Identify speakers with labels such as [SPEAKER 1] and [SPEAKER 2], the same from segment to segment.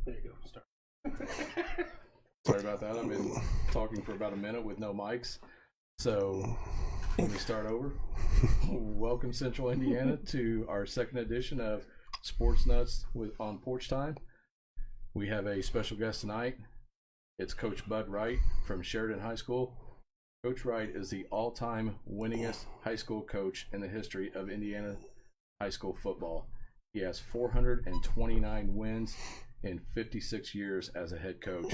[SPEAKER 1] There you go. Start. Sorry about that. I've been talking for about a minute with no mics. So let me start over. Welcome, Central Indiana, to our second edition of Sports Nuts on Porch Time. We have a special guest tonight. It's Coach Bud Wright from Sheridan High School. Coach Wright is the all-time winningest high school coach in the history of Indiana high school football. He has 429 wins in 56 years as a head coach.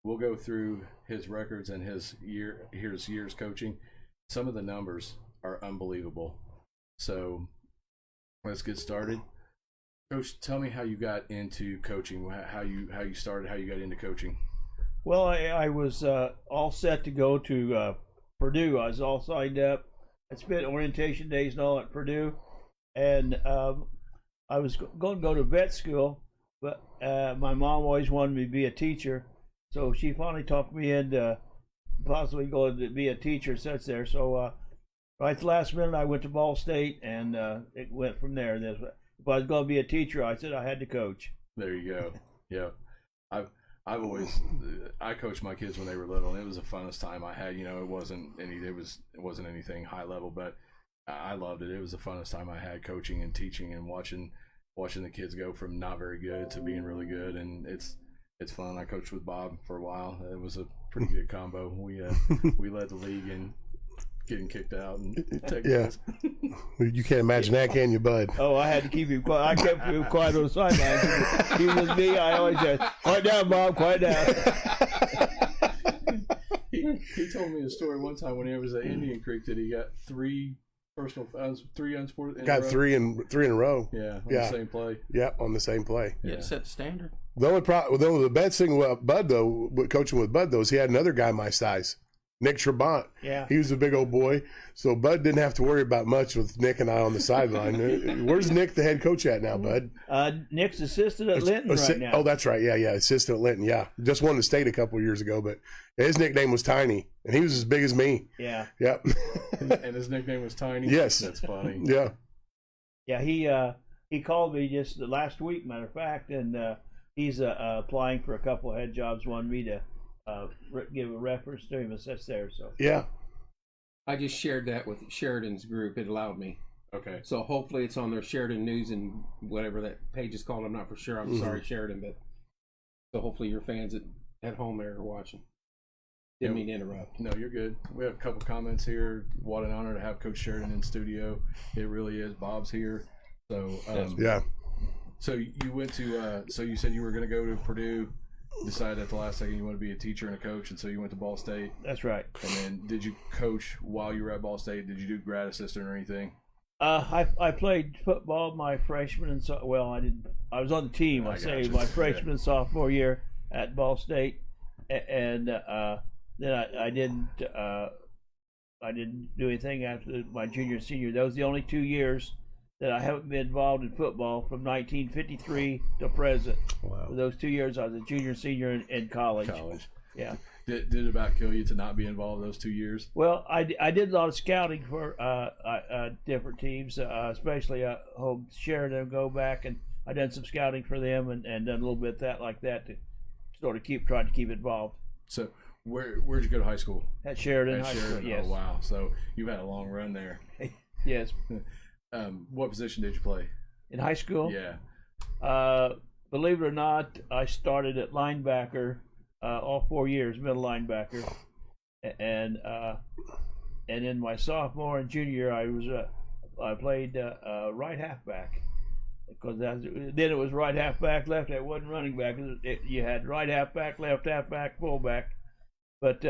[SPEAKER 1] We'll go through his records and his years coaching. Some of the numbers are unbelievable. So let's get started. Coach, tell me how you got into coaching, how you started, how you got into coaching.
[SPEAKER 2] Well, I was all set to go to Purdue. I was all signed up. I spent orientation days and all at Purdue. And I was going to go to vet school, but my mom always wanted me to be a teacher. So she finally talked me into possibly going to be a teacher since there. So right at the last minute, I went to Ball State, and it went from there. If I was going to be a teacher, I said I had to coach.
[SPEAKER 1] There you go. Yeah. I coached my kids when they were little, and it was the funnest time I had. You know, it wasn't anything high level, but I loved it. It was the funnest time I had coaching and teaching and watching the kids go from not very good to being really good, and it's fun. I coached with Bob for a while. It was a pretty good combo. We led the league in getting kicked out and taking
[SPEAKER 3] this. You can't imagine that, can you, Bud?
[SPEAKER 2] Oh, I had to keep him quiet. I kept him quiet on the sidelines. He was me. I always said, "Quiet down, Bob. Quiet down."
[SPEAKER 1] He told me a story one time when he was at Indian Creek that he got three unsported.
[SPEAKER 3] Got three in a row.
[SPEAKER 1] Yeah, on the same play.
[SPEAKER 3] Yeah, on the same play.
[SPEAKER 4] Yeah, set the standard.
[SPEAKER 3] The best thing about Bud, though, coaching with Bud, though, is he had another guy my size, Nick Trabant.
[SPEAKER 2] Yeah.
[SPEAKER 3] He was a big old boy, so Bud didn't have to worry about much with Nick and I on the sideline. Where's Nick, the head coach, at now, Bud?
[SPEAKER 2] Nick's assistant at Linton right now.
[SPEAKER 3] Oh, that's right. Yeah, assistant at Linton. Yeah, just won the state a couple of years ago, but his nickname was Tiny, and he was as big as me.
[SPEAKER 2] Yeah.
[SPEAKER 3] Yep.
[SPEAKER 1] And his nickname was Tiny.
[SPEAKER 3] Yes.
[SPEAKER 1] That's funny.
[SPEAKER 3] Yeah.
[SPEAKER 2] Yeah. He called me just the last week, matter of fact, and he's applying for a couple of head jobs. Wanted me to give a reference to him and that's there. So
[SPEAKER 3] yeah.
[SPEAKER 4] I just shared that with Sheridan's group. It allowed me.
[SPEAKER 1] Okay.
[SPEAKER 4] So hopefully it's on their Sheridan News and whatever that page is called. I'm not for sure. I'm sorry, Sheridan, but so hopefully your fans at home there are watching. Didn't mean to interrupt.
[SPEAKER 1] No, you're good. We have a couple comments here. What an honor to have Coach Sheridan in studio. It really is. Bob's here. So
[SPEAKER 3] yeah.
[SPEAKER 1] So you went to. So you said you were going to go to Purdue. Decided at the last second you want to be a teacher and a coach, and so you went to Ball State.
[SPEAKER 2] That's right.
[SPEAKER 1] And then, did you coach while you were at Ball State? Did you do grad assistant or anything?
[SPEAKER 2] I played football my freshman and I didn't. I was on the team. My freshman and sophomore year at Ball State, and then I didn't do anything after my junior and senior. Those were the only 2 years that I haven't been involved in football from 1953 to present.
[SPEAKER 3] Wow.
[SPEAKER 2] For those 2 years, I was a junior and senior in college. Yeah.
[SPEAKER 1] Did it about kill you to not be involved those 2 years?
[SPEAKER 2] Well, I did a lot of scouting for different teams, especially home Sheridan. Go back, and I done some scouting for them, and done a little bit like that to sort of try to keep involved.
[SPEAKER 1] So where'd you go to high school?
[SPEAKER 2] At Sheridan High School. Yes.
[SPEAKER 1] Oh wow! So you've had a long run there.
[SPEAKER 2] Yes.
[SPEAKER 1] What position did you play?
[SPEAKER 2] In high school?
[SPEAKER 1] Yeah.
[SPEAKER 2] Believe it or not, I started at linebacker all 4 years, middle linebacker, and in my sophomore and junior year, I played right halfback, because then it was right halfback, left. It wasn't running back. You had right halfback, left halfback, fullback, but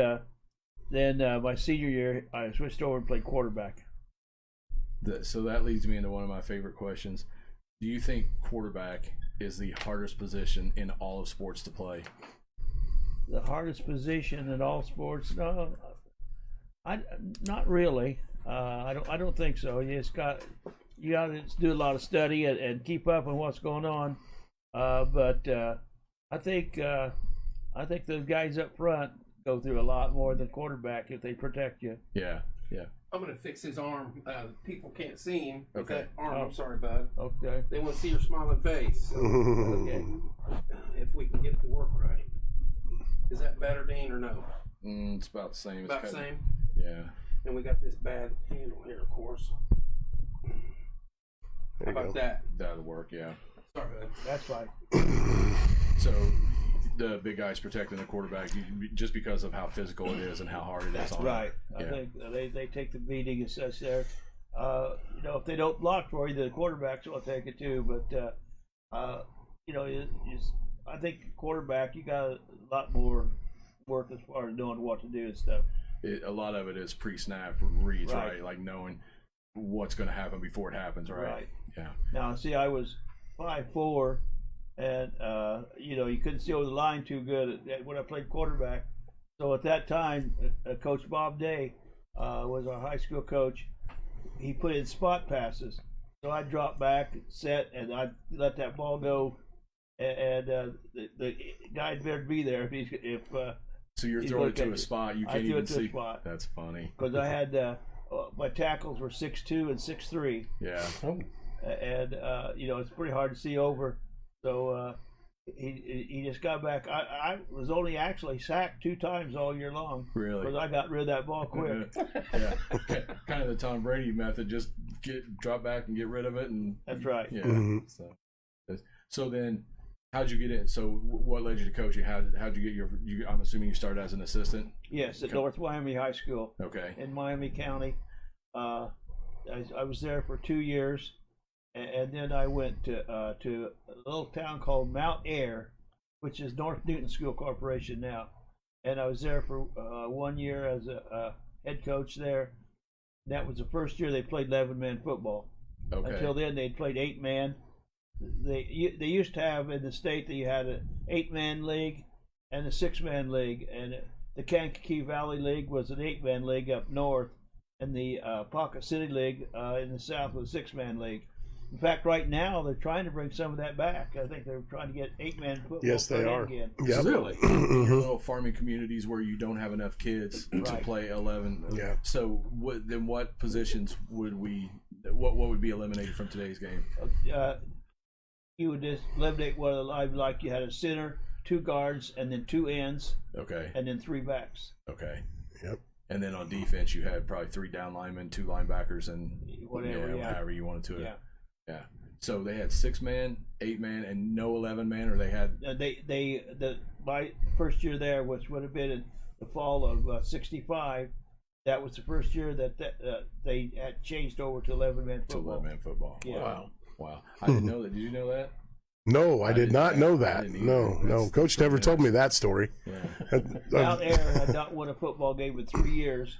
[SPEAKER 2] then my senior year, I switched over and played quarterback.
[SPEAKER 1] So that leads me into one of my favorite questions. Do you think quarterback is the hardest position in all of sports to play?
[SPEAKER 2] The hardest position in all sports? No, not really. I don't think so. You got to do a lot of study and keep up on what's going on. But I think those guys up front go through a lot more than quarterback if they protect you.
[SPEAKER 1] Yeah.
[SPEAKER 4] I'm gonna fix his arm. People can't see him.
[SPEAKER 1] Okay.
[SPEAKER 4] That arm. I'm sorry, bud.
[SPEAKER 2] Okay.
[SPEAKER 4] They want to see your smiling face. So, okay. If we can get it to work right. Is that better, Dean, or no?
[SPEAKER 1] It's about the same.
[SPEAKER 4] About the same.
[SPEAKER 1] Yeah.
[SPEAKER 4] And we got this bad handle here, of course. How about that?
[SPEAKER 1] That'll work. Yeah.
[SPEAKER 4] Sorry, bud.
[SPEAKER 2] That's fine.
[SPEAKER 1] So the big guy's protecting the quarterback just because of how physical it is and how hard it is on him.
[SPEAKER 2] Right.
[SPEAKER 1] Yeah.
[SPEAKER 2] I think they take the beating as such there. If they don't block for you, the quarterbacks will take it too. But I think quarterback, you got a lot more work as far as knowing what to do and stuff.
[SPEAKER 1] A lot of it is pre-snap reads,
[SPEAKER 2] Right.
[SPEAKER 1] right? Like knowing what's going to happen before it happens, right?
[SPEAKER 2] Right.
[SPEAKER 1] Yeah.
[SPEAKER 2] Now, see, I was 5'4", and you couldn't see over the line too good when I played quarterback. So at that time, Coach Bob Day was our high school coach. He put in spot passes, so I dropped back, set, and I let that ball go. And the guy better be there if
[SPEAKER 1] So you're
[SPEAKER 2] he's
[SPEAKER 1] throwing it
[SPEAKER 2] looking
[SPEAKER 1] to
[SPEAKER 2] at
[SPEAKER 1] a
[SPEAKER 2] you.
[SPEAKER 1] spot you
[SPEAKER 2] I
[SPEAKER 1] can't
[SPEAKER 2] threw
[SPEAKER 1] even
[SPEAKER 2] it to a
[SPEAKER 1] see.
[SPEAKER 2] spot.
[SPEAKER 1] That's funny.
[SPEAKER 2] because I had my tackles were 6'2" and 6'3".
[SPEAKER 1] Yeah.
[SPEAKER 2] And it's pretty hard to see over. So he just got back. I was only actually sacked 2 times all year long
[SPEAKER 1] Really?
[SPEAKER 2] because I got rid of that ball quick.
[SPEAKER 1] Yeah. Kind of the Tom Brady method. Just drop back and get rid of it, and
[SPEAKER 2] That's right.
[SPEAKER 1] yeah.
[SPEAKER 3] Mhm.
[SPEAKER 1] So then, how'd you get in? So what led you to coaching? How'd you get your? I'm assuming you started as an assistant.
[SPEAKER 2] Yes, at North Miami High School
[SPEAKER 1] Okay.
[SPEAKER 2] in Miami County. I was there for 2 years, and then I went to a little town called Mount Air, which is North Newton School Corporation now. And I was there for 1 year as a head coach there. That was the first year they played 11-man football.
[SPEAKER 1] Okay.
[SPEAKER 2] Until then, they'd played 8-man. They used to have in the state that you had an 8-man league and a 6-man league, and the Kankakee Valley League was an 8-man league up north, and the Pocket City League in the south was a 6-man league. In fact, right now they're trying to bring some of that back. I think they're trying to get 8-man football.
[SPEAKER 3] Yes, they
[SPEAKER 2] played
[SPEAKER 3] are.
[SPEAKER 2] again.
[SPEAKER 3] Yep.
[SPEAKER 1] Really?
[SPEAKER 3] Mhm.
[SPEAKER 1] Little farming communities where you don't have enough kids to
[SPEAKER 2] Right.
[SPEAKER 1] play 11.
[SPEAKER 3] Yeah.
[SPEAKER 1] So what positions would what would be eliminated from today's game?
[SPEAKER 2] You would just eliminate one of the live, like you had a center, 2 guards, and then 2 ends,
[SPEAKER 1] Okay.
[SPEAKER 2] and then 3 backs.
[SPEAKER 1] Okay.
[SPEAKER 3] Yep.
[SPEAKER 1] And then on defense, you had probably 3 down linemen, 2 linebackers, and
[SPEAKER 2] Whatever, yeah.
[SPEAKER 1] however you wanted to.
[SPEAKER 2] Yeah.
[SPEAKER 1] Yeah. So they had 6-man, 8-man, and no 11-man, or they had.
[SPEAKER 2] My first year there, which would have been in the fall of '65, that was the first year that they had changed over to 11-man
[SPEAKER 1] To
[SPEAKER 2] football.
[SPEAKER 1] 11-man football.
[SPEAKER 2] Yeah.
[SPEAKER 1] Wow. I didn't know that. Did you know that?
[SPEAKER 3] No, I did
[SPEAKER 1] didn't
[SPEAKER 3] not
[SPEAKER 1] know
[SPEAKER 3] know
[SPEAKER 1] that. I
[SPEAKER 3] that.
[SPEAKER 1] didn't
[SPEAKER 3] No,
[SPEAKER 1] either.
[SPEAKER 3] no.
[SPEAKER 1] That's
[SPEAKER 3] Coach never told me that story.
[SPEAKER 1] Yeah.
[SPEAKER 2] Mount Air had not won a football game in 3 years,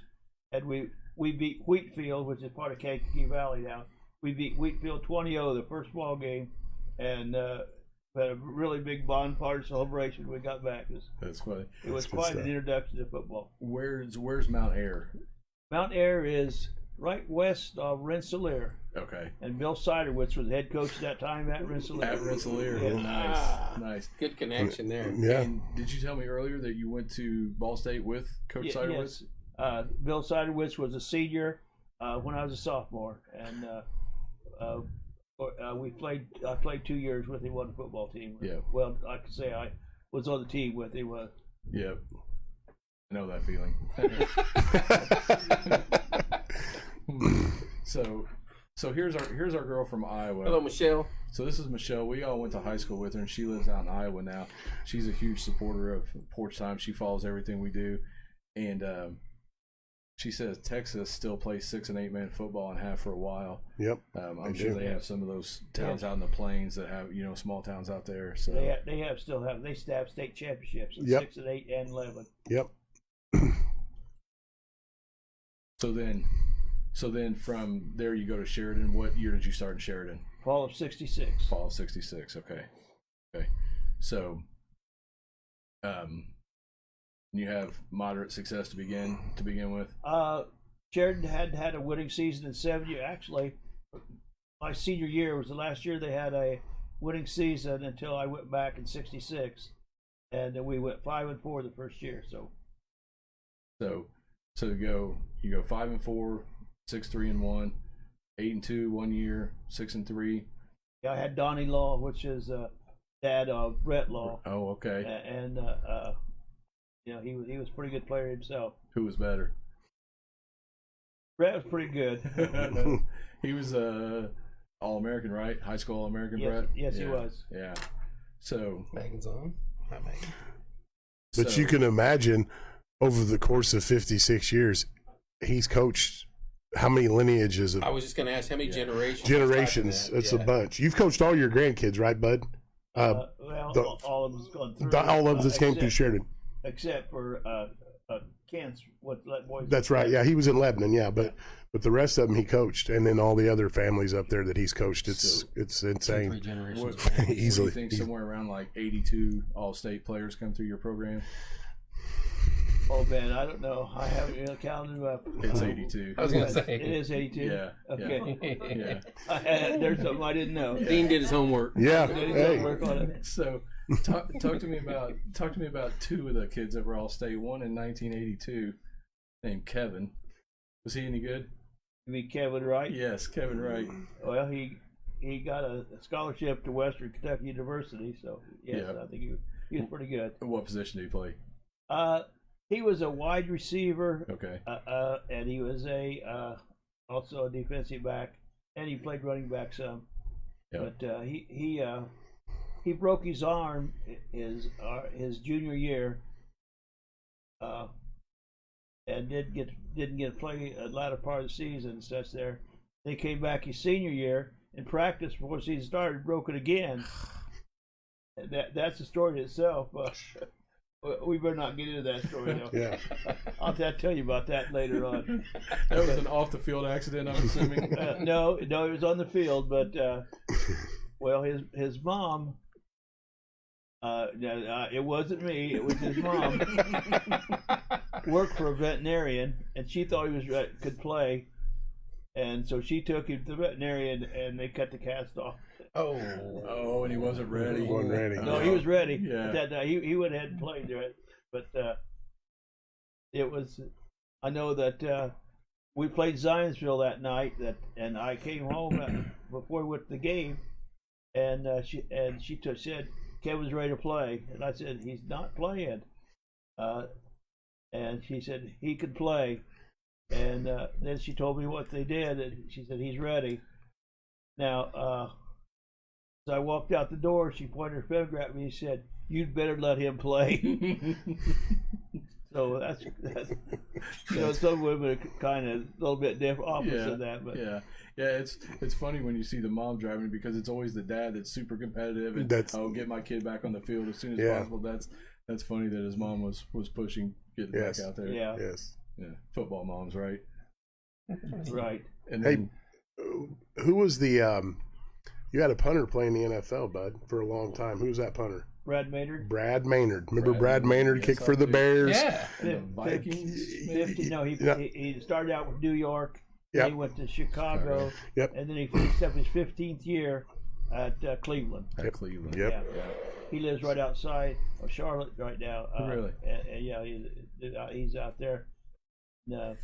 [SPEAKER 2] and we beat Wheatfield, which is part of Kankakee Valley now. We beat Wheatfield 20-0 the first ball game, and had a really big bonfire celebration when we got back.
[SPEAKER 1] That's funny.
[SPEAKER 2] It was
[SPEAKER 3] That's good
[SPEAKER 2] quite
[SPEAKER 3] stuff.
[SPEAKER 2] an introduction to football.
[SPEAKER 1] Where's Mount Air?
[SPEAKER 2] Mount Air is right west of Rensselaer.
[SPEAKER 1] Okay.
[SPEAKER 2] And Bill Siderwitz was the head coach at that time at Rensselaer.
[SPEAKER 1] At Rensselaer.
[SPEAKER 2] Yeah.
[SPEAKER 1] Nice.
[SPEAKER 4] Good connection there.
[SPEAKER 3] Yeah.
[SPEAKER 1] And did you tell me earlier that you went to Ball State with Coach Siderwitz?
[SPEAKER 2] Yes. Bill Siderwitz was a senior when I was a sophomore, and I played 2 years with him on the football team.
[SPEAKER 1] Yeah.
[SPEAKER 2] Well, I could say I was on the team with him.
[SPEAKER 1] Yep. I know that feeling. So here's our girl from Iowa.
[SPEAKER 4] Hello, Michelle.
[SPEAKER 1] So this is Michelle. We all went to high school with her, and she lives out in Iowa now. She's a huge supporter of Porch Time. She follows everything we do, and she says Texas still plays 6- and 8-man football and have for a while.
[SPEAKER 3] Yep.
[SPEAKER 1] I'm
[SPEAKER 3] They
[SPEAKER 1] sure
[SPEAKER 3] do.
[SPEAKER 1] they have some of those towns out in the plains that have small towns out there. So
[SPEAKER 2] They still have state championships in
[SPEAKER 3] Yep.
[SPEAKER 2] 6 and 8 and 11.
[SPEAKER 3] Yep.
[SPEAKER 1] So then from there you go to Sheridan. What year did you start in Sheridan?
[SPEAKER 2] Fall of '66.
[SPEAKER 1] Fall of '66. Okay. So, you have moderate success to begin with.
[SPEAKER 2] Sheridan had a winning season in 7 years. Actually, my senior year was the last year they had a winning season until I went back in '66, and then we went 5-4 the first year. So
[SPEAKER 1] So you go 5-4. 6-3-1, 8-2 1 year, 6-3.
[SPEAKER 2] Yeah, I had Donnie Law, which is dad of Brett Law,
[SPEAKER 1] Oh, okay.
[SPEAKER 2] and he was a pretty good player himself.
[SPEAKER 1] Who was better?
[SPEAKER 2] Brett was pretty good.
[SPEAKER 1] He was All-American, right? High school All-American,
[SPEAKER 2] Yes,
[SPEAKER 1] Brett?
[SPEAKER 2] yes, he
[SPEAKER 1] Yeah.
[SPEAKER 2] was.
[SPEAKER 1] Yeah. So,
[SPEAKER 4] Megan's on. Hi, Megan.
[SPEAKER 3] But
[SPEAKER 1] so-
[SPEAKER 3] you can imagine over the course of 56 years, he's coached how many lineages of
[SPEAKER 4] I was just going to ask how many generations.
[SPEAKER 3] generations? It's a bunch. You've coached all your grandkids, right, Bud?
[SPEAKER 2] Well,
[SPEAKER 3] the-
[SPEAKER 2] all of them's gone through.
[SPEAKER 3] All of this came through
[SPEAKER 2] except-
[SPEAKER 3] Sheridan.
[SPEAKER 2] except for Kent's what boys.
[SPEAKER 3] That's right. Yeah, he was in Lebanon. Yeah, but the rest of them he coached, and then all the other families up there that he's coached. It's
[SPEAKER 1] So-
[SPEAKER 3] it's
[SPEAKER 4] 3
[SPEAKER 3] insane.
[SPEAKER 4] generations.
[SPEAKER 1] What,
[SPEAKER 4] back.
[SPEAKER 1] what do
[SPEAKER 3] Easily.
[SPEAKER 1] you think somewhere around like 82 all-state players come through your program?
[SPEAKER 2] Oh man, I don't know. I haven't counted them up.
[SPEAKER 1] It's 82.
[SPEAKER 4] I was going to say.
[SPEAKER 2] It is 82.
[SPEAKER 1] Yeah.
[SPEAKER 2] Okay.
[SPEAKER 1] Yeah.
[SPEAKER 2] There's something I didn't know.
[SPEAKER 4] Dean did his homework.
[SPEAKER 3] Yeah.
[SPEAKER 2] Did
[SPEAKER 3] Hey.
[SPEAKER 2] work on it.
[SPEAKER 1] So talk to me about two of the kids that were all state. One in 1982 named Kevin. Was he any good?
[SPEAKER 2] You mean Kevin Wright?
[SPEAKER 1] Yes, Kevin Wright.
[SPEAKER 2] Well, he got a scholarship to Western Kentucky University, so yes,
[SPEAKER 1] Yeah.
[SPEAKER 2] I think he was pretty good.
[SPEAKER 1] What position did he play?
[SPEAKER 2] He was a wide receiver,
[SPEAKER 1] Okay.
[SPEAKER 2] and he was also a defensive back, and he played running back some.
[SPEAKER 1] Yeah.
[SPEAKER 2] But he broke his arm his junior year, and didn't get to play a latter part of the season and such there. Then he came back his senior year in practice before the season started, broke it again. That's the story in itself. We better not get into that story though.
[SPEAKER 3] Yeah.
[SPEAKER 2] I'll tell you about that later on.
[SPEAKER 1] That was an off-the-field accident, I'm assuming.
[SPEAKER 2] No, it was on the field, but well, his mom. It wasn't me. It was his mom. Worked for a veterinarian, and she thought he could play, and so she took him to the veterinarian, and they cut the cast off.
[SPEAKER 1] Oh, and he wasn't ready.
[SPEAKER 3] Wasn't ready.
[SPEAKER 2] No, he was ready.
[SPEAKER 1] Yeah.
[SPEAKER 2] That he went ahead and played it, but it was. I know that we played Zionsville that night. And I came home before we went to the game, and she said Kevin's ready to play, and I said he's not playing, and she said he could play, and then she told me what they did, and she said he's ready. Now. As I walked out the door, she pointed her finger at me and said, "You'd better let him play." So that's some women are kind of a little bit different, opposite of that. But
[SPEAKER 1] yeah. It's funny when you see the mom driving because it's always the dad that's super competitive and I'll get my kid back on the field as soon as possible. That's funny that his mom was pushing getting back out there.
[SPEAKER 2] Yeah.
[SPEAKER 3] Yes.
[SPEAKER 1] Yeah. Football moms, right?
[SPEAKER 2] Right.
[SPEAKER 1] And
[SPEAKER 3] Hey,
[SPEAKER 1] then,
[SPEAKER 3] who was the? You had a punter playing in the NFL, Bud, for a long time. Who was that punter?
[SPEAKER 2] Brad Maynard.
[SPEAKER 3] Brad Maynard. Remember Brad
[SPEAKER 1] Brad
[SPEAKER 3] Maynard
[SPEAKER 1] Maynard,
[SPEAKER 3] kicked
[SPEAKER 1] yes,
[SPEAKER 3] for
[SPEAKER 1] I
[SPEAKER 3] the
[SPEAKER 1] do.
[SPEAKER 3] Bears?
[SPEAKER 4] Yeah.
[SPEAKER 1] and the Vikings.
[SPEAKER 2] 50. No,
[SPEAKER 3] Yeah.
[SPEAKER 2] he started out with New York.
[SPEAKER 3] Yep.
[SPEAKER 2] Then he went to Chicago.
[SPEAKER 3] Yep.
[SPEAKER 2] And then he finished up his 15th year at Cleveland.
[SPEAKER 1] At Cleveland.
[SPEAKER 3] Yep.
[SPEAKER 2] Yeah. He lives right outside of Charlotte right now.
[SPEAKER 1] Really?
[SPEAKER 2] Yeah, he's out there. No.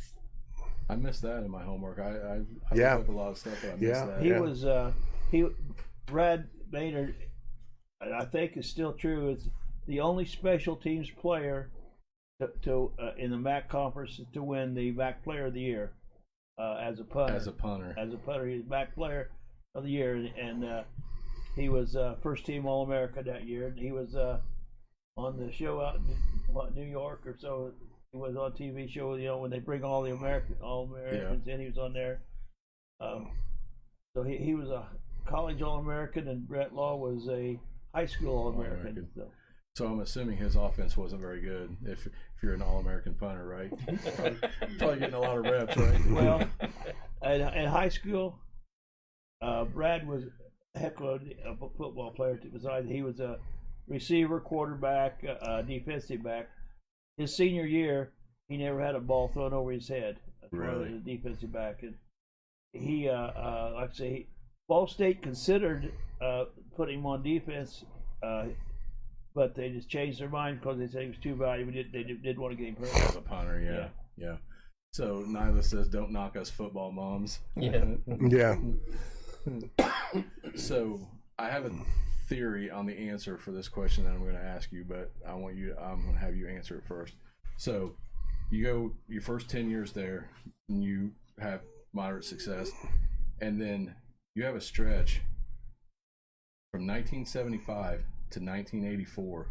[SPEAKER 1] I missed that in my homework. I
[SPEAKER 3] Yeah.
[SPEAKER 1] looked up a lot of stuff, but I missed
[SPEAKER 3] Yeah.
[SPEAKER 1] that.
[SPEAKER 2] He was Brad Maynard, I think is still true, is the only special teams player to in the MAC conference to win the MAC Player of the Year as a punter.
[SPEAKER 1] As a punter.
[SPEAKER 2] He was MAC Player of the Year, and he was first team All-America that year. And he was on the show out in New York or so. He was on TV show, when they bring all All-Americans in. He was on there. So he was a college All-American, and Brett Law was a high school All-American.
[SPEAKER 1] So I'm assuming his offense wasn't very good. If you're an All-American punter, right? Probably getting a lot of reps, right?
[SPEAKER 2] Well, in high school, Brad was a heck of a football player. Besides, he was a receiver, quarterback, defensive back. His senior year, he never had a ball thrown over his head.
[SPEAKER 1] Really?
[SPEAKER 2] As a defensive back, and he, like I say, Ball State considered putting him on defense, but they just changed their mind because they said he was too valuable. They did want to get him hurt.
[SPEAKER 1] As a punter, yeah. So Nyla says, "Don't knock us football moms."
[SPEAKER 4] Yeah.
[SPEAKER 3] Yeah.
[SPEAKER 1] So I have a theory on the answer for this question that I'm going to ask you, but I'm going to have you answer it first. So you go your first 10 years there, and you have moderate success, and then you have a stretch from 1975 to 1984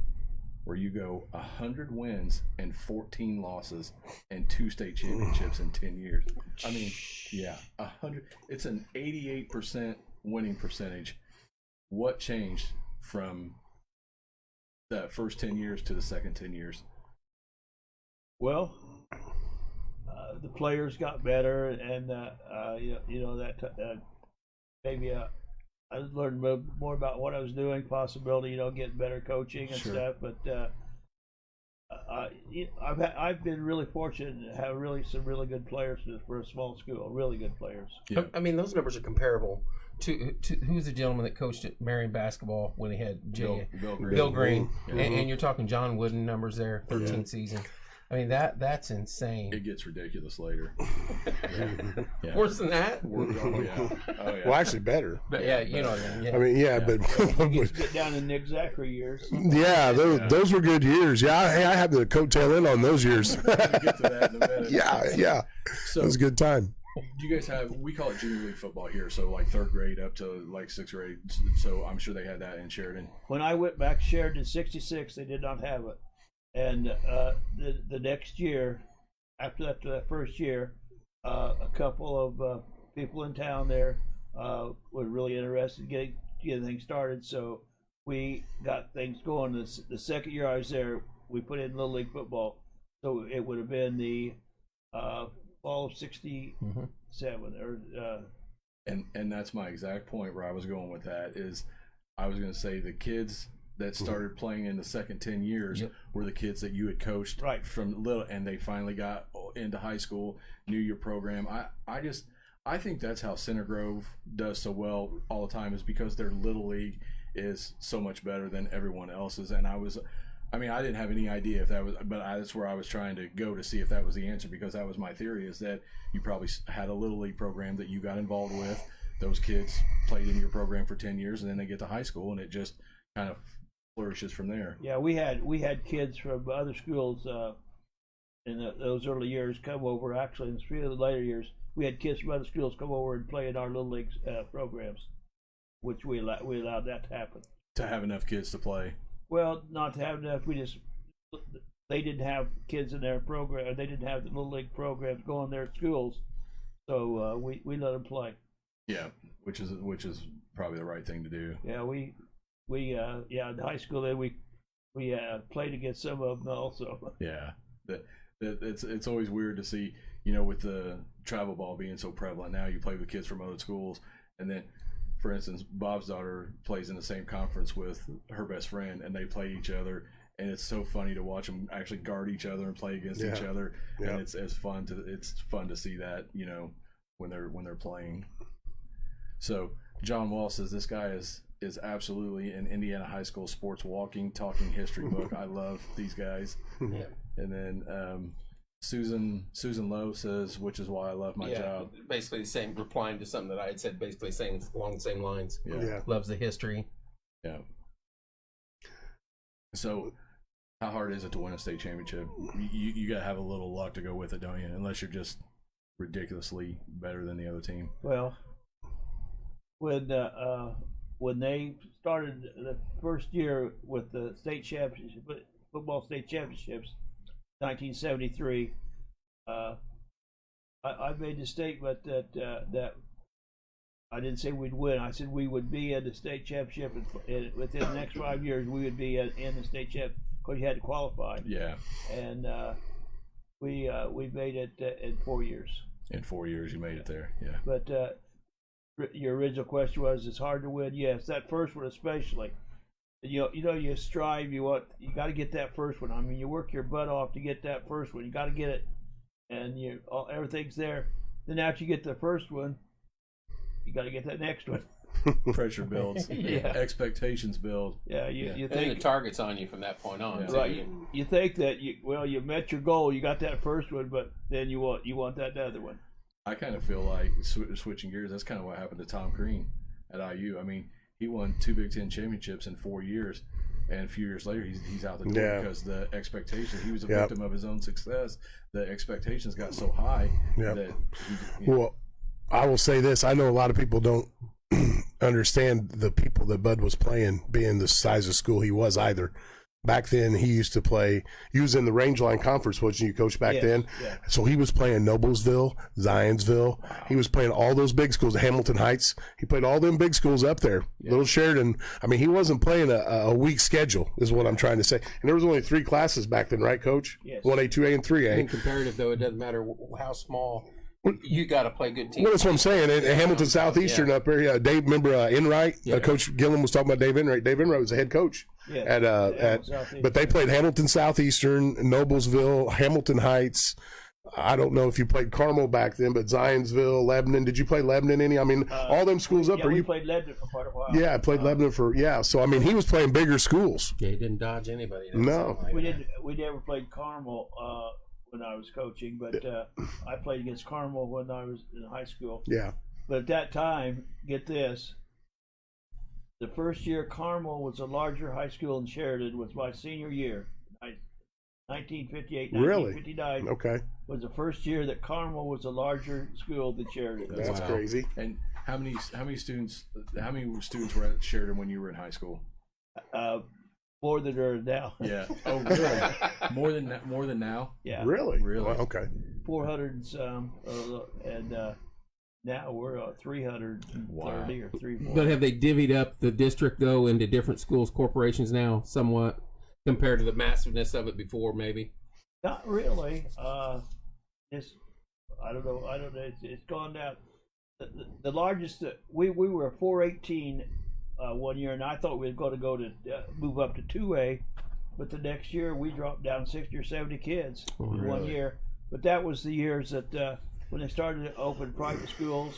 [SPEAKER 1] where you go 100 wins and 14 losses and 2 state championships in 10 years. I mean, yeah, 100. It's an 88% winning percentage. What changed from the first 10 years to the second 10 years?
[SPEAKER 2] Well, the players got better, and maybe I learned more about what I was doing, possibility, getting better coaching and
[SPEAKER 1] Sure.
[SPEAKER 2] stuff. But I've been really fortunate to have some really good players for a small school. Really good players.
[SPEAKER 1] Yeah.
[SPEAKER 4] I mean, those numbers are comparable to who's the gentleman that coached at Marion basketball when he had
[SPEAKER 1] Bill Green.
[SPEAKER 4] Bill Green.
[SPEAKER 1] Yeah.
[SPEAKER 4] And you're talking John Wooden numbers there, 13 season. I mean, that's insane.
[SPEAKER 1] It gets ridiculous later. Yeah.
[SPEAKER 4] Worse than that?
[SPEAKER 1] Oh, yeah. Oh, yeah.
[SPEAKER 3] Well, actually better.
[SPEAKER 4] But yeah, you know what I mean. Yeah.
[SPEAKER 3] I mean, yeah, but
[SPEAKER 2] Get down to Nick Zachary years.
[SPEAKER 3] yeah, those were good years. Yeah, I had the coattail in on those years.
[SPEAKER 1] We'll get to that in a minute.
[SPEAKER 3] yeah,
[SPEAKER 1] So
[SPEAKER 3] it was a good time.
[SPEAKER 1] you guys have, we call it junior league football here, so like 3rd grade up to like 6th grade. So I'm sure they had that in Sheridan.
[SPEAKER 2] When I went back to Sheridan in '66, they did not have it. And the next year, after that first year, a couple of people in town there were really interested in getting things started. So we got things going. The second year I was there, we put in Little League football. So it would have been the fall of '67
[SPEAKER 1] And that's my exact point where I was going with that is I was going to say the kids that started playing in the second 10 years were the kids that you had coached from little, and they finally got into high school, knew your program. I think that's how Center Grove does so well all the time, is because their little league is so much better than everyone else's. And I didn't have any idea if that was, but that's where I was trying to go to see if that was the answer, because that was my theory, is that you probably had a little league program that you got involved with. Those kids played in your program for 10 years, and then they get to high school, and it just kind of flourishes from there.
[SPEAKER 2] Yeah, we had kids from other schools in those early years come over. Actually, in 3 of the later years, we had kids from other schools come over and play in our little league programs, which we allowed that to happen.
[SPEAKER 1] To have enough kids to play.
[SPEAKER 2] Well, not to have enough. They didn't have kids in their program. They didn't have the little league programs going in their schools, so we let them play.
[SPEAKER 1] Yeah, which is probably the right thing to do.
[SPEAKER 2] Yeah, we in high school then we played against some of them also.
[SPEAKER 1] Yeah, it's always weird to see, with the travel ball being so prevalent now. You play with kids from other schools, and then, for instance, Bob's daughter plays in the same conference with her best friend, and they play each other, and it's so funny to watch them actually guard each other and play against each other.
[SPEAKER 3] Yeah.
[SPEAKER 1] And it's fun to see that, when they're playing. So John Wall says this guy is absolutely an Indiana high school sports talking history book. I love these guys.
[SPEAKER 4] Yeah.
[SPEAKER 1] And then Susan Lowe says, which is why I love my job.
[SPEAKER 4] Basically the same, replying to something that I had said, basically saying along the same lines.
[SPEAKER 3] Yeah.
[SPEAKER 4] Loves the history.
[SPEAKER 1] Yeah. So how hard is it to win a state championship? You got to have a little luck to go with it, don't you? Unless you're just ridiculously better than the other team.
[SPEAKER 2] Well, when they started the first year with the state championship, football state championships, 1973, I made the statement that I didn't say we'd win. I said we would be in the state championship, and within the next 5 years we would be in the state championship, because you had to qualify.
[SPEAKER 1] Yeah.
[SPEAKER 2] And we made it in 4 years.
[SPEAKER 1] In 4 years, you made it there. Yeah.
[SPEAKER 2] But your original question was, it's hard to win. Yes, that first one especially. You strive. You got to get that first one. I mean, you work your butt off to get that first one. You got to get it, and everything's there. Then after you get the first one, you got to get that next one.
[SPEAKER 1] Pressure builds.
[SPEAKER 2] Yeah.
[SPEAKER 1] Expectations build.
[SPEAKER 2] Yeah, you
[SPEAKER 4] And the
[SPEAKER 2] think
[SPEAKER 4] target's on you from that point on.
[SPEAKER 1] Yeah.
[SPEAKER 4] too.
[SPEAKER 2] right. You think that you met your goal, you got that first one, but then you want that other one.
[SPEAKER 1] I kind of feel like switching gears. That's kind of what happened to Tom Crean at IU. I mean, he won 2 Big Ten championships in 4 years, and a few years later, he's out the door
[SPEAKER 3] Yeah.
[SPEAKER 1] because the expectations. He was a
[SPEAKER 3] Yep.
[SPEAKER 1] victim of his own success. The expectations got so high
[SPEAKER 3] Yep.
[SPEAKER 1] that he,
[SPEAKER 3] Well, I will say this. I know a lot of people don't understand the people that Bud was playing being the size of school he was either. Back then, he used to play. He was in the Range Line Conference, wasn't you, Coach? Back
[SPEAKER 2] Yes,
[SPEAKER 3] then,
[SPEAKER 2] yeah.
[SPEAKER 3] so he was playing Noblesville, Zionsville. He was playing all those big schools, Hamilton Heights. He played all them big schools up there. Little Sheridan. I mean, he wasn't playing a weak schedule, is what I'm trying to say. And there was only 3 classes back then, right, Coach?
[SPEAKER 2] Yes.
[SPEAKER 3] 1A, 2A, and 3A.
[SPEAKER 4] In comparative, though, it doesn't matter how small. You got to play good teams.
[SPEAKER 3] Well, that's what I'm saying. And Hamilton Southeastern up there, Dave, remember Enright?
[SPEAKER 4] Yeah.
[SPEAKER 3] Coach Gillum was talking about Dave Enright. Dave Enright was the head coach
[SPEAKER 2] Yeah.
[SPEAKER 3] at
[SPEAKER 2] Southeastern.
[SPEAKER 3] but they played Hamilton Southeastern, Noblesville, Hamilton Heights. I don't know if you played Carmel back then, but Zionsville, Lebanon. Did you play Lebanon any? I mean, all them schools up
[SPEAKER 2] Yeah,
[SPEAKER 3] there.
[SPEAKER 2] we
[SPEAKER 3] You
[SPEAKER 2] played Lebanon for quite a while.
[SPEAKER 3] I played Lebanon for So I mean, he was playing bigger schools.
[SPEAKER 4] Yeah, he didn't dodge anybody.
[SPEAKER 3] No.
[SPEAKER 2] We never played Carmel when I was coaching, but I played against Carmel when I was in high school.
[SPEAKER 3] Yeah,
[SPEAKER 2] But at that time, get this, the first year Carmel was a larger high school in Sheridan was my senior year. 1958,
[SPEAKER 3] Really?
[SPEAKER 2] 1959
[SPEAKER 3] okay,
[SPEAKER 2] was the first year that Carmel was a larger school than Sheridan.
[SPEAKER 3] that's
[SPEAKER 1] Wow.
[SPEAKER 3] crazy.
[SPEAKER 1] And how many students were at Sheridan when you were in high school?
[SPEAKER 2] More than there are now.
[SPEAKER 1] Yeah. Oh, really? more than now?
[SPEAKER 2] Yeah.
[SPEAKER 3] Really,
[SPEAKER 1] Really?
[SPEAKER 3] Well, okay.
[SPEAKER 2] 400 and some, and now we're 330
[SPEAKER 1] Wow.
[SPEAKER 2] or 340.
[SPEAKER 4] But have they divvied up the district, though, into different schools, corporations now, somewhat, compared to the massiveness of it before, maybe?
[SPEAKER 2] Not really. It's I don't know. It's gone down. The largest we were 418 one year, and I thought we were going to go to move up to 2A, but the next year we dropped down 60 or 70 kids in one
[SPEAKER 1] really?
[SPEAKER 2] year. But that was the years that when they started to open private schools,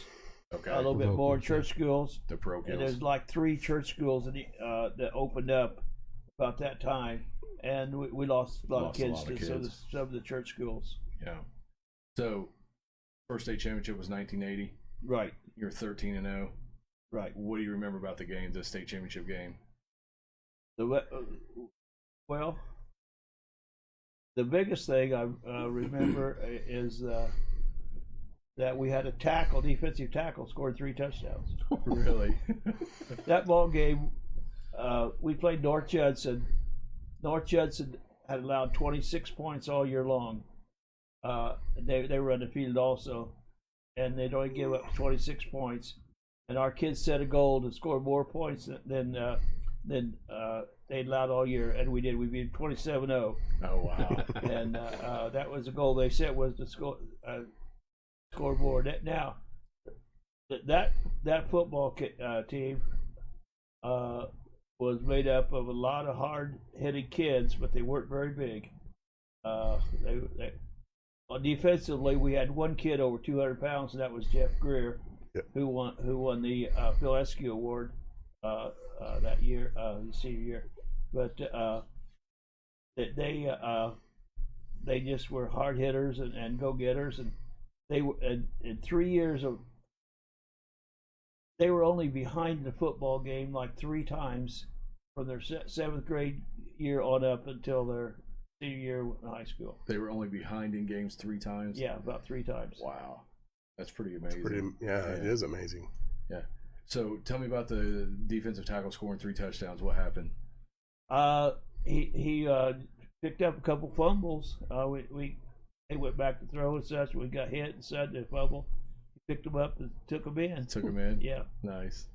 [SPEAKER 1] Okay.
[SPEAKER 2] a little bit more church schools.
[SPEAKER 1] The pro
[SPEAKER 2] And
[SPEAKER 1] kills.
[SPEAKER 2] there's like 3 church schools that opened up about that time, and we lost a lot of kids to some of the church schools.
[SPEAKER 1] Yeah. So, first state championship was 1980.
[SPEAKER 2] Right,
[SPEAKER 1] You're 13-0.
[SPEAKER 2] right.
[SPEAKER 1] What do you remember about the game, the state championship game?
[SPEAKER 2] Well, the biggest thing I remember is that we had a defensive tackle, scored 3 touchdowns.
[SPEAKER 1] Really?
[SPEAKER 2] That ball game, we played North Judson. North Judson had allowed 26 points all year long. They were undefeated also, and they'd only give up 26 points. And our kids set a goal to score more points than they allowed all year, and we did. We beat 27-0.
[SPEAKER 1] Oh, wow.
[SPEAKER 2] And that was the goal they set, was to score more. Now, that football team was made up of a lot of hard-hitting kids, but they weren't very big. Defensively, we had one kid over 200 pounds, and that was Jeff Greer,
[SPEAKER 3] Yep.
[SPEAKER 2] who won the Phil Eskew Award that year, his senior year. But they just were hard hitters and go getters, and they were in 3 years of. They were only behind the football game like 3 times from their 7th grade year on up until their senior year in high school.
[SPEAKER 1] They were only behind in games 3 times?
[SPEAKER 2] Yeah, about 3 times.
[SPEAKER 1] Wow. That's pretty amazing.
[SPEAKER 3] It is amazing.
[SPEAKER 1] Yeah. So tell me about the defensive tackle scoring 3 touchdowns. What happened?
[SPEAKER 2] He picked up a couple fumbles. They went back to throw and such. We got hit and such, a fumble. He picked them up and took them in.
[SPEAKER 1] Took him in?
[SPEAKER 2] Yeah.
[SPEAKER 1] Nice.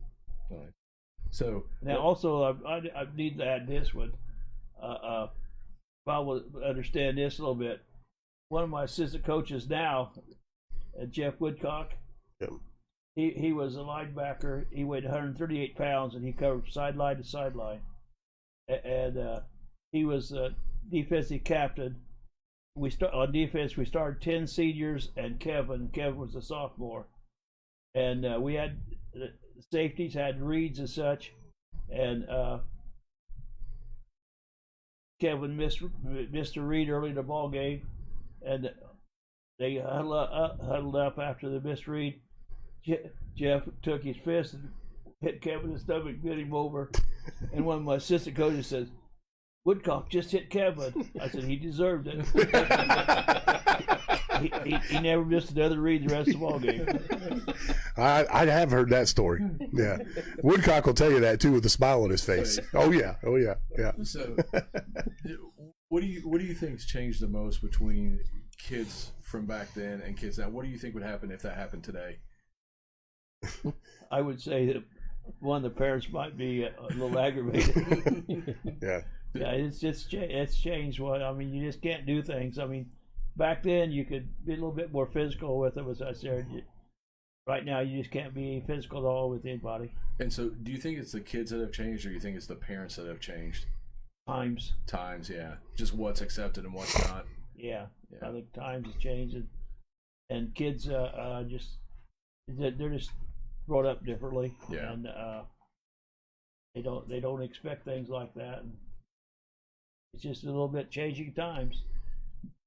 [SPEAKER 1] So
[SPEAKER 2] now also I need to add this one. If I will understand this a little bit, one of my assistant coaches now, Jeff Woodcock.
[SPEAKER 3] Yep.
[SPEAKER 2] He was a linebacker. He weighed 138 pounds, and he covered sideline to sideline. And he was defensive captain. On defense, we started 10 seniors and Kevin. Kevin was a sophomore, and we had safeties had reads and such, and Kevin missed a read early in the ball game, and they huddled up after the missed read. Jeff took his fist and hit Kevin in the stomach, bit him over, and one of my assistant coaches says, "Woodcock just hit Kevin." I said he deserved it. he never missed another read the rest of the ball game.
[SPEAKER 3] I have heard that story. Yeah, Woodcock will tell you that too with a smile on his face. Oh yeah.
[SPEAKER 1] So, what do you think's changed the most between kids from back then and kids now? What do you think would happen if that happened today?
[SPEAKER 2] I would say that one of the parents might be a little aggravated.
[SPEAKER 3] Yeah.
[SPEAKER 2] Yeah, it's changed. What I mean, you just can't do things. I mean, back then you could be a little bit more physical with them, as I said. Right now, you just can't be physical at all with anybody.
[SPEAKER 1] And so, do you think it's the kids that have changed, or do you think it's the parents that have changed?
[SPEAKER 2] Times,
[SPEAKER 1] yeah. Just what's accepted and what's not.
[SPEAKER 2] Yeah. I think times have changed, and kids they're just brought up differently.
[SPEAKER 1] Yeah.
[SPEAKER 2] And they don't expect things like that. And it's just a little bit changing times.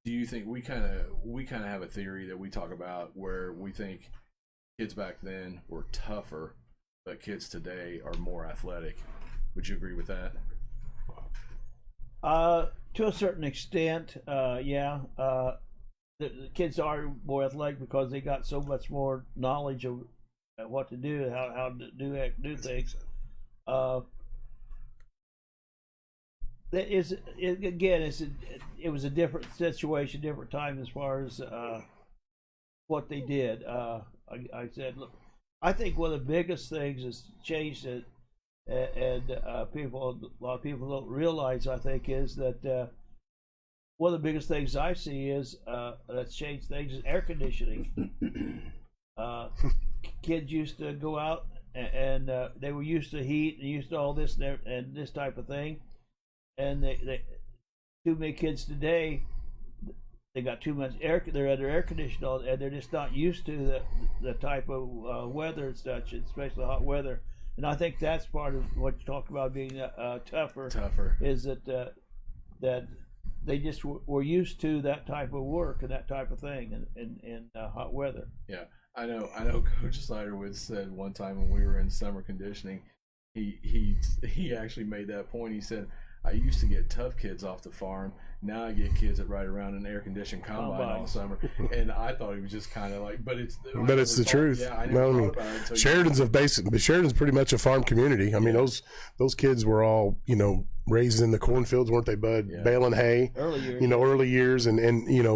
[SPEAKER 1] Do you think we kind of have a theory that we talk about where we think kids back then were tougher, but kids today are more athletic? Would you agree with that?
[SPEAKER 2] To a certain extent, yeah. The kids are more athletic because they got so much more knowledge of what to do, how to do things. It was a different situation, different time as far as what they did. I said, look, I think one of the biggest things that's changed it, and a lot of people don't realize, I think, is that one of the biggest things I see is that's changed things is air conditioning. Kids used to go out and they were used to heat and used to all this and this type of thing, and they too many kids today, they got too much they're under air conditioning all, and they're just not used to the type of weather and such, especially hot weather. And I think that's part of what you talk about being tougher is that they just were used to that type of work and that type of thing in hot weather.
[SPEAKER 1] Yeah, I know. Coach Snyderwood said one time when we were in summer conditioning, he actually made that point. He said, "I used to get tough kids off the farm. Now I get kids that ride around in an air-conditioned combine all summer." And I thought he was just kind of like, but it's
[SPEAKER 3] the truth.
[SPEAKER 1] Yeah, I never thought about it until
[SPEAKER 3] Sheridan's pretty much a farm community. I mean, those kids were all, raised in the cornfields, weren't they, Bud? Yeah. Baling hay. Early years, and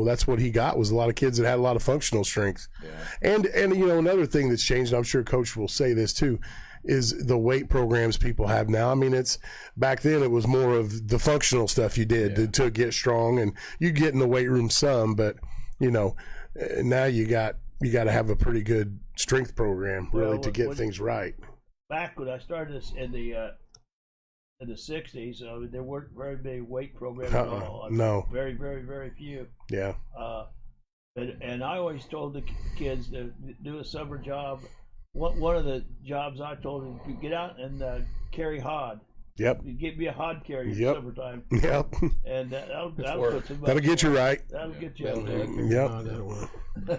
[SPEAKER 3] that's what he got, was a lot of kids that had a lot of functional strength. Yeah. And another thing that's changed, and I'm sure Coach will say this too, is the weight programs people have now. I mean, it's back then it was more of the functional stuff you did to get strong, and you get in the weight room some, but now you got to have a pretty good strength program really to get things right.
[SPEAKER 2] Back when I started this in the 60s, there weren't very many weight programs at all.
[SPEAKER 3] No,
[SPEAKER 2] very, very, very few.
[SPEAKER 3] Yeah.
[SPEAKER 2] And I always told the kids to do a summer job. One of the jobs I told them, to get out and carry hod.
[SPEAKER 3] Yep.
[SPEAKER 2] You get me a hod carrier in summertime.
[SPEAKER 3] Yep.
[SPEAKER 2] And that'll put some.
[SPEAKER 3] That'll get you right.
[SPEAKER 2] That'll get you out
[SPEAKER 3] there.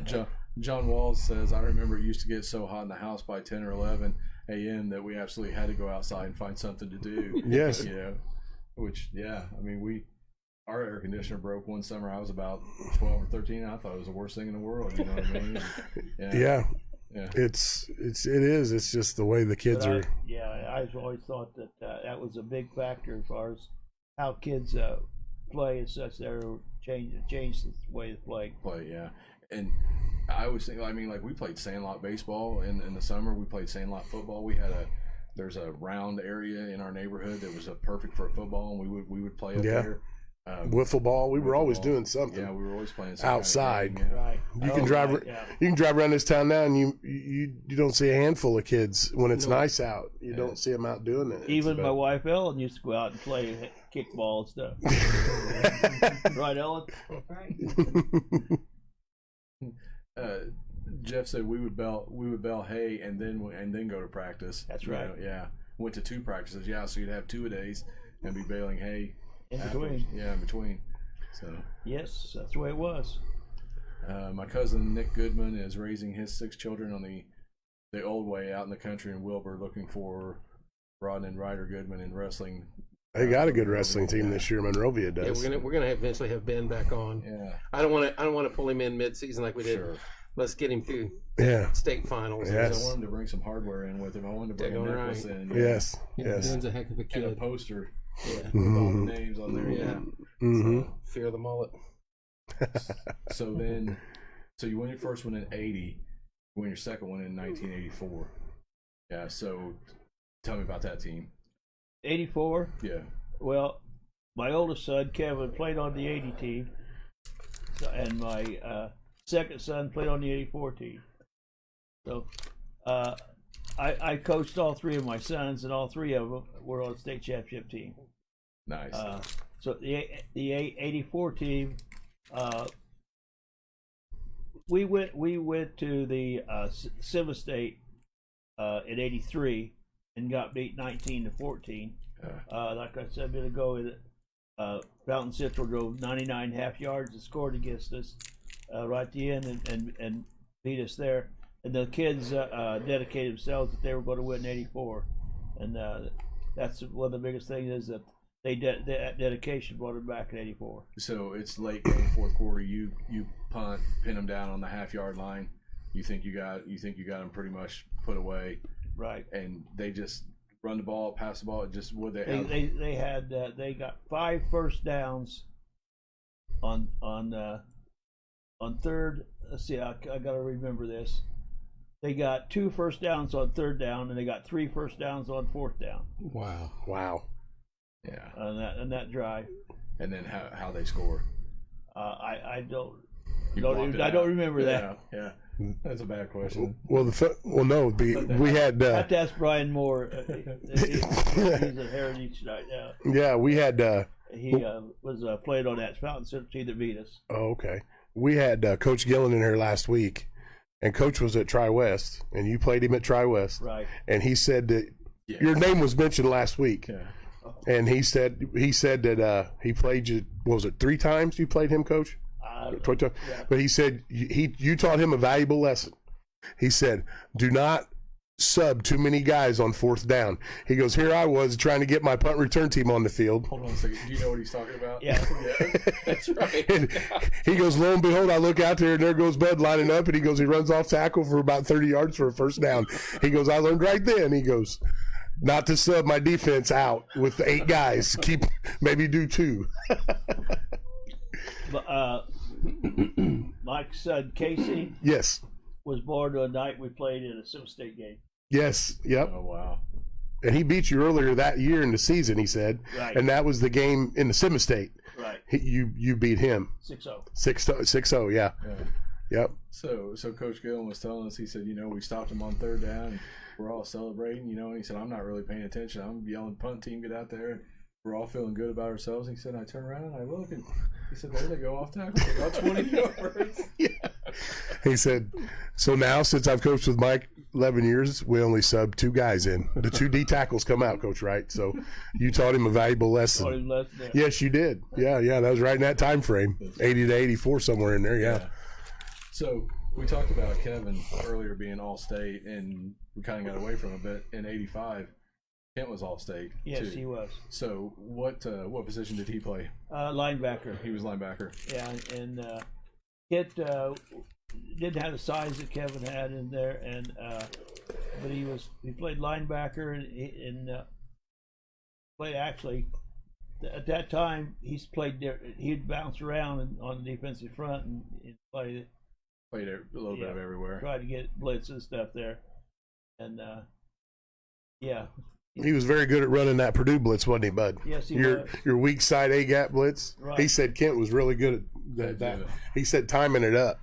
[SPEAKER 1] Yep. John Walls says, "I remember it used to get so hot in the house by 10 or 11 a.m. that we absolutely had to go outside and find something to do."
[SPEAKER 3] Yes.
[SPEAKER 1] Which, I mean, our air conditioner broke one summer. I was about 12 or 13. And I thought it was the worst thing in the world. You know what I mean?
[SPEAKER 3] Yeah. It is. It's just the way the kids are.
[SPEAKER 2] I've always thought that that was a big factor as far as how kids play and such. They're changed the way they play.
[SPEAKER 1] Yeah. And I was thinking, I mean, like we played sandlot baseball in the summer. We played sandlot football. There's a round area in our neighborhood that was perfect for a football, and we would play up there.
[SPEAKER 3] Wiffle ball. We were always doing something.
[SPEAKER 1] Yeah, we were always playing some
[SPEAKER 3] outside.
[SPEAKER 1] Kind of game,
[SPEAKER 2] Right.
[SPEAKER 3] You can drive. You can drive around this town now, and you don't see a handful of kids when it's nice out. You don't see them out doing that.
[SPEAKER 2] Even my wife Ellen used to go out and play kickball and stuff. Right, Ellen?
[SPEAKER 5] Right.
[SPEAKER 1] Jeff said we would bell hay and then go to practice.
[SPEAKER 2] That's right.
[SPEAKER 1] Yeah, went to 2 practices. Yeah, so you'd have 2-a-days and be baling hay
[SPEAKER 2] In
[SPEAKER 1] afterwards.
[SPEAKER 2] between.
[SPEAKER 1] Yeah, in between. So
[SPEAKER 2] Yes, that's the way it was.
[SPEAKER 1] my cousin Nick Goodman is raising his 6 children on the old way out in the country in Wilbur, looking for Rodden and Ryder Goodman in wrestling.
[SPEAKER 3] They got a good wrestling team this year. Monrovia does.
[SPEAKER 4] Yeah, we're gonna eventually have Ben back on.
[SPEAKER 1] Yeah,
[SPEAKER 4] I don't want to pull him in mid-season like we did.
[SPEAKER 1] sure.
[SPEAKER 4] Let's get him through
[SPEAKER 3] Yeah.
[SPEAKER 4] state finals.
[SPEAKER 3] Yes.
[SPEAKER 1] I wanted to bring some hardware in with him. I wanted to bring a
[SPEAKER 4] Daggone
[SPEAKER 1] necklace
[SPEAKER 4] right.
[SPEAKER 1] in.
[SPEAKER 3] Yes.
[SPEAKER 4] Yeah,
[SPEAKER 3] Yes.
[SPEAKER 4] Ben's a heck of a
[SPEAKER 1] And a
[SPEAKER 4] kid.
[SPEAKER 1] poster
[SPEAKER 4] Yeah.
[SPEAKER 1] with all the names on there.
[SPEAKER 4] Yeah.
[SPEAKER 3] Mm-hmm.
[SPEAKER 4] Fear the mullet.
[SPEAKER 1] So you win your first one in 80, you win your second one in 1984. Yeah, so tell me about that team.
[SPEAKER 2] 84.
[SPEAKER 1] Yeah.
[SPEAKER 2] Well, my oldest son Kevin played on the 80 team, and my second son played on the 84 team. So I coached all 3 of my sons, and all 3 of them were on the state championship team.
[SPEAKER 1] Nice.
[SPEAKER 2] So the 84 team, we went to the Civa State in 83 and got beat 19-14. Like I said a minute ago, Fountain Central drove 99 half yards and scored against us right at the end and beat us there. And the kids dedicated themselves that they were going to win 84, and that's one of the biggest things is that that dedication brought them back in 84.
[SPEAKER 1] So it's late game, fourth quarter. You punt, pin them down on the half-yard line. You think you got them pretty much put away,
[SPEAKER 2] Right.
[SPEAKER 1] and they just run the ball, pass the ball. Just would they?
[SPEAKER 2] They got 5 first downs on third. Let's see, I got to remember this. They got 2 first downs on third down, and they got 3 first downs on fourth down.
[SPEAKER 4] Wow.
[SPEAKER 3] Wow.
[SPEAKER 1] Yeah.
[SPEAKER 2] On that drive.
[SPEAKER 1] And then how they score?
[SPEAKER 2] I don't
[SPEAKER 1] You blocked it
[SPEAKER 2] I
[SPEAKER 1] out.
[SPEAKER 2] don't remember that.
[SPEAKER 1] Yeah. That's a bad question.
[SPEAKER 3] Well, we had.
[SPEAKER 2] I have to ask Brian Moore. He's at Heritage right now.
[SPEAKER 3] Yeah, we had.
[SPEAKER 2] He was played on that Fountain Central team that beat us.
[SPEAKER 3] Oh, okay. We had Coach Gillen in here last week, and Coach was at Tri-West, and you played him at Tri-West.
[SPEAKER 2] Right.
[SPEAKER 3] And he said that
[SPEAKER 1] Yeah.
[SPEAKER 3] your name was mentioned last week.
[SPEAKER 1] Yeah.
[SPEAKER 3] And he said that he played you. What was it 3 times you played him, Coach?
[SPEAKER 2] Yeah.
[SPEAKER 3] But he said you taught him a valuable lesson. He said, do not sub too many guys on fourth down. He goes, here I was trying to get my punt return team on the field.
[SPEAKER 1] Hold on a second. Do you know what he's talking about?
[SPEAKER 2] Yeah.
[SPEAKER 4] That's right.
[SPEAKER 3] And he goes, lo and behold, I look out there and there goes Bud lining up, and he goes, he runs off tackle for about 30 yards for a first down. He goes, I learned right then. He goes, not to sub my defense out with 8 guys. Maybe do 2.
[SPEAKER 2] But Mike's son Casey
[SPEAKER 3] Yes.
[SPEAKER 2] was born on the night we played in a Sioux State game.
[SPEAKER 3] Yes. Yep.
[SPEAKER 1] Oh wow.
[SPEAKER 3] And he beat you earlier that year in the season, he said.
[SPEAKER 2] Right.
[SPEAKER 3] And that was the game in the Sima State.
[SPEAKER 2] Right.
[SPEAKER 3] You beat him
[SPEAKER 2] 6-0.
[SPEAKER 3] 6-0. Yeah. Yep.
[SPEAKER 1] So Coach Gillen was telling us. He said, we stopped him on third down. And we're all celebrating, and he said, I'm not really paying attention. I'm yelling, punt team, get out there. And we're all feeling good about ourselves. He said, I turn around and I look, and he said, there they go off tackle. They got 20 yards.
[SPEAKER 3] Yeah. He said, so now since I've coached with Mike 11 years, we only sub 2 guys in. The 2 D tackles come out, Coach Wright. So you taught him a valuable lesson. Yes, you did. Yeah. That was right in that time frame, 80 to 84, somewhere in there. Yeah.
[SPEAKER 1] So we talked about Kevin earlier being All-State, and we kind of got away from it a bit. In 85, Kent was All-State.
[SPEAKER 2] Yes,
[SPEAKER 1] too.
[SPEAKER 2] he was.
[SPEAKER 1] So what position did he play?
[SPEAKER 2] Linebacker.
[SPEAKER 1] He was linebacker.
[SPEAKER 2] Yeah, and Kent didn't have the size that Kevin had in there, and but he played linebacker and played actually. At that time, he'd bounce around on the defensive front and played
[SPEAKER 1] Played a little bit of everywhere.
[SPEAKER 2] Tried to get blitz and stuff there, and yeah.
[SPEAKER 3] He was very good at running that Purdue blitz, wasn't he, Bud?
[SPEAKER 2] Yes, he was.
[SPEAKER 3] Your weak side A-gap blitz.
[SPEAKER 2] Right.
[SPEAKER 3] He said Kent was really good at that. He said timing it up.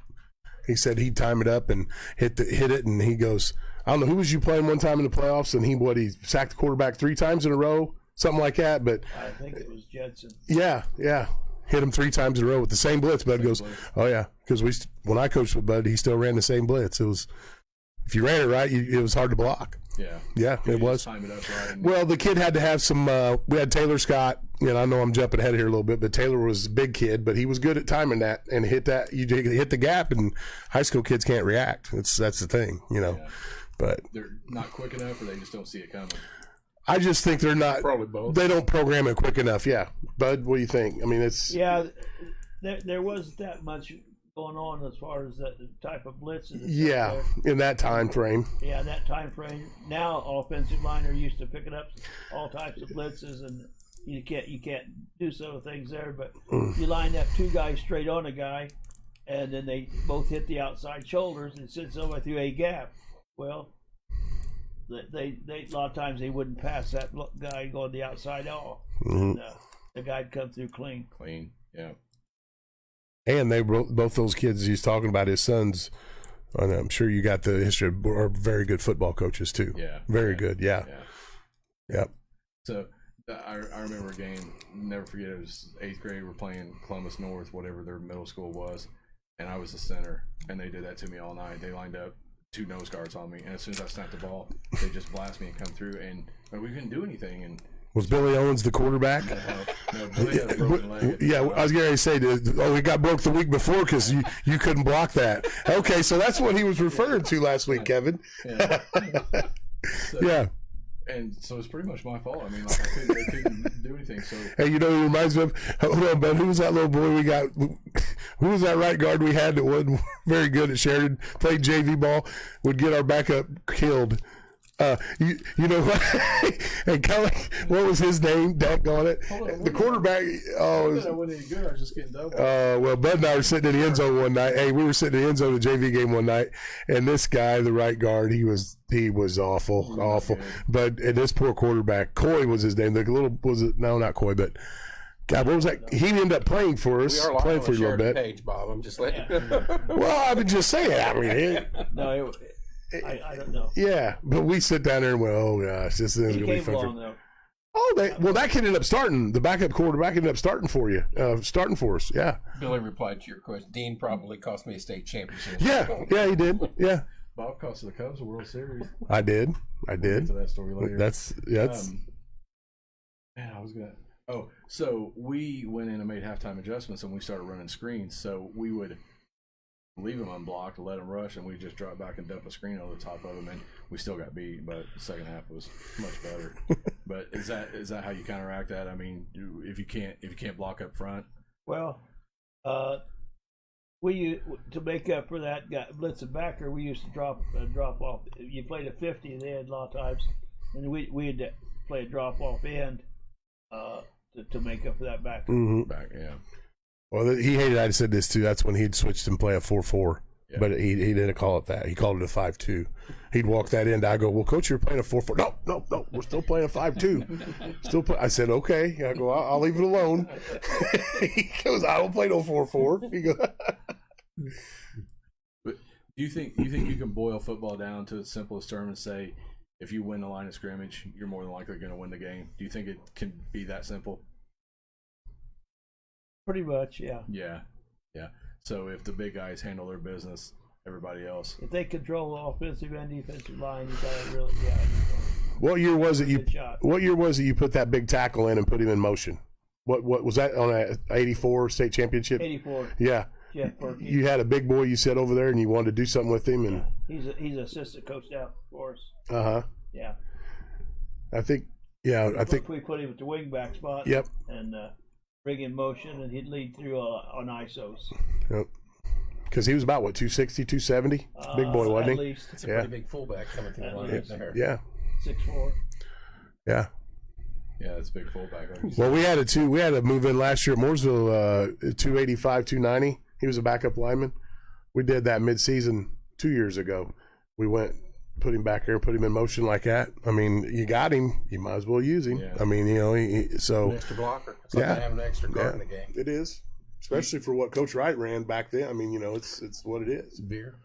[SPEAKER 3] He said he'd time it up and hit it, and he goes, I don't know, who was you playing one time in the playoffs, and he sacked the quarterback 3 times in a row, something like that. But
[SPEAKER 2] I think it was Judson.
[SPEAKER 3] Yeah. hit him 3 times in a row with the same blitz. Bud goes, "Oh yeah," because when I coached with Bud, he still ran the same blitz. It was, if you ran it right, it was hard to block. Yeah, it was.
[SPEAKER 1] Time it up right.
[SPEAKER 3] Well, the kid had to have some. We had Taylor Scott. I know I'm jumping ahead here a little bit, but Taylor was a big kid, but he was good at timing that and hit that. You hit the gap, and high school kids can't react. That's the thing,
[SPEAKER 1] Yeah.
[SPEAKER 3] But
[SPEAKER 1] They're not quick enough, or they just don't see it coming.
[SPEAKER 3] I just think they're not.
[SPEAKER 1] Probably both.
[SPEAKER 3] They don't program it quick enough. Yeah, Bud, what do you think? I mean, it's
[SPEAKER 2] There wasn't that much going on as far as that type of blitzes.
[SPEAKER 3] in that time frame.
[SPEAKER 2] Yeah, that time frame. Now offensive line are used to picking up all types of blitzes, and you can't do some things there. But you line up 2 guys straight on a guy, and then they both hit the outside shoulders and send somebody through a gap. Well, they a lot of times they wouldn't pass that guy going the outside off. And, the guy'd come through clean.
[SPEAKER 1] Yeah.
[SPEAKER 3] And they both those kids he's talking about, his sons, and I'm sure you got the history, are very good football coaches too.
[SPEAKER 1] Yeah.
[SPEAKER 3] Very good. Yeah. Yep.
[SPEAKER 1] So I remember a game, never forget, it was 8th grade, we're playing Columbus North, whatever their middle school was, and I was the center, and they did that to me all night. They lined up 2 nose guards on me, and as soon as I snapped the ball, they just blast me and come through, and we couldn't do anything. And
[SPEAKER 3] was Billy Owens the quarterback?
[SPEAKER 1] No, Billy had a broken leg.
[SPEAKER 3] Yeah, I was going to say, he got broke the week before because you couldn't block that. Okay, so that's what he was referring to last week, Kevin.
[SPEAKER 1] Yeah.
[SPEAKER 3] Yeah.
[SPEAKER 1] And so it's pretty much my fault. I mean, like, they couldn't do anything. So
[SPEAKER 3] hey, it reminds me of, hold on, Ben, who was that little boy we got? Who was that right guard we had that wasn't very good at Sheridan? Played JV ball, would get our backup killed. You know what? And Kelly, what was his name? Daggone it. The quarterback.
[SPEAKER 1] I wasn't any good. I was just getting double.
[SPEAKER 3] Well, Bud and I were sitting in the end zone one night. Hey, we were sitting in the end zone of the JV game one night, and this guy, the right guard, he was awful. But and this poor quarterback, Coy was his name. The little no, not Coy, but God, what was that? He ended up playing for us, playing for a little bit.
[SPEAKER 4] Page, Bob. I'm just letting.
[SPEAKER 3] Well, I've been just saying. I mean,
[SPEAKER 2] I don't know.
[SPEAKER 3] Yeah, but we sit down there and went, "Oh gosh, this is gonna be fun." That kid ended up starting. The backup quarterback ended up starting for you, starting for us. Yeah.
[SPEAKER 4] Billy replied to your question. Dean probably cost me a state championship.
[SPEAKER 3] Yeah, he did. Yeah.
[SPEAKER 1] Bob cost the Cubs a World Series.
[SPEAKER 3] I did.
[SPEAKER 1] We'll get to that story later.
[SPEAKER 3] That's.
[SPEAKER 1] Man, I was gonna. Oh, so we went in and made halftime adjustments, and we started running screens. So we would leave them unblocked, let them rush, and we just drop back and dump a screen over the top of them, and we still got beat. But the second half was much better. But is that how you counteract that? I mean, if you can't block up front.
[SPEAKER 2] Well, we to make up for that blitz and backer, we used to drop off. You played a 50 and end a lot of times, and we had to play a drop off end to make up for that backer.
[SPEAKER 3] Mm-hmm.
[SPEAKER 1] Back, yeah.
[SPEAKER 3] Well, he hated. I said this too. That's when he'd switched and play a 4-4. Yeah. But he didn't call it that. He called it a 5-2. He'd walk that in. I go, well, coach, you're playing a 4-4. No, we're still playing a 5-2. I said, okay. I go, I'll leave it alone. He goes, I don't play no 4-4. He goes.
[SPEAKER 1] But do you think you can boil football down to its simplest term and say, if you win the line of scrimmage, you're more than likely going to win the game? Do you think it can be that simple?
[SPEAKER 2] Pretty much, yeah.
[SPEAKER 1] Yeah. So if the big guys handle their business, everybody else.
[SPEAKER 2] If they control the offensive and defensive line, you got to really,
[SPEAKER 3] What year was it you put that big tackle in and put him in motion? What was that on a 84 state championship?
[SPEAKER 2] 84.
[SPEAKER 3] Yeah. You had a big boy you said over there, and you wanted to do something with him, and
[SPEAKER 2] he's an assistant coach now for us. Yeah.
[SPEAKER 3] I think
[SPEAKER 2] we put him at the wing back spot.
[SPEAKER 3] Yep.
[SPEAKER 2] And bring in motion, and he'd lead through on ISOs.
[SPEAKER 3] Yep. Because he was about, 260, 270? Big boy, wasn't he?
[SPEAKER 2] At least.
[SPEAKER 4] It's a pretty big fullback coming through the line there.
[SPEAKER 3] Yeah.
[SPEAKER 2] 6'4".
[SPEAKER 3] Yeah.
[SPEAKER 1] Yeah, it's a big fullback.
[SPEAKER 3] Well, we had to move in last year at Mooresville, 285, 290. He was a backup lineman. We did that mid-season 2 years ago. We went, put him back there, put him in motion like that. I mean, you got him, you might as well use him. Yeah. I mean, so
[SPEAKER 4] an extra blocker. It's like having an extra guard in the game.
[SPEAKER 3] It is, especially for what Coach Wright ran back then. I mean, it's what it is.
[SPEAKER 4] Beer.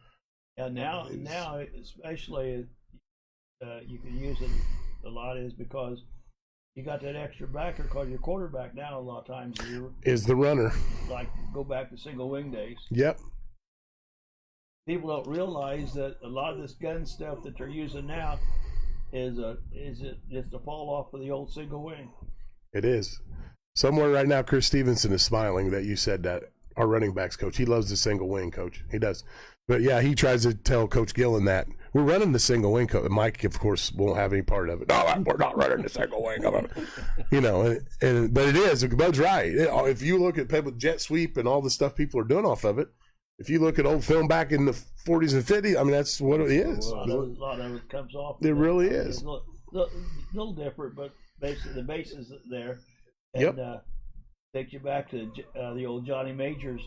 [SPEAKER 2] Yeah, now especially you can use it a lot is because you got that extra backer because your quarterback now a lot of times
[SPEAKER 3] Is the runner.
[SPEAKER 2] like go back to single wing days.
[SPEAKER 3] Yep.
[SPEAKER 2] People don't realize that a lot of this gun stuff that they're using now is just a fall off of the old single wing.
[SPEAKER 3] It is. Somewhere right now, Chris Stevenson is smiling that you said that. Our running backs coach. He loves the single wing, coach. He does. But yeah, he tries to tell Coach Gillen that we're running the single wing. Mike, of course, won't have any part of it. No, we're not running the single wing. You know, but it is. Bud's right. If you look at people jet sweep and all the stuff people are doing off of it, if you look at old film back in the 40s and 50s, I mean, that's what it is.
[SPEAKER 2] A lot of it comes off.
[SPEAKER 3] It really is.
[SPEAKER 2] It's a little different, but basically the base is there. And,
[SPEAKER 3] Yep.
[SPEAKER 2] Takes you back to the old Johnny Majors,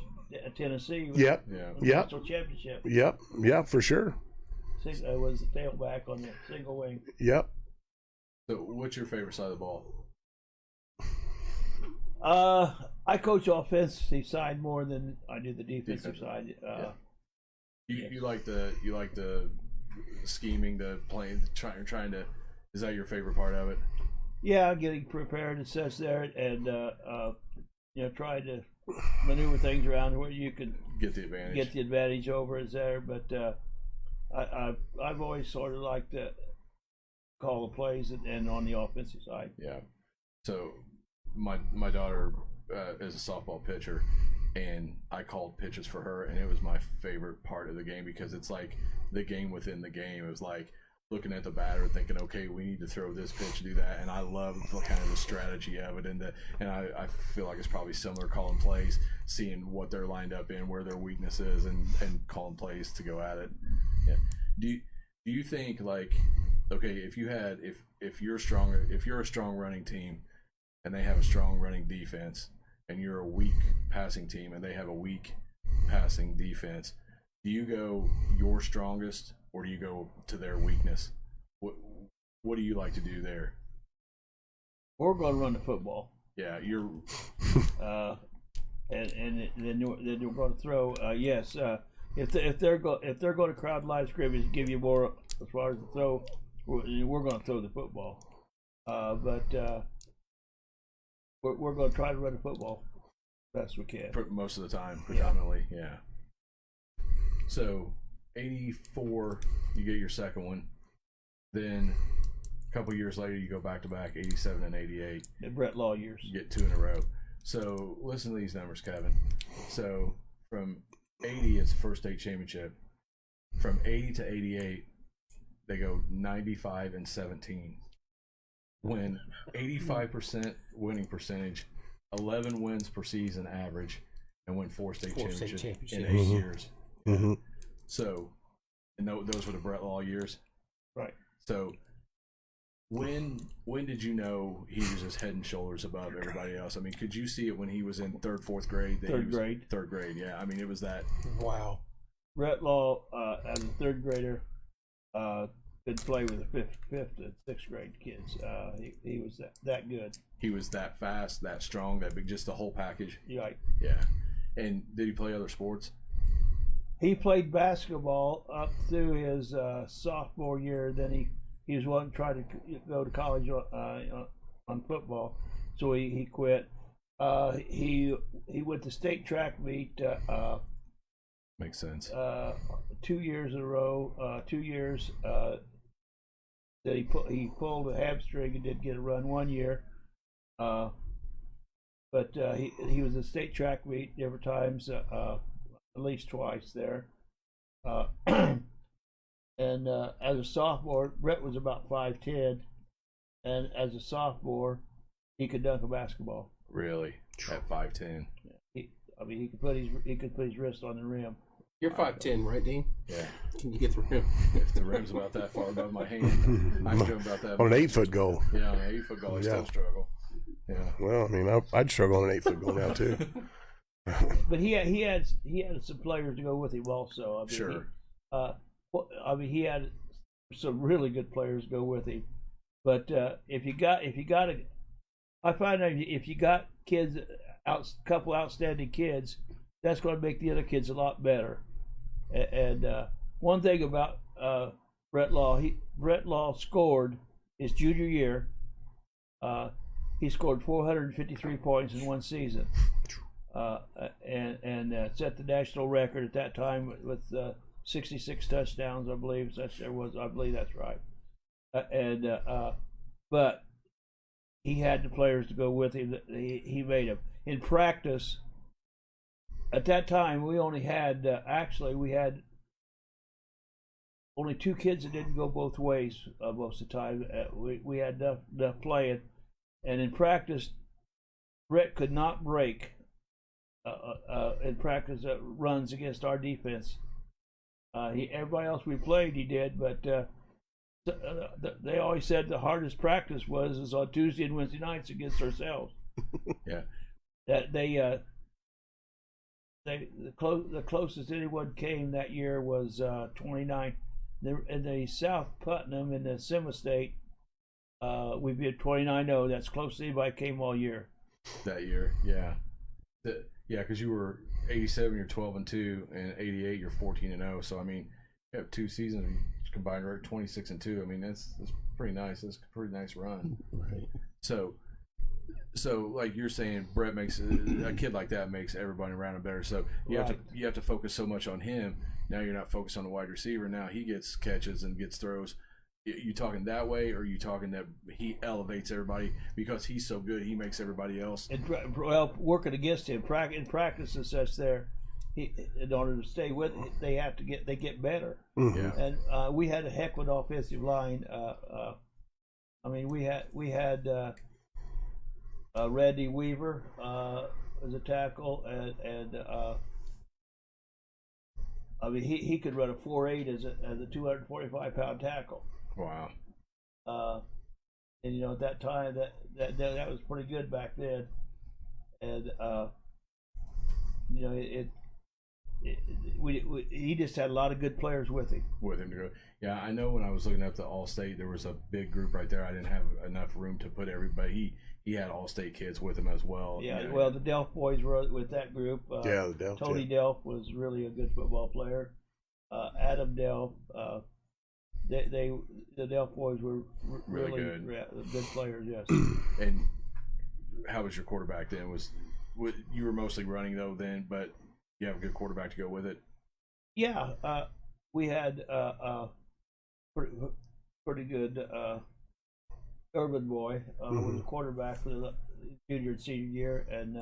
[SPEAKER 2] Tennessee.
[SPEAKER 3] Yep. Yep.
[SPEAKER 2] National championship.
[SPEAKER 3] Yep. Yeah, for sure.
[SPEAKER 2] Was the tailback on the single wing.
[SPEAKER 3] Yep.
[SPEAKER 1] So, what's your favorite side of the ball?
[SPEAKER 2] I coach offensive side more than I do the defensive side.
[SPEAKER 1] You like the scheming, the playing, trying to. Is that your favorite part of it?
[SPEAKER 2] Yeah, getting prepared and such there, and trying to maneuver things around where you can
[SPEAKER 1] Get the advantage
[SPEAKER 2] over is there. But I've always sort of liked to call the plays and on the offensive side.
[SPEAKER 1] Yeah. So my daughter is a softball pitcher, and I called pitches for her, and it was my favorite part of the game because it's like the game within the game. It was like looking at the batter, thinking, okay, we need to throw this pitch, do that, and I love kind of the strategy of it, and I feel like it's probably similar calling plays, seeing what they're lined up in, where their weakness is, and calling plays to go at it. Yeah. Do you think like, okay, if you're a strong running team, and they have a strong running defense, and you're a weak passing team, and they have a weak passing defense, do you go your strongest? Or do you go to their weakness? What do you like to do there?
[SPEAKER 2] We're going to run the football.
[SPEAKER 1] Yeah, you're.
[SPEAKER 2] And then you're going to throw. Yes, if they're going to crowd live scrimmage, give you more as far as the throw. We're going to throw the football. But we're going to try to run the football best we can.
[SPEAKER 1] Most of the time, predominantly, yeah. So. 84, you get your second one. Then a couple years later, you go back to back, 87 and 88.
[SPEAKER 2] The Brett Law years.
[SPEAKER 1] You get 2 in a row. So listen to these numbers, Kevin. So from 80, it's the first state championship. From 80 to 88, they go 95 and 17. Win 85% winning percentage, 11 wins per season average, and win 4 state championships in 8 years.
[SPEAKER 3] Mm-hmm.
[SPEAKER 1] So, and those were the Brett Law years,
[SPEAKER 2] right?
[SPEAKER 1] So, when did you know he was just head and shoulders above everybody else? I mean, could you see it when he was in 3rd, 4th grade?
[SPEAKER 2] Third
[SPEAKER 1] grade, yeah. I mean, it was that.
[SPEAKER 3] Wow.
[SPEAKER 2] Brett Law, as a 3rd grader, could play with the 5th and 6th grade kids. He was that good.
[SPEAKER 1] He was that fast, that strong, that big, just the whole package.
[SPEAKER 2] Right.
[SPEAKER 1] Yeah. And did he play other sports?
[SPEAKER 2] He played basketball up through his sophomore year. Then he was wanting to try to go to college on football, so he quit. He went to state track meet.
[SPEAKER 1] Makes sense.
[SPEAKER 2] 2 years in a row. 2 years that he pulled a hamstring and did get a run 1 year. But he was a state track meet different times. At least twice there. And as a sophomore, Brett was about 5'10", and as a sophomore, he could dunk a basketball.
[SPEAKER 1] Really? At 5'10"?
[SPEAKER 2] He could put his wrist on the rim.
[SPEAKER 4] You're 5'10", right, Dean?
[SPEAKER 1] Yeah.
[SPEAKER 4] Can you get the rim?
[SPEAKER 1] If the rim's about that far above my hand, I struggle about that.
[SPEAKER 3] On an 8-foot goal.
[SPEAKER 1] Yeah, on an 8-foot goal, I still struggle. Yeah.
[SPEAKER 3] Well, I mean, I'd struggle on an 8-foot goal now too.
[SPEAKER 2] But he had some players to go with him also. I mean,
[SPEAKER 1] Sure.
[SPEAKER 2] He had some really good players go with him. But if you got I find that if you got kids, couple outstanding kids, that's going to make the other kids a lot better. And one thing about Brett Law, Brett Law scored his junior year. he scored 453 points in one season, and set the national record at that time with 66 touchdowns, I believe. I believe that's right. But he had the players to go with him. He made them in practice. At that time, we only had we had only 2 kids that didn't go both ways most of the time. We had enough playing, and in practice, Brett could not break in practice runs against our defense. Everybody else we played, he did, but they always said the hardest practice was on Tuesday and Wednesday nights against ourselves.
[SPEAKER 1] Yeah,
[SPEAKER 2] that the closest anyone came that year was 29. In the South Putnam in the Semi-State, we beat 29-0. That's close to anybody came all year.
[SPEAKER 1] That year, yeah, because you were 87, you're 12-2, and 88, you're 14-0. So I mean, you have 2 seasons combined, right? 26-2. I mean, that's pretty nice. That's a pretty nice run.
[SPEAKER 3] Right.
[SPEAKER 1] So like you're saying, Brett makes a kid like that makes everybody around him better. So you have to focus so much on him. Now you're not focused on the wide receiver. Now he gets catches and gets throws. You talking that way, or are you talking that he elevates everybody because he's so good? He makes everybody else.
[SPEAKER 2] Well, working against him in practice and such. In order to stay with it, they get better.
[SPEAKER 3] Mm-hmm.
[SPEAKER 1] Yeah.
[SPEAKER 2] And we had a heck of an offensive line. I mean, we had Randy Weaver as a tackle, and I mean he could run a 4.8 as a 245-pound tackle.
[SPEAKER 1] Wow.
[SPEAKER 2] And at that time that was pretty good back then, and he just had a lot of good players with him.
[SPEAKER 1] With him to go. Yeah, I know when I was looking up the All-State, there was a big group right there. I didn't have enough room to put everybody. He had All-State kids with him as well.
[SPEAKER 2] Yeah, well, the Delph boys were with that group.
[SPEAKER 3] The Delph.
[SPEAKER 2] Tony Delph was really a good football player. Adam Delph. The Delph boys were really good. Good players, yes.
[SPEAKER 1] And how was your quarterback then? You were mostly running though then, but you have a good quarterback to go with it?
[SPEAKER 2] Yeah, we had pretty good urban boy was a quarterback for the junior and senior year, and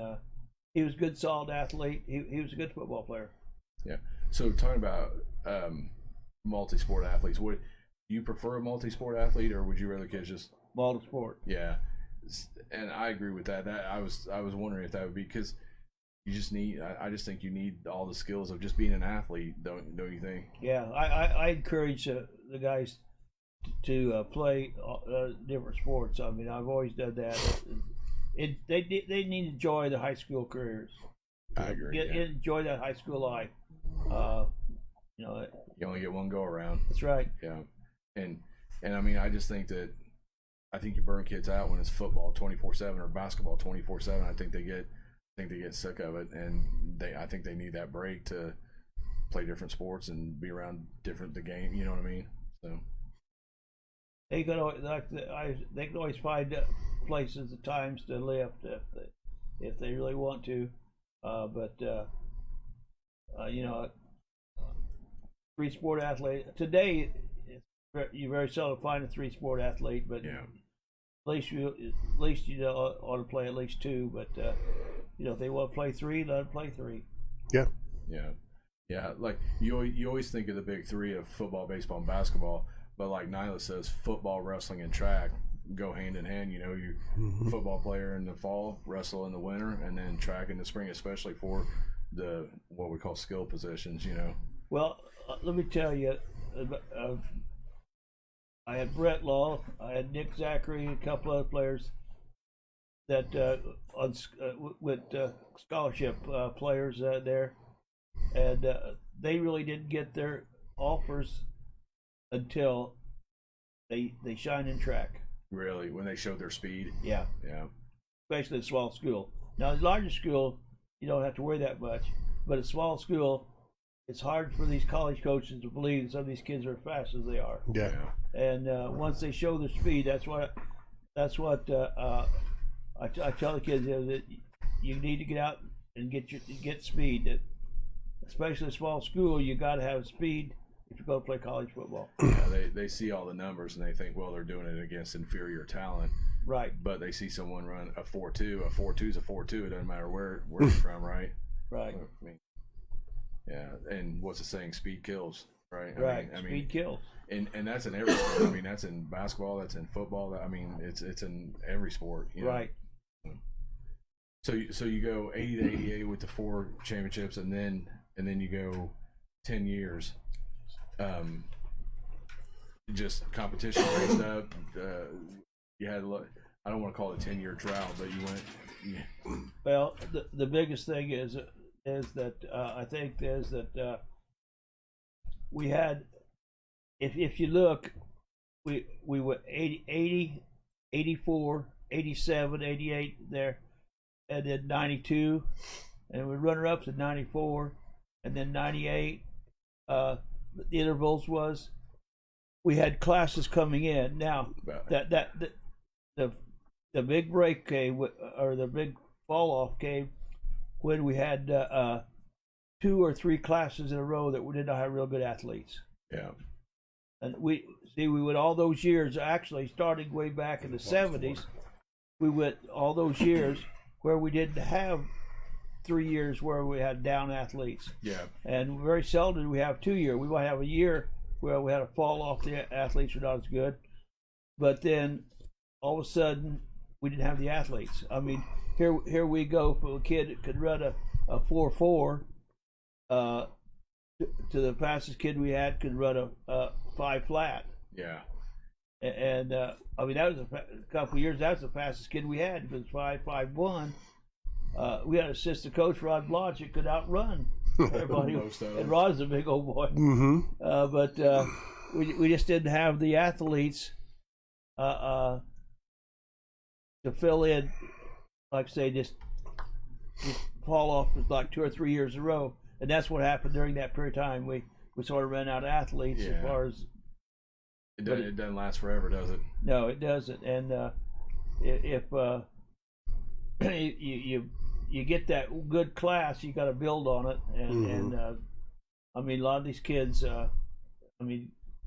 [SPEAKER 2] he was a good, solid athlete. He was a good football player.
[SPEAKER 1] Yeah. So talking about multi-sport athletes, do you prefer a multi-sport athlete, or would you rather kids just
[SPEAKER 2] multi-sport?
[SPEAKER 1] Yeah, and I agree with that. That I was wondering if that would be because you just need. I just think you need all the skills of just being an athlete. Don't you think?
[SPEAKER 2] Yeah, I encourage the guys to play different sports. I mean, I've always done that. They need to enjoy the high school careers.
[SPEAKER 1] I agree.
[SPEAKER 2] Enjoy that high school life.
[SPEAKER 1] You only get one go around.
[SPEAKER 2] That's right.
[SPEAKER 1] Yeah, and I mean, I just think that you burn kids out when it's football 24/7 or basketball 24/7. I think they get sick of it, and I think they need that break to play different sports and be around the game. You know what I mean? So
[SPEAKER 2] they can always find places and times to lift if they really want to, but three-sport athlete today. You very seldom find a three-sport athlete, but
[SPEAKER 1] yeah.
[SPEAKER 2] At least you ought to play at least 2. But if they want to play 3, let them play 3.
[SPEAKER 3] Yeah.
[SPEAKER 1] Yeah. Like you always think of the big 3 of football, baseball, and basketball, but like Nyla says, football, wrestling, and track go hand in hand. You football player in the fall, wrestle in the winter, and then track in the spring, especially for the what we call skill positions.
[SPEAKER 2] Well, let me tell you. I had Brett Law, I had Nick Zachary, a couple other players that with scholarship players there, and they really didn't get their offers until they shine in track.
[SPEAKER 1] Really, when they showed their speed.
[SPEAKER 2] Yeah. Especially at small school. Now, the larger school, you don't have to worry that much, but at small school, it's hard for these college coaches to believe that some of these kids are as fast as they are.
[SPEAKER 3] Yeah.
[SPEAKER 2] And once they show their speed, that's what I tell the kids that you need to get out and get speed. Especially a small school, you got to have speed if you go to play college football.
[SPEAKER 1] Yeah, they see all the numbers and they think, well, they're doing it against inferior talent.
[SPEAKER 2] Right.
[SPEAKER 1] But they see someone run a 4.2. A 4.2 is a 4.2. It doesn't matter where you're from, right?
[SPEAKER 2] Right.
[SPEAKER 1] I mean, yeah. And what's the saying? Speed kills, right?
[SPEAKER 2] Right.
[SPEAKER 1] I mean,
[SPEAKER 2] Speed kills.
[SPEAKER 1] And that's in every sport. I mean, that's in basketball. That's in football. I mean, it's in every sport. You know?
[SPEAKER 2] Right.
[SPEAKER 1] So you go 80 to 88 with the 4 championships, and then you go 10 years. Just competition raised up. You had I don't want to call it a 10-year drought, but you went. Yeah.
[SPEAKER 2] Well, the biggest thing is that I think is that we had, if you look, we were 80, 84, 87, 88 there, and then 92, and we runner-ups at 94, and then 98. The intervals was we had classes coming in. Now the big break came, or the big fall off came when we had 2 or 3 classes in a row that we did not have real good athletes.
[SPEAKER 1] Yeah.
[SPEAKER 2] And we went all those years, actually starting way back in the 70s. We went all those years where we didn't have 3 years where we had down athletes.
[SPEAKER 1] Yeah.
[SPEAKER 2] And very seldom do we have 2 years. We might have a year where we had a fall off, the athletes were not as good. But then all of a sudden we didn't have the athletes. I mean, here we go from a kid that could run a 4.4 to the fastest kid we had could run a 5 flat.
[SPEAKER 1] Yeah.
[SPEAKER 2] And I mean, that was a couple of years. That was the fastest kid we had. It was 5.51. We had an assistant coach, Rod Blanche, that could outrun everybody. And Rod's a big old boy.
[SPEAKER 3] Mm-hmm.
[SPEAKER 2] But we just didn't have the athletes to fill in, like I say, just fall off for like 2 or 3 years in a row. And that's what happened during that period of time. We sort of ran out of athletes as far as.
[SPEAKER 1] It doesn't last forever, does it?
[SPEAKER 2] No, it doesn't. And if you get that good class, you got to build on it. And I mean, a lot of these kids,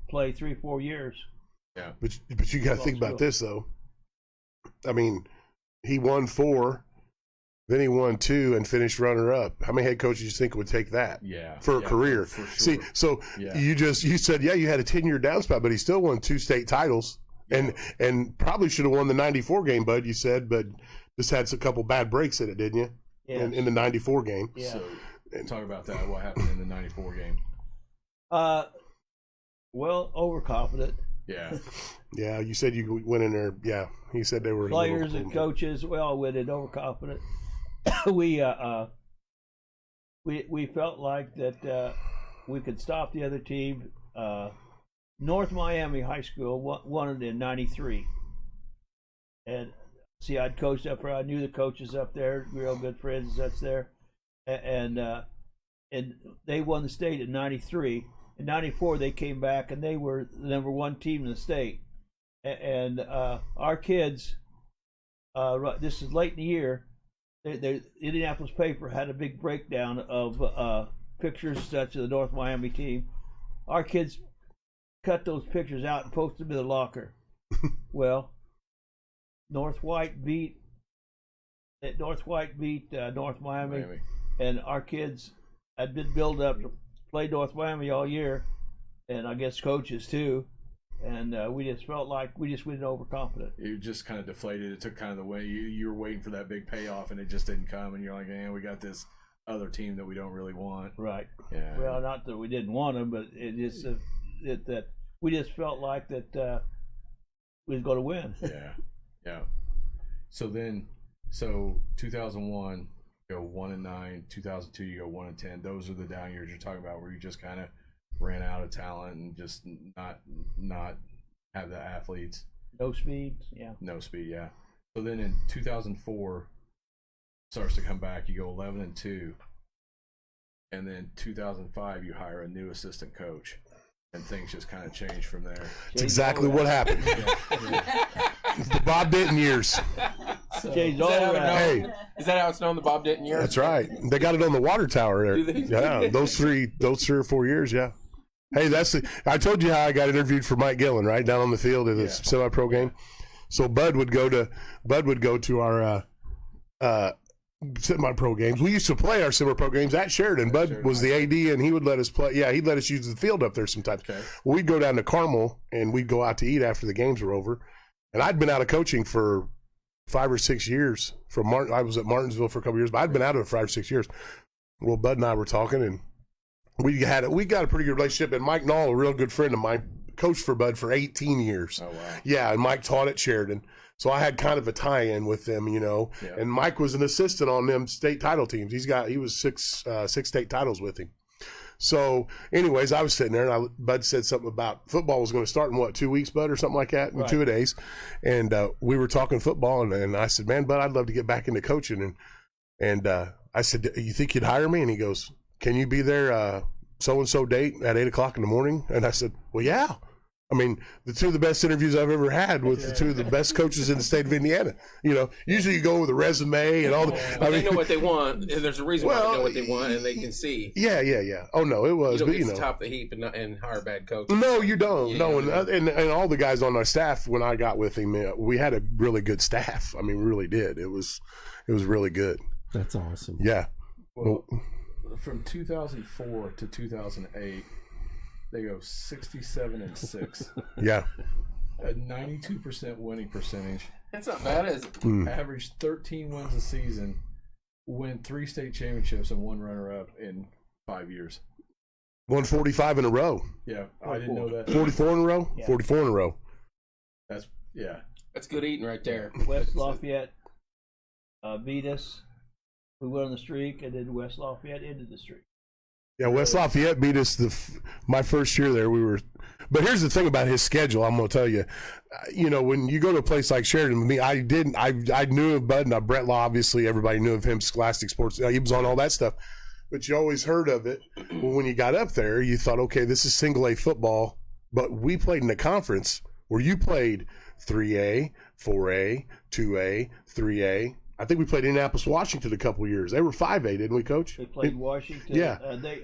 [SPEAKER 2] play 3-4 years.
[SPEAKER 3] Yeah, but you got to think about this though. I mean, he won 4, then he won 2, and finished runner up. How many head coaches do you think would take that?
[SPEAKER 1] Yeah,
[SPEAKER 3] for a career.
[SPEAKER 1] For sure.
[SPEAKER 3] See, so you said you had a 10-year downspout, but he still won 2 state titles, and probably should have won the 94 game, Bud. You said, but just had a couple bad breaks in it, didn't you?
[SPEAKER 2] Yeah.
[SPEAKER 3] In the 94 game.
[SPEAKER 2] Yeah.
[SPEAKER 1] So talk about that. What happened in the 94 game?
[SPEAKER 2] Well, overconfident.
[SPEAKER 1] Yeah.
[SPEAKER 3] Yeah, you said you went in there. Yeah, he said they were
[SPEAKER 2] players and coaches. We all went in overconfident. We felt like that we could stop the other team. North Miami High School won it in '93, and see, I'd coached up there. I knew the coaches up there, real good friends that's there, and they won the state in '93. In '94, they came back and they were the number 1 team in the state. And our kids, this is late in the year, the Indianapolis paper had a big breakdown of pictures such as the North Miami team. Our kids cut those pictures out and posted them in the locker. Well, North White beat North Miami, and our kids had been built up to play North Miami all year, and I guess coaches too. And we just felt like we just went overconfident.
[SPEAKER 1] You just kind of deflated. It took kind of the way you were waiting for that big payoff, and it just didn't come. And you're like, man, we got this other team that we don't really want.
[SPEAKER 2] Right.
[SPEAKER 1] Yeah.
[SPEAKER 2] Well, not that we didn't want them, but it just that we just felt like that we was going to win.
[SPEAKER 1] Yeah. Yeah. So 2001, you go 1-9. 2002, you go 1-10. Those are the down years you're talking about, where you just kind of ran out of talent and just not have the athletes.
[SPEAKER 2] No speed, yeah.
[SPEAKER 1] No speed, yeah. So then in 2004 starts to come back. You go 11-2, and then 2005 you hire a new assistant coach, and things just kind of change from there.
[SPEAKER 3] It's exactly what happened. The Bob Denton years.
[SPEAKER 2] Changed
[SPEAKER 4] Is
[SPEAKER 2] all
[SPEAKER 4] that, how they're
[SPEAKER 2] that.
[SPEAKER 4] known? Is that how it's known? The Bob Denton year.
[SPEAKER 3] That's right. They got it on the water tower there.
[SPEAKER 4] Do they?
[SPEAKER 3] Yeah, those 3 or 4 years. Yeah. Hey, I told you how I got interviewed for Mike Gillen, right, down on the field at the semi-pro game. So Bud would go to our semi-pro games. We used to play our semi-pro games at Sheridan. Bud was the AD, and he would let us play. Yeah, he'd let us use the field up there sometimes.
[SPEAKER 1] Okay.
[SPEAKER 3] Well, we'd go down to Carmel, and we'd go out to eat after the games were over. And I'd been out of coaching for 5 or 6 years. I was at Martinsville for a couple of years, but I'd been out of it for 5 or 6 years. Well, Bud and I were talking, and we got a pretty good relationship. And Mike Knoll, a real good friend of mine, coached for Bud for 18 years.
[SPEAKER 1] Oh, wow.
[SPEAKER 3] Yeah, and Mike taught at Sheridan. So I had kind of a tie-in with them, Yeah. And Mike was an assistant on them state title teams. He was six state titles with him. So, anyways, I was sitting there, and Bud said something about football was going to start in 2 weeks, Bud, or something like that, in 2 days. And we were talking football, and I said, man, Bud, I'd love to get back into coaching. And I said, you think you'd hire me? And he goes, can you be there so-and-so date at 8 o'clock in the morning? And I said, well, yeah. I mean, the 2 of the best interviews I've ever had with the 2 of the best coaches in the state of Indiana. Usually you go with a resume and all the.
[SPEAKER 4] They know what they want. There's a reason why they know what they want, and they can see.
[SPEAKER 3] Yeah. Oh no, it was.
[SPEAKER 4] You don't
[SPEAKER 3] but,
[SPEAKER 4] get to top the heap and hire bad coaches.
[SPEAKER 3] No, you don't.
[SPEAKER 4] Yeah,
[SPEAKER 3] no, and all the guys on our staff when I got with him, we had a really good staff. I mean, we really did. It was really good.
[SPEAKER 5] That's awesome.
[SPEAKER 3] Yeah.
[SPEAKER 1] Well, from 2004 to 2008. They go 67-6.
[SPEAKER 3] Yeah.
[SPEAKER 1] A 92% winning percentage.
[SPEAKER 4] That's not bad, is it?
[SPEAKER 1] Averaged 13 wins a season. Win 3 state championships and 1 runner-up in 5 years.
[SPEAKER 3] 145 in a row.
[SPEAKER 1] Yeah, I didn't know that.
[SPEAKER 3] 44 in a row.
[SPEAKER 2] Yeah.
[SPEAKER 3] 44 in a row.
[SPEAKER 1] That's
[SPEAKER 4] good eating right there.
[SPEAKER 2] West Lafayette beat us. We went on the streak, and then West Lafayette ended the streak.
[SPEAKER 3] Yeah, West Lafayette beat us my first year there. But here's the thing about his schedule. I'm going to tell you, when you go to a place like Sheridan, with me, I knew of Bud and Brett Law. Obviously, everybody knew of him. Scholastic Sports, he was on all that stuff. But you always heard of it. Well, when you got up there, you thought, okay, this is single A football. But we played in a conference where you played 3A, 4A, 2A, 3A. I think we played Indianapolis, Washington a couple of years. They were 5A, didn't we, Coach?
[SPEAKER 2] They played Washington.
[SPEAKER 3] Yeah.
[SPEAKER 2] They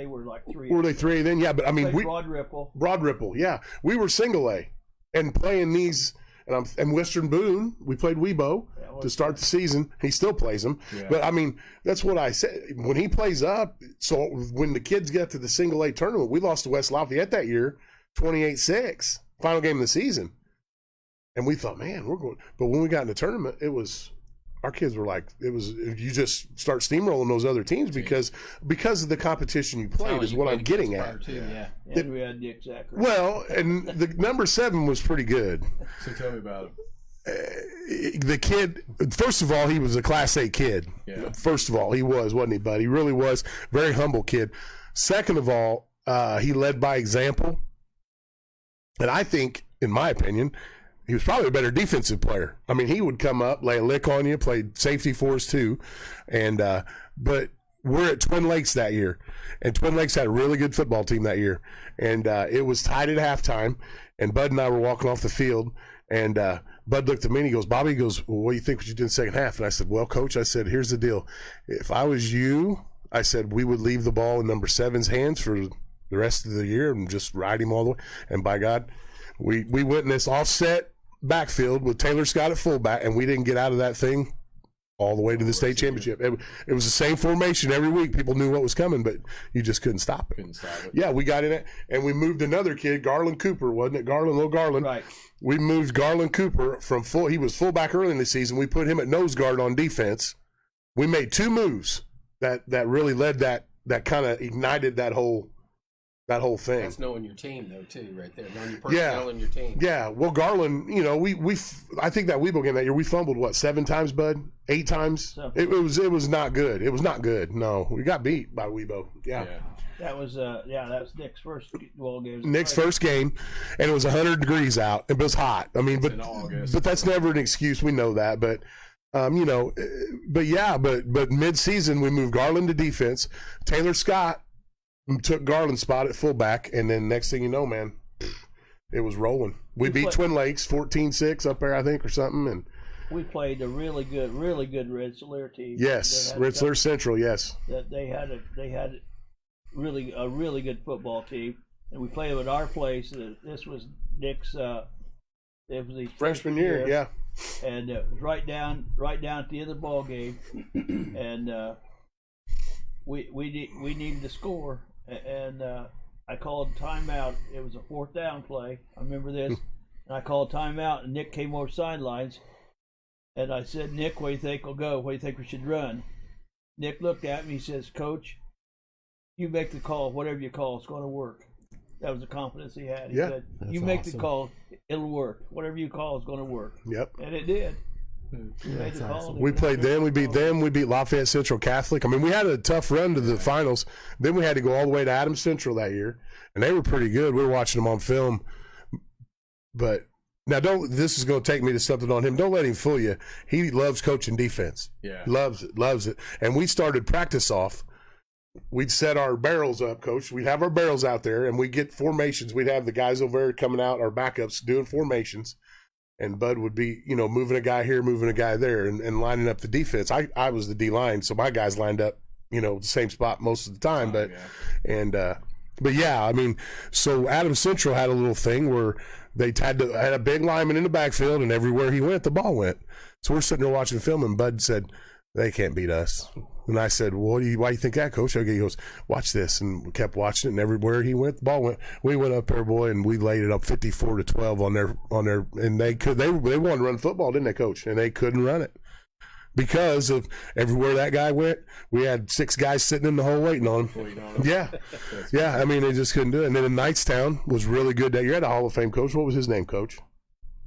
[SPEAKER 2] were like 3A.
[SPEAKER 3] Were they 3A then? Yeah, but I mean,
[SPEAKER 2] Broad Ripple.
[SPEAKER 3] Broad Ripple, yeah. We were single A and playing these, and Western Boone. We played Weibo to start the season. He still plays them, but I mean, that's what I said when he plays up. So when the kids got to the single A tournament, we lost to West Lafayette that year, 28-6, final game of the season, and we thought, man, we're going. But when we got in the tournament, it was. Our kids were like, you just start steamrolling those other teams because of the competition you played is what I'm getting at.
[SPEAKER 2] And we had Nick Zachary.
[SPEAKER 3] Well, and the number 7 was pretty good.
[SPEAKER 1] So tell me about him.
[SPEAKER 3] The kid, first of all, he was a Class A kid.
[SPEAKER 1] Yeah.
[SPEAKER 3] First of all, he was, wasn't he, Bud? He really was. Very humble kid. Second of all, he led by example. And I think, in my opinion, he was probably a better defensive player. I mean, he would come up, lay a lick on you, played safety for us too. And but we're at Twin Lakes that year, and Twin Lakes had a really good football team that year. And it was tied at halftime, and Bud and I were walking off the field, and Bud looked at me and he goes, Bobby, he goes, well, what do you think what you did in the second half? And I said, well, Coach, I said, here's the deal. If I was you, I said, we would leave the ball in number 7's hands for the rest of the year and just ride him all the way. And by God, we went in this offset backfield with Taylor Scott at fullback, and we didn't get out of that thing all the way to the state championship. It was the same formation every week. People knew what was coming, but you just couldn't stop it. Yeah, we got in it, and we moved another kid, Garland Cooper, wasn't it? Little Garland.
[SPEAKER 2] Right.
[SPEAKER 3] We moved Garland Cooper from he was fullback early in the season. We put him at nose guard on defense. We made 2 moves that really led that kind of ignited that whole thing.
[SPEAKER 4] That's knowing your team, though, too, right there. Knowing your personnel and your team.
[SPEAKER 3] Yeah. Well, Garland, I think that Weibo game that year, we fumbled, 7 times, Bud? 8 times?
[SPEAKER 2] So,
[SPEAKER 3] it was not good. It was not good. No. We got beat by Weibo. Yeah.
[SPEAKER 2] That was Nick's first ball game.
[SPEAKER 3] Nick's first game, and it was 100 degrees out. It was hot. I mean,
[SPEAKER 1] in August.
[SPEAKER 3] But that's never an excuse. We know that. But, but mid-season, we moved Garland to defense. Taylor Scott took Garland's spot at fullback, and then next thing you know, man, it was rolling. We beat Twin Lakes 14-6 up there, I think, or something,
[SPEAKER 2] we played a really good Rensselaer team.
[SPEAKER 3] Yes, Rensselaer Central. Yes.
[SPEAKER 2] That they had a really good football team, and we played them at our place. This was Nick's. It was his
[SPEAKER 3] Freshman year. Yeah.
[SPEAKER 2] And it was right down at the end of the ball game, and we needed to score, and I called timeout. It was a 4th down play. I remember this, and I called timeout, and Nick came over sidelines, and I said, "Nick, what do you think will go? What do you think we should run?" Nick looked at me. He says, "Coach, you make the call. Whatever you call, it's going to work." That was the confidence he had. He said, "You make the call, it'll work. Whatever you call is going to work."
[SPEAKER 3] Yep.
[SPEAKER 2] And it did. We made the call.
[SPEAKER 3] We played them. We beat them. We beat Lafayette Central Catholic. I mean, we had a tough run to the finals. Then we had to go all the way to Adams Central that year, and they were pretty good. We were watching them on film. But now, this is going to take me to something on him. Don't let him fool you. He loves coaching defense.
[SPEAKER 1] Yeah.
[SPEAKER 3] Loves it. And we started practice off. We'd set our barrels up, Coach. We'd have our barrels out there, and we'd get formations. We'd have the guys over there coming out, our backups, doing formations. And Bud would be, moving a guy here, moving a guy there, and lining up the defense. I was the D-line, so my guys lined up, the same spot most of the time. But yeah, I mean, so Adams Central had a little thing where they had a big lineman in the backfield, and everywhere he went, the ball went. So we're sitting there watching film, and Bud said, "They can't beat us." And I said, "Why do you think that, Coach?" Okay, he goes, "Watch this." And we kept watching it, and everywhere he went, the ball went. We went up there, boy, and we laid it up 54-12 on their, and they wanted to run football, didn't they, Coach? And they couldn't run it because of everywhere that guy went. We had 6 guys sitting in the hole waiting on him. Yeah. I mean, they just couldn't do it. And then in Knightstown was really good that year. Had a Hall of Fame coach. What was his name, Coach?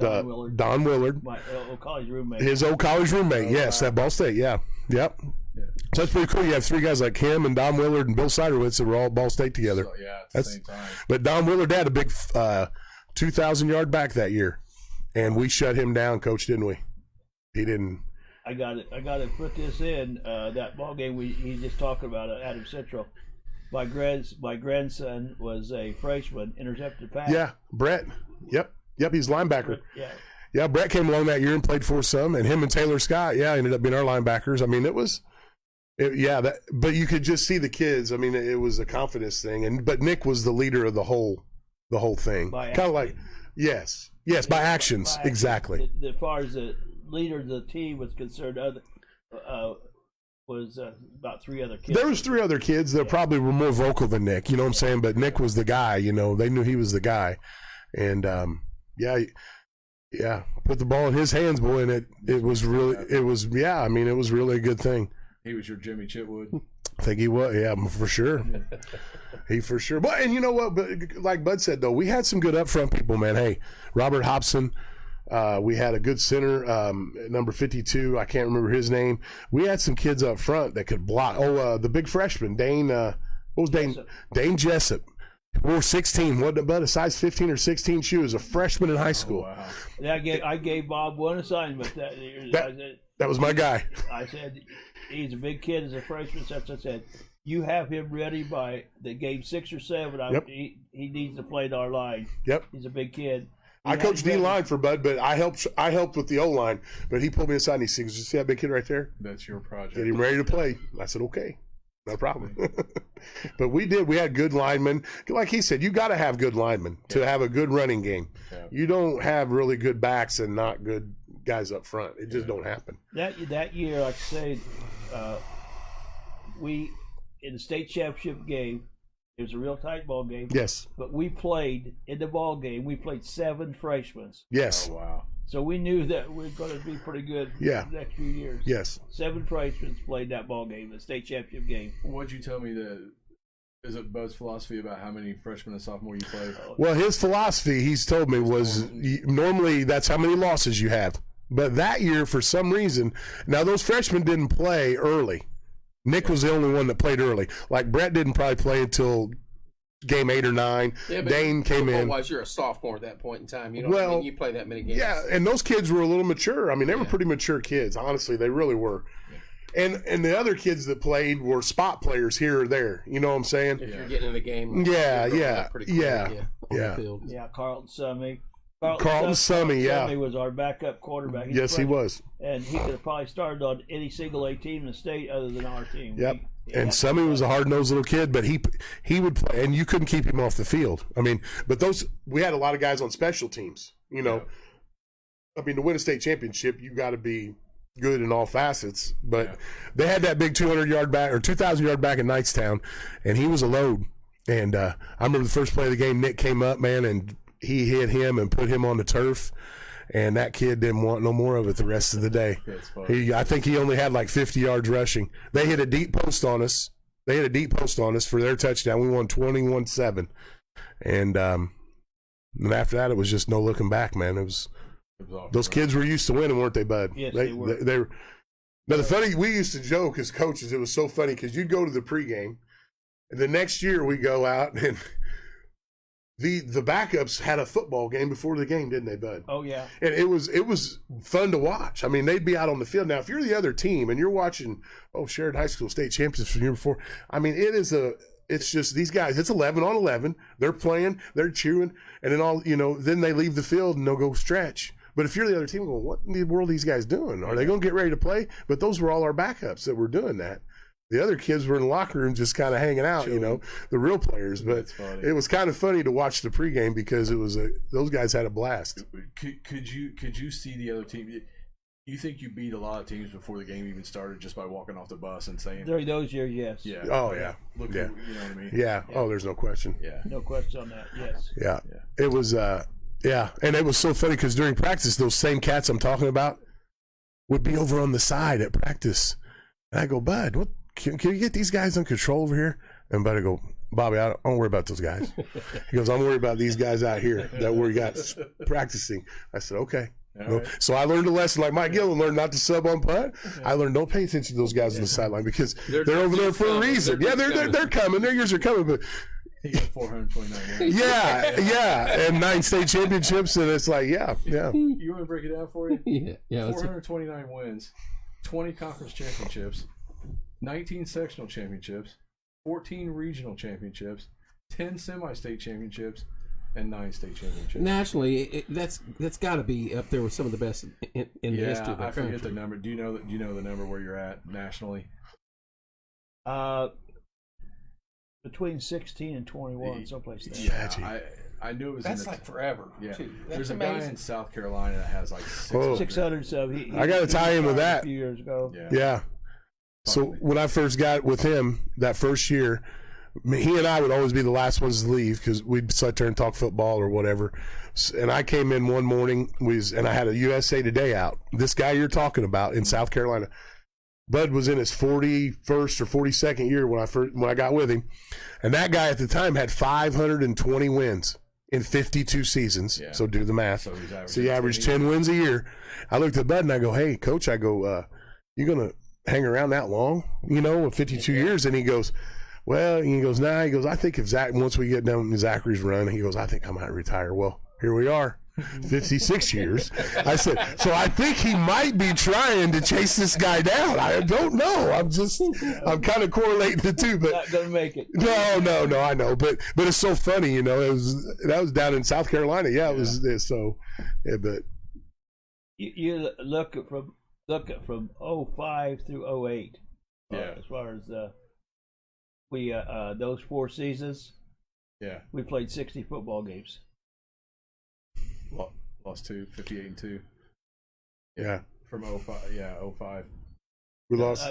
[SPEAKER 3] Don Willard.
[SPEAKER 2] My old college roommate.
[SPEAKER 3] His old college roommate, yes, at Ball State, yeah. Yep. Yeah. So that's pretty cool. You have 3 guys like him and Don Willard and Bill Siderwitz that were all Ball State together.
[SPEAKER 1] So, at the same time.
[SPEAKER 3] But Don Willard had a big 2,000-yard back that year, and we shut him down, Coach, didn't we? He didn't.
[SPEAKER 2] I got to put this in that ball game he's just talking about at Adams Central. My grandson was a freshman, intercepted the pass.
[SPEAKER 3] Yeah, Brett. Yep, he's linebacker. Yeah, Brett came along that year and played for some, and him and Taylor Scott, ended up being our linebackers. I mean, but you could just see the kids. I mean, it was a confidence thing, but Nick was the leader of the whole thing. Kind of like, yes, by actions, exactly.
[SPEAKER 2] As far as the leader of the team was concerned, was about 3 other kids.
[SPEAKER 3] There was 3 other kids that probably were more vocal than Nick. You know what I'm saying? But Nick was the guy. They knew he was the guy, and yeah, put the ball in his hands, boy, and it was really a good thing.
[SPEAKER 1] He was your Jimmy Chitwood.
[SPEAKER 3] I think he was, yeah, for sure. He for sure. But and you know what? But like Bud said, though, we had some good up front people, man. Hey, Robert Hobson. We had a good center, number 52. I can't remember his name. We had some kids up front that could block. The big freshman, Dane. What was Dane? Dane Jessup. Wore 16. What about a size 15 or 16 shoe as a freshman in high school?
[SPEAKER 1] Oh,
[SPEAKER 2] wow. I gave Bob one assignment that year.
[SPEAKER 3] That was my guy.
[SPEAKER 2] I said, he's a big kid as a freshman. So I said, you have him ready by the game 6 or 7. He needs to play to our line.
[SPEAKER 3] Yep.
[SPEAKER 2] He's a big kid.
[SPEAKER 3] I coached D-line for Bud, but I helped with the O-line. But he pulled me aside and he says, "You see that big kid right there?
[SPEAKER 1] That's your project.
[SPEAKER 3] Get him ready to play." I said, "Okay. No problem." But we had good linemen. Like he said, you got to have good linemen to have a good running game. Yeah. You don't have really good backs and not good guys up front. It just don't happen.
[SPEAKER 2] That year, like I say, we in the state championship game. It was a real tight ball game.
[SPEAKER 3] Yes.
[SPEAKER 2] But we played in the ball game. We played 7 freshmen.
[SPEAKER 3] Yes.
[SPEAKER 1] Oh, wow.
[SPEAKER 2] So we knew that we were going to be pretty good for the next few years.
[SPEAKER 3] Yes.
[SPEAKER 2] 7 freshmen played that ball game, the state championship game.
[SPEAKER 1] What'd you tell me is it Bud's philosophy about how many freshmen and sophomore you played?
[SPEAKER 3] Well, his philosophy, he's told me, was normally that's how many losses you have. But that year, for some reason, now those freshmen didn't play early. Nick was the only one that played early. Like Brett didn't probably play until game 8 or 9.
[SPEAKER 4] Yeah,
[SPEAKER 3] Dane came in.
[SPEAKER 4] Otherwise, you're a sophomore at that point in time. You know, you play that many games.
[SPEAKER 3] Yeah, and those kids were a little mature. I mean, they were pretty mature kids. Honestly, they really were. Yeah. And the other kids that played were spot players here or there. You know what I'm saying?
[SPEAKER 4] If you're getting in the game.
[SPEAKER 3] Yeah.
[SPEAKER 4] Pretty quick,
[SPEAKER 3] Yeah.
[SPEAKER 2] Carlton Summey.
[SPEAKER 3] Carlton Summey, yeah.
[SPEAKER 2] Summey was our backup quarterback. He's
[SPEAKER 3] Yes, he was.
[SPEAKER 2] And he could have probably started on any single A team in the state other than our team.
[SPEAKER 3] Yep. And Summey was a hard-nosed little kid, but he would play, and you couldn't keep him off the field. I mean, but we had a lot of guys on special teams. You know, I mean, to win a state championship, you got to be good in all facets. But they had that big 200-yard back or 2,000-yard back in Knightstown, and he was a load. And I remember the first play of the game, Nick came up, man, and he hit him and put him on the turf, and that kid didn't want no more of it the rest of the day. I think he only had like 50 yards rushing. They hit a deep post on us. For their touchdown. We won 21-7. And after that, it was just no looking back, man. It was those kids were used to winning, weren't they, Bud?
[SPEAKER 2] Yes, they were.
[SPEAKER 3] Now, we used to joke as coaches. It was so funny because you'd go to the pregame, and the next year we go out and – The backups had a football game before the game, didn't they, Bud?
[SPEAKER 2] Oh, yeah. And
[SPEAKER 3] it was fun to watch. I mean, they'd be out on the field. Now, if you're the other team and you're watching, Sheridan High School state champions from the year before, I mean, it's just these guys. It's 11 on 11. They're playing, they're cheering, and then then they leave the field and they'll go stretch. But if you're the other team, going, what in the world are these guys doing? Are they going to get ready to play? But those were all our backups that were doing that. The other kids were in the locker room just kind of hanging out, the real players. But it was kind of funny to watch the pregame because it was those guys had a blast.
[SPEAKER 1] Could you see the other team? You think you beat a lot of teams before the game even started just by walking off the bus and saying
[SPEAKER 2] during those years, yes.
[SPEAKER 1] Yeah.
[SPEAKER 3] Oh yeah.
[SPEAKER 1] Look,
[SPEAKER 3] yeah.
[SPEAKER 1] You know what I mean?
[SPEAKER 3] Yeah. Oh, there's no question.
[SPEAKER 1] Yeah.
[SPEAKER 2] No question on that. Yes.
[SPEAKER 3] Yeah. It was and it was so funny because during practice, those same cats I'm talking about would be over on the side at practice, and I go, Bud, what? Can you get these guys in control over here? And Buddy go, Bobby, I don't worry about those guys. He goes, I'm worried about these guys out here that we got practicing. I said, okay. Right. So I learned a lesson like Mike Gillen learned not to sub on punt. I learned don't pay attention to those guys on the sideline because they're over there for a reason. They're coming. Their years are coming. But
[SPEAKER 1] he got 429 wins.
[SPEAKER 3] Yeah, and 9 state championships, and it's like, yeah.
[SPEAKER 1] You want to break it down for you?
[SPEAKER 4] Yeah.
[SPEAKER 1] 429 wins, 20 conference championships, 19 sectional championships, 14 regional championships, 10 semi-state championships, and 9 state championships.
[SPEAKER 4] Nationally, that's got to be up there with some of the best in the history of our country.
[SPEAKER 1] I forget the number. Do you know the number where you're at nationally?
[SPEAKER 2] Between 16 and 21, someplace there.
[SPEAKER 1] Yeah, I knew it was.
[SPEAKER 4] That's like forever.
[SPEAKER 1] Yeah,
[SPEAKER 4] there's
[SPEAKER 1] a guy in South Carolina that has like
[SPEAKER 2] 600. So
[SPEAKER 3] I got to tie in with that.
[SPEAKER 2] A few years ago.
[SPEAKER 3] Yeah. So when I first got with him that first year, he and I would always be the last ones to leave because we'd sit there and talk football or whatever. And I came in one morning and I had a USA Today out. This guy you're talking about in South Carolina, Bud was in his 41st or 42nd year when I got with him, and that guy at the time had 520 wins in 52 seasons. Yeah. So do the math. So he averaged 10 wins a year. I looked at Bud and I go, "Hey, Coach," I go, "You gonna hang around that long, with 52 years?" And he goes, "Well," he goes, "Nah," he goes, "I think if once we get done with Zachary's run," he goes, "I think I might retire." Well, here we are, 56 years. I said, so I think he might be trying to chase this guy down. I don't know. I'm kind of correlating the two, but
[SPEAKER 2] not gonna make it.
[SPEAKER 3] No, I know, but it's so funny, that was down in South Carolina. Yeah, it was so. Yeah, but
[SPEAKER 2] you look at from 05 through 08. As far as we those 4 seasons.
[SPEAKER 1] Yeah.
[SPEAKER 2] We played 60 football games.
[SPEAKER 1] Lost 2, 58-2.
[SPEAKER 3] Yeah.
[SPEAKER 1] From 05. Yeah, 05.
[SPEAKER 3] We lost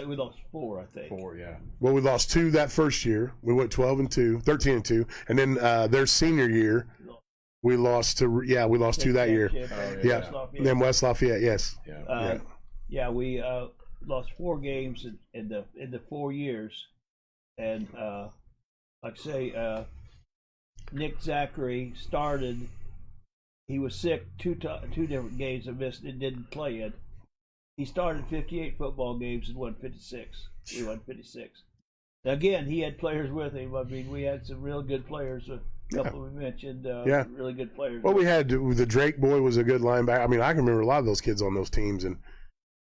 [SPEAKER 2] 4, I think.
[SPEAKER 1] 4, yeah.
[SPEAKER 3] Well, we lost 2 that first year. We went 12-2, 13-2, and then their senior year, we lost 2 that year. Then West Lafayette, yes.
[SPEAKER 2] We lost 4 games in the 4 years, and like I say, Nick Zachary started. He was sick 2 different games and missed and didn't play it. He started 58 football games and won 56. We won 56. Now, again, he had players with him. I mean, we had some real good players. A couple we mentioned, really good players.
[SPEAKER 3] Well, we had the Drake boy was a good linebacker. I mean, I can remember a lot of those kids on those teams, and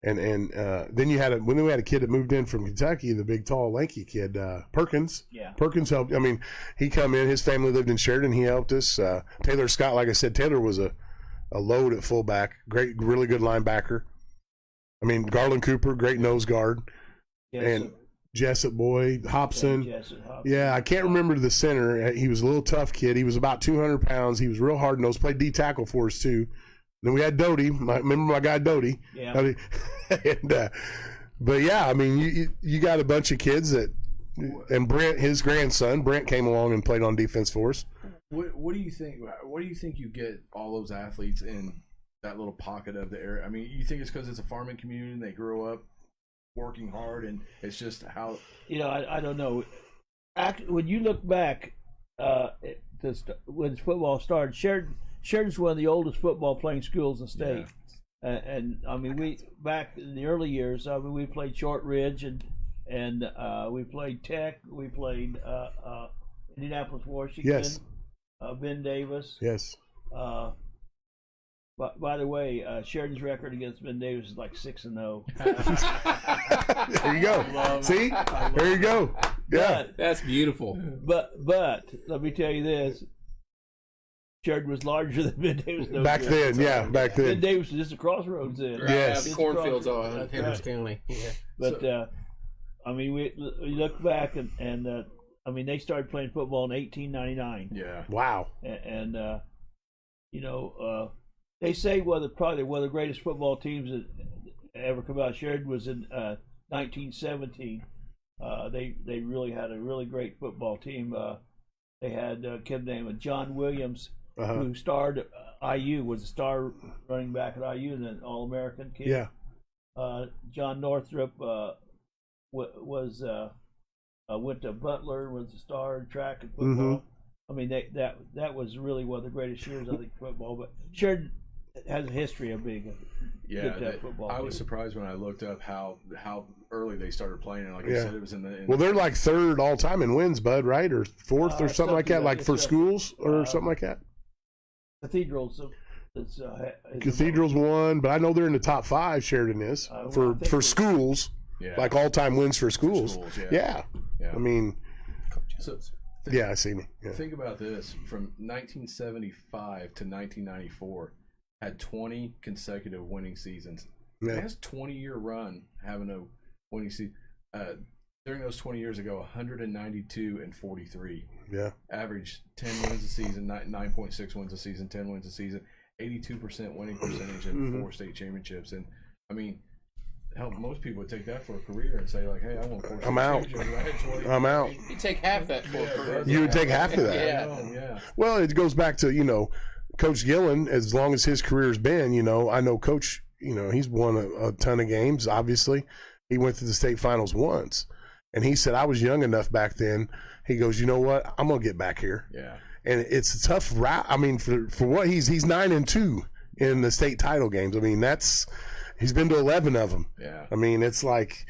[SPEAKER 3] then you had we had a kid that moved in from Kentucky, the big, tall, lanky kid, Perkins. Yeah. Perkins helped. I mean, he come in. His family lived in Sheridan. He helped us. Taylor Scott, like I said, Taylor was a load at fullback. Great, really good linebacker. I mean, Garland Cooper, great nose guard. And Jessup boy, Hobson. Yeah, I can't remember the center. He was a little tough kid. He was about 200 pounds. He was real hard nosed. Played D tackle for us too. Then we had Doty. Remember my guy Doty?
[SPEAKER 2] Yeah.
[SPEAKER 3] And, but yeah, I mean, you got a bunch of kids that, and Brent, his grandson, Brent came along and played on defense for us.
[SPEAKER 1] What do you think? What do you think you get all those athletes in that little pocket of the area? I mean, you think it's because it's a farming community and they grew up working hard, and it's just how
[SPEAKER 2] I don't know. When you look back, when football started, Sheridan's one of the oldest football playing schools in the state. Yeah. And I mean, we back in the early years, I mean, we played Short Ridge and we played Tech, we played Indianapolis, Washington,
[SPEAKER 3] yes.
[SPEAKER 2] Ben Davis.
[SPEAKER 3] Yes.
[SPEAKER 2] But by the way, Sheridan's record against Ben Davis is like 6-0.
[SPEAKER 3] There you go. See, there you go. Yeah,
[SPEAKER 4] that's beautiful.
[SPEAKER 2] But let me tell you this. Sheridan was larger than Ben Davis.
[SPEAKER 3] Back then. Ben
[SPEAKER 2] Davis was just a crossroads then.
[SPEAKER 3] Yes.
[SPEAKER 4] Cornfields on Hendricks County. Yeah.
[SPEAKER 2] But, I mean, we look back and I mean, they started playing football in 1899.
[SPEAKER 1] Yeah.
[SPEAKER 3] Wow.
[SPEAKER 2] And they say probably one of the greatest football teams that ever come out of Sheridan was in 1917. They really had a really great football team. They had a kid named John Williams, who starred IU, was a star running back at IU, and an All-American kid.
[SPEAKER 3] Yeah.
[SPEAKER 2] John Northrup was went to Butler, was a star in track and football. I mean, that was really one of the greatest years, I think, football. But Sheridan has a history of being a good football.
[SPEAKER 1] I was surprised when I looked up how early they started playing, and like you said, it was in the.
[SPEAKER 3] Well, they're like third all time in wins, Bud, right, or fourth or something like that, like for schools or something like that.
[SPEAKER 2] Cathedrals.
[SPEAKER 3] Cathedrals won, but I know they're in the top 5. Sheridan is for schools, like all time wins for schools. Yeah. I mean, I see me. Yeah.
[SPEAKER 1] Think about this: from 1975 to 1994, had 20 consecutive winning seasons. Yeah. That's a 20-year run having a winning season. During those 20 years ago, 192 and 43.
[SPEAKER 3] Yeah.
[SPEAKER 1] Average 10 wins a season, 9.6 wins a season, 10 wins a season, 82% winning percentage, and 4 state championships. And I mean, hell, most people would take that for a career and say, like, hey, I want 4 state championships.
[SPEAKER 3] I'm out.
[SPEAKER 4] You take half that for a career.
[SPEAKER 3] You would take half of that.
[SPEAKER 1] Yeah.
[SPEAKER 3] Well, it goes back to, Coach Gillen, as long as his career's been, I know Coach, he's won a ton of games, obviously. He went to the state finals once. And he said, I was young enough back then. He goes, you know what? I'm going to get back here. Yeah. And it's a tough route. I mean, for what he's 9-2 in the state title games. I mean, he's been to 11 of them.
[SPEAKER 1] Yeah.
[SPEAKER 3] I mean, it's like,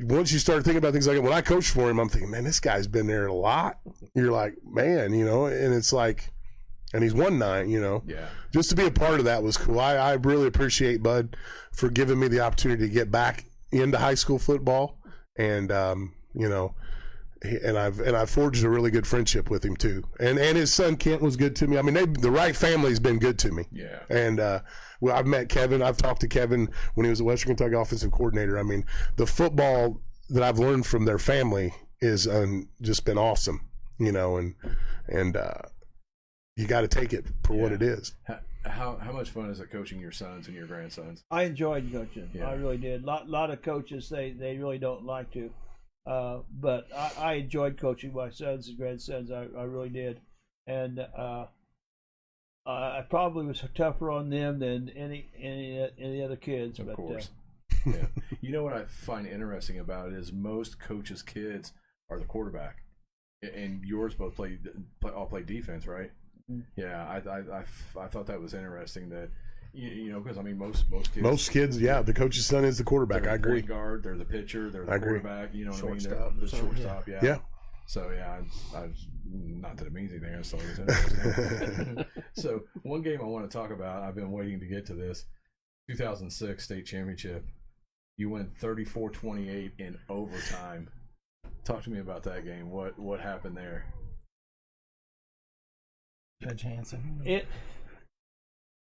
[SPEAKER 3] once you start thinking about things like that, when I coached for him, I'm thinking, man, this guy's been there a lot. You're like, man, and it's like, and he's won 9,
[SPEAKER 1] Yeah.
[SPEAKER 3] Just to be a part of that was cool. I really appreciate Bud for giving me the opportunity to get back into high school football. And and I've forged a really good friendship with him too. And his son Kent was good to me. I mean, the Wright family's been good to me.
[SPEAKER 1] Yeah.
[SPEAKER 3] And I've met Kevin. I've talked to Kevin when he was a Western Kentucky offensive coordinator. I mean, the football that I've learned from their family is just been awesome. And you got to take it for what it is.
[SPEAKER 1] How much fun is it coaching your sons and your grandsons?
[SPEAKER 2] I enjoyed coaching. Yeah. I really did. Lot of coaches they really don't like to, but I enjoyed coaching my sons and grandsons. I really did, and I probably was tougher on them than any other kids.
[SPEAKER 1] Of course. Yeah. You know what I find interesting about it is most coaches' kids are the quarterback, and yours both all play defense, right? Yeah, I thought that was interesting that because I mean most kids
[SPEAKER 3] the coach's son is the quarterback. I agree.
[SPEAKER 1] Point guard, they're the pitcher, they're the quarterback. You know what I mean?
[SPEAKER 4] Shortstop.
[SPEAKER 1] The shortstop. Yeah.
[SPEAKER 3] So
[SPEAKER 1] I was not that it means anything. I just thought it was interesting. So one game I want to talk about. I've been waiting to get to this. 2006 state championship. You win 34-28 in overtime. Talk to me about that game. What happened there?
[SPEAKER 5] Judge Hanson.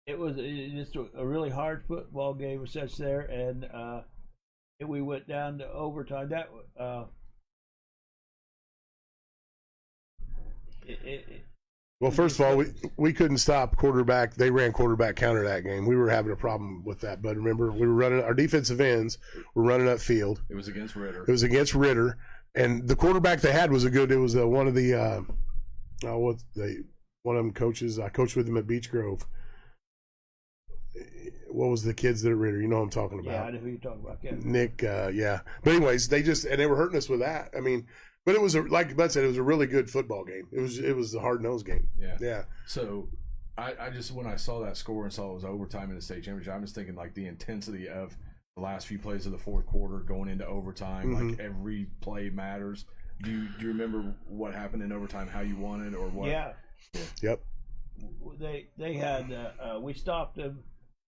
[SPEAKER 2] it was just a really hard football game was such there, and we went down to overtime. That
[SPEAKER 3] Well, first of all, we couldn't stop quarterback. They ran quarterback counter that game. We were having a problem with that. But remember, we were running our defensive ends were running upfield.
[SPEAKER 1] It was against Ritter.
[SPEAKER 3] It was against Ritter, and the quarterback they had was a good. It was one of the one of them coaches. I coached with him at Beech Grove. What was the kids that are Ritter? You know what I'm talking about.
[SPEAKER 2] Yeah, I know who you're talking about. Yeah.
[SPEAKER 3] Nick, yeah. But anyways, they were hurting us with that. I mean, but it was like Bud said, it was a really good football game. It was a hard-nosed game.
[SPEAKER 1] Yeah.
[SPEAKER 3] Yeah.
[SPEAKER 1] So I just, when I saw that score and saw it was overtime in the state championship, I'm just thinking like the intensity of the last few plays of the fourth quarter going into overtime. Like every play matters. Do you remember what happened in overtime? How you won it or what?
[SPEAKER 2] Yeah.
[SPEAKER 3] Yep.
[SPEAKER 2] They had we stopped them.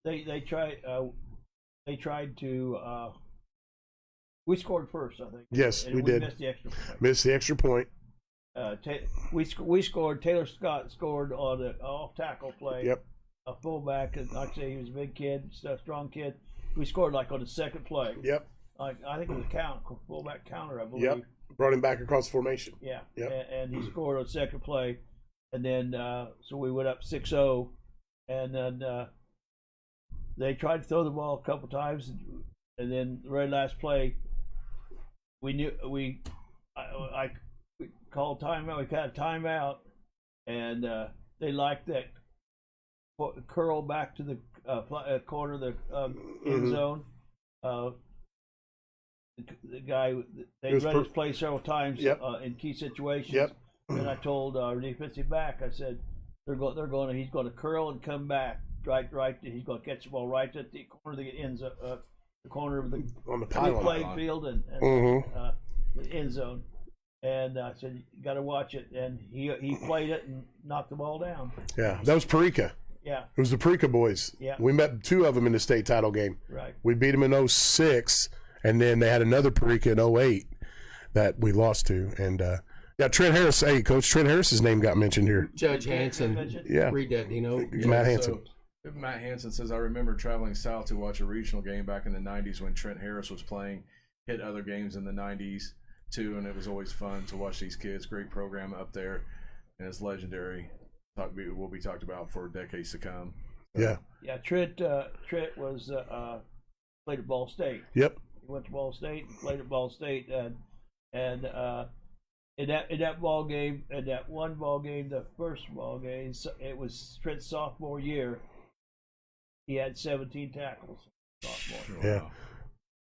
[SPEAKER 2] They tried to. We scored first, I think.
[SPEAKER 3] Yes,
[SPEAKER 2] and
[SPEAKER 3] we did.
[SPEAKER 2] Missed the extra point. We scored. Taylor Scott scored on an off tackle play.
[SPEAKER 3] Yep.
[SPEAKER 2] A fullback, and like I say, he was a big kid, strong kid. We scored like on the second play.
[SPEAKER 3] Yep.
[SPEAKER 2] Like I think it was a fullback counter, I believe.
[SPEAKER 3] Yep. Brought him back across formation.
[SPEAKER 2] Yeah.
[SPEAKER 3] Yep.
[SPEAKER 2] And he scored on second play, and then so we went up 6-0, and then they tried to throw the ball a couple times, and then the very last play, I called timeout. We got a timeout, and they liked that curl back to the corner of the end zone. The guy, they run his play several times in key situations.
[SPEAKER 3] Yep.
[SPEAKER 2] And I told our defensive back, I said, he's going to curl and come back right. He's going to catch the ball right at the corner of the end zone, the corner of the
[SPEAKER 3] on the pylon
[SPEAKER 2] playing field and the end zone. And I said, you got to watch it. And he played it and knocked the ball down.
[SPEAKER 3] Yeah, that was Parika.
[SPEAKER 2] Yeah.
[SPEAKER 3] It was the Parika boys.
[SPEAKER 2] Yeah.
[SPEAKER 3] We met two of them in the state title game.
[SPEAKER 2] Right.
[SPEAKER 3] We beat them in 06, and then they had another Parika in 08 that we lost to. And, Trent Harris. Hey, Coach, Trent Harris's name got mentioned here.
[SPEAKER 4] Judge Hanson.
[SPEAKER 3] Yeah.
[SPEAKER 4] Read that,
[SPEAKER 3] Matt Hanson.
[SPEAKER 1] So, Matt Hanson says, I remember traveling south to watch a regional game back in the 90s when Trent Harris was playing, hit other games in the 90s too, and it was always fun to watch these kids. Great program up there, and it's legendary. Will be talked about for decades to come. So.
[SPEAKER 2] Yeah. Trent was played at Ball State.
[SPEAKER 3] Yep.
[SPEAKER 2] He went to Ball State, played at Ball State, and in that ball game, the first ball game, it was Trent's sophomore year. He had 17 tackles. Sophomore.
[SPEAKER 3] Yeah.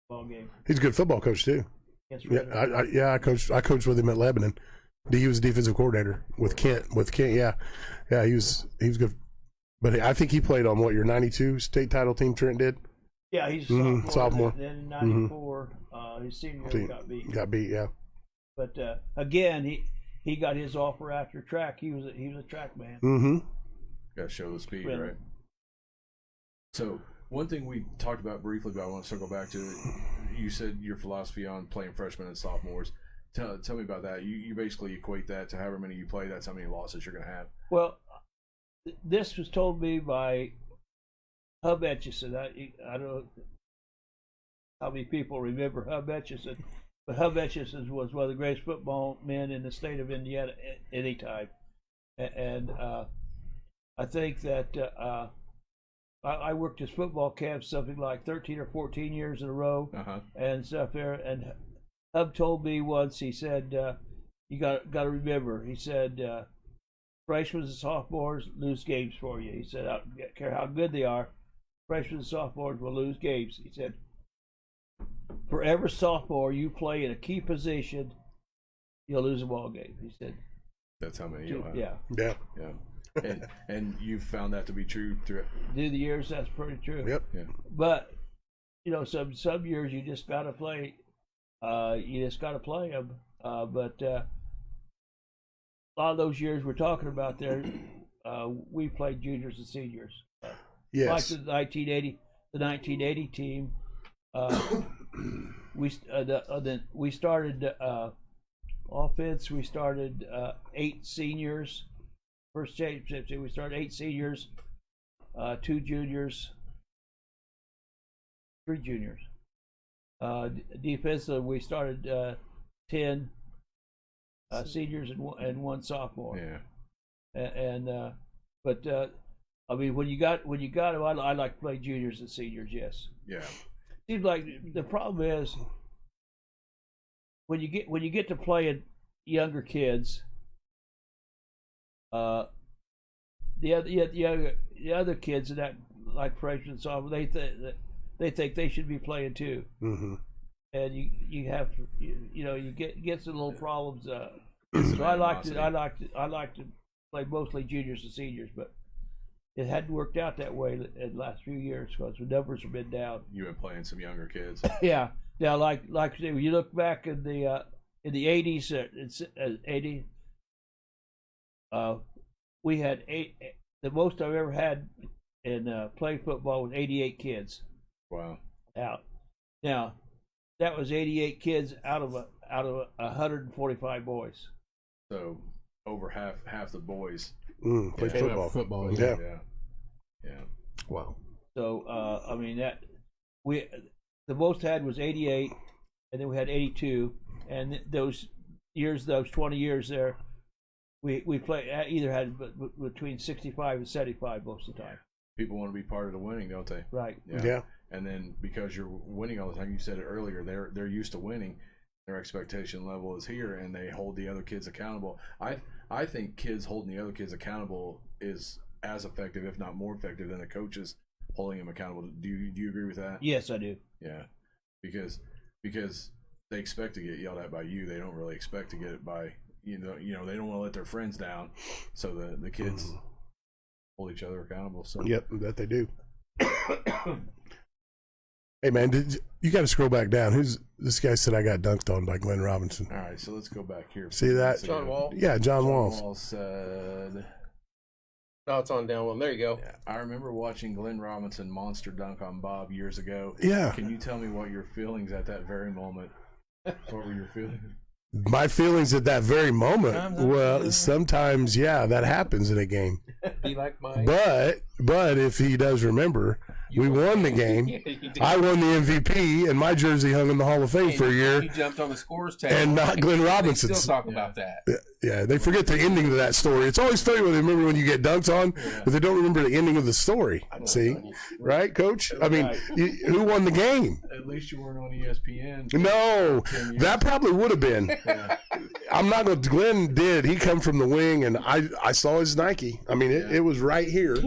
[SPEAKER 2] Ball game.
[SPEAKER 3] He's a good football coach too. I coached with him at Lebanon. He was defensive coordinator with Kent. Yeah, he was good. But I think he played on your 92 state title team. Trent did.
[SPEAKER 2] Yeah, he's
[SPEAKER 3] sophomore.
[SPEAKER 2] Then in '94, his senior year got beat.
[SPEAKER 3] Yeah.
[SPEAKER 2] But again, he got his offer after track. He was a track man.
[SPEAKER 3] Mm-hmm.
[SPEAKER 1] Got to show the speed, right? So one thing we talked about briefly, but I want to circle back to it. You said your philosophy on playing freshmen and sophomores. Tell me about that. You basically equate that to however many you play. That's how many losses you're going to have.
[SPEAKER 2] Well, this was told me by Hub Etchison. I don't know how many people remember Hub Etchison, but Hub Etchison was one of the greatest football men in the state of Indiana at any time. And I think that I worked his football camps something like 13 or 14 years in a row and stuff there. And Hub told me once, he said, you got to remember, he said, freshmen and sophomores lose games for you. He said, I don't care how good they are, freshmen and sophomores will lose games. He said, for every sophomore you play in a key position, you'll lose a ball game. He said,
[SPEAKER 1] that's how many you'll have.
[SPEAKER 3] Yeah.
[SPEAKER 1] And you've found that to be true through
[SPEAKER 2] the years. That's pretty true.
[SPEAKER 3] Yep.
[SPEAKER 1] Yeah.
[SPEAKER 2] But some years you just got to play. You just got to play them. But a lot of those years we're talking about there, we played juniors and seniors.
[SPEAKER 3] Yes.
[SPEAKER 2] Like the 1980 team. We started offense. We started 8 seniors. First championship, we started 8 seniors. 2 juniors, 3 juniors. Defensive, we started 10 seniors and 1 sophomore.
[SPEAKER 1] Yeah.
[SPEAKER 2] But I mean, when you got them, I like to play juniors and seniors. Yes.
[SPEAKER 1] Yeah.
[SPEAKER 2] Seems like the problem is when you get to playing younger kids, the other kids in that, like freshmen, sophomore, they think they should be playing too.
[SPEAKER 3] Mm-hmm.
[SPEAKER 2] And you get some little problems. So I like to play mostly juniors and seniors, but it hadn't worked out that way in the last few years because the numbers have been down.
[SPEAKER 1] You've been playing some younger kids.
[SPEAKER 2] Yeah. Now, like when you look back in the 80s, it's 80. We had the most I've ever had in playing football was 88 kids.
[SPEAKER 1] Wow.
[SPEAKER 2] Out. Now, that was 88 kids out of 145 boys.
[SPEAKER 1] So over half the boys
[SPEAKER 3] Played football.
[SPEAKER 1] Yeah.
[SPEAKER 3] Wow.
[SPEAKER 2] So I mean the most had was 88, and then we had 82, and those 20 years there, we play either had between 65 and 75 most of the time.
[SPEAKER 1] People want to be part of the winning, don't they?
[SPEAKER 2] Right.
[SPEAKER 3] Yeah.
[SPEAKER 1] And then because you're winning all the time, you said it earlier, they're used to winning. Their expectation level is here, and they hold the other kids accountable. I think kids holding the other kids accountable is as effective, if not more effective, than the coaches holding them accountable. Do you agree with that?
[SPEAKER 2] Yes, I do.
[SPEAKER 1] Yeah, because they expect to get yelled at by you. They don't really expect to get it by you know they don't want to let their friends down. So the kids hold each other accountable. So
[SPEAKER 3] Yep, that they do. Hey man, you got to scroll back down. Who's this guy? Said I got dunked on by Glenn Robinson.
[SPEAKER 1] all right, so let's go back here.
[SPEAKER 3] See that?
[SPEAKER 4] John Wall.
[SPEAKER 3] Yeah, John Walls.
[SPEAKER 1] Wall said.
[SPEAKER 4] No, it's on down one. There you go.
[SPEAKER 1] Yeah, I remember watching Glenn Robinson monster dunk on Bob years ago.
[SPEAKER 3] Yeah.
[SPEAKER 1] Can you tell me what your feelings at that very moment? What were your feelings?
[SPEAKER 3] My feelings at that very moment. Well, sometimes, yeah, that happens in a game.
[SPEAKER 4] Be like mine.
[SPEAKER 3] But if he does remember, we won the game.
[SPEAKER 4] Yeah, you did.
[SPEAKER 3] I won the MVP, and my jersey hung in the Hall of Fame for a year,
[SPEAKER 4] You jumped on the scores table.
[SPEAKER 3] and not Glenn
[SPEAKER 4] They
[SPEAKER 3] Robinson's.
[SPEAKER 4] still talk about that.
[SPEAKER 3] Yeah, they forget the ending to that story. It's always funny when they remember when you get dunked on, but they don't remember the ending of the story. See? Right, Coach? I mean, who won the game?
[SPEAKER 1] At least you weren't on ESPN.
[SPEAKER 3] No, that probably would have been.
[SPEAKER 1] Yeah.
[SPEAKER 3] I'm not going to. Glenn did. He come from the wing, and I saw his Nike. I mean, it was right here,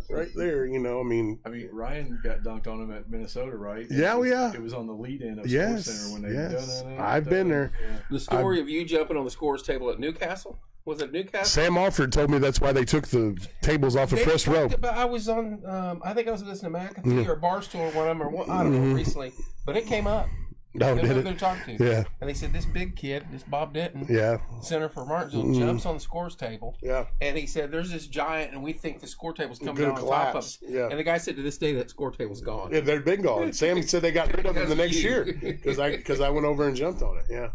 [SPEAKER 3] right there. I mean,
[SPEAKER 1] Ryan got dunked on him at Minnesota, right?
[SPEAKER 3] Yeah,
[SPEAKER 1] It was on the lead-in of
[SPEAKER 3] yes,
[SPEAKER 1] Sports Center when they
[SPEAKER 3] yes. I've been there.
[SPEAKER 1] Yeah.
[SPEAKER 4] The story of you jumping on the scores table at Newcastle? Was it Newcastle?
[SPEAKER 3] Sam Alford told me that's why they took the tables off of
[SPEAKER 4] They
[SPEAKER 3] press row.
[SPEAKER 4] talked about- I was on, I think I was listening to McAfee or Barstool or one of them, or I don't know, recently. But it came up.
[SPEAKER 3] No,
[SPEAKER 4] That's
[SPEAKER 3] did
[SPEAKER 4] what they're
[SPEAKER 3] it?
[SPEAKER 4] talking to.
[SPEAKER 3] Yeah,
[SPEAKER 4] And they said this big kid, this Bob Denton,
[SPEAKER 3] yeah,
[SPEAKER 4] center for Martinsville, jumps on the scores table.
[SPEAKER 3] yeah.
[SPEAKER 4] And he said, there's this giant, and we think the score table's coming
[SPEAKER 3] Gonna
[SPEAKER 4] down on top of
[SPEAKER 3] collapse.
[SPEAKER 4] us.
[SPEAKER 3] Yeah.
[SPEAKER 4] And the guy said, to this day, that score table's gone.
[SPEAKER 3] Yeah, they've been gone. Sam said they got rid of them the next year because I went over and jumped on it. Yeah.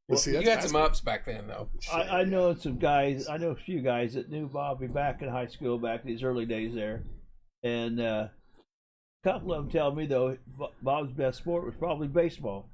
[SPEAKER 3] Well, see,
[SPEAKER 4] You
[SPEAKER 3] that's
[SPEAKER 4] had some ups back then, though.
[SPEAKER 2] I know some guys. I know a few guys that knew Bobby back in high school, back in his early days there, and a couple of them tell me though Bob's best sport was probably baseball.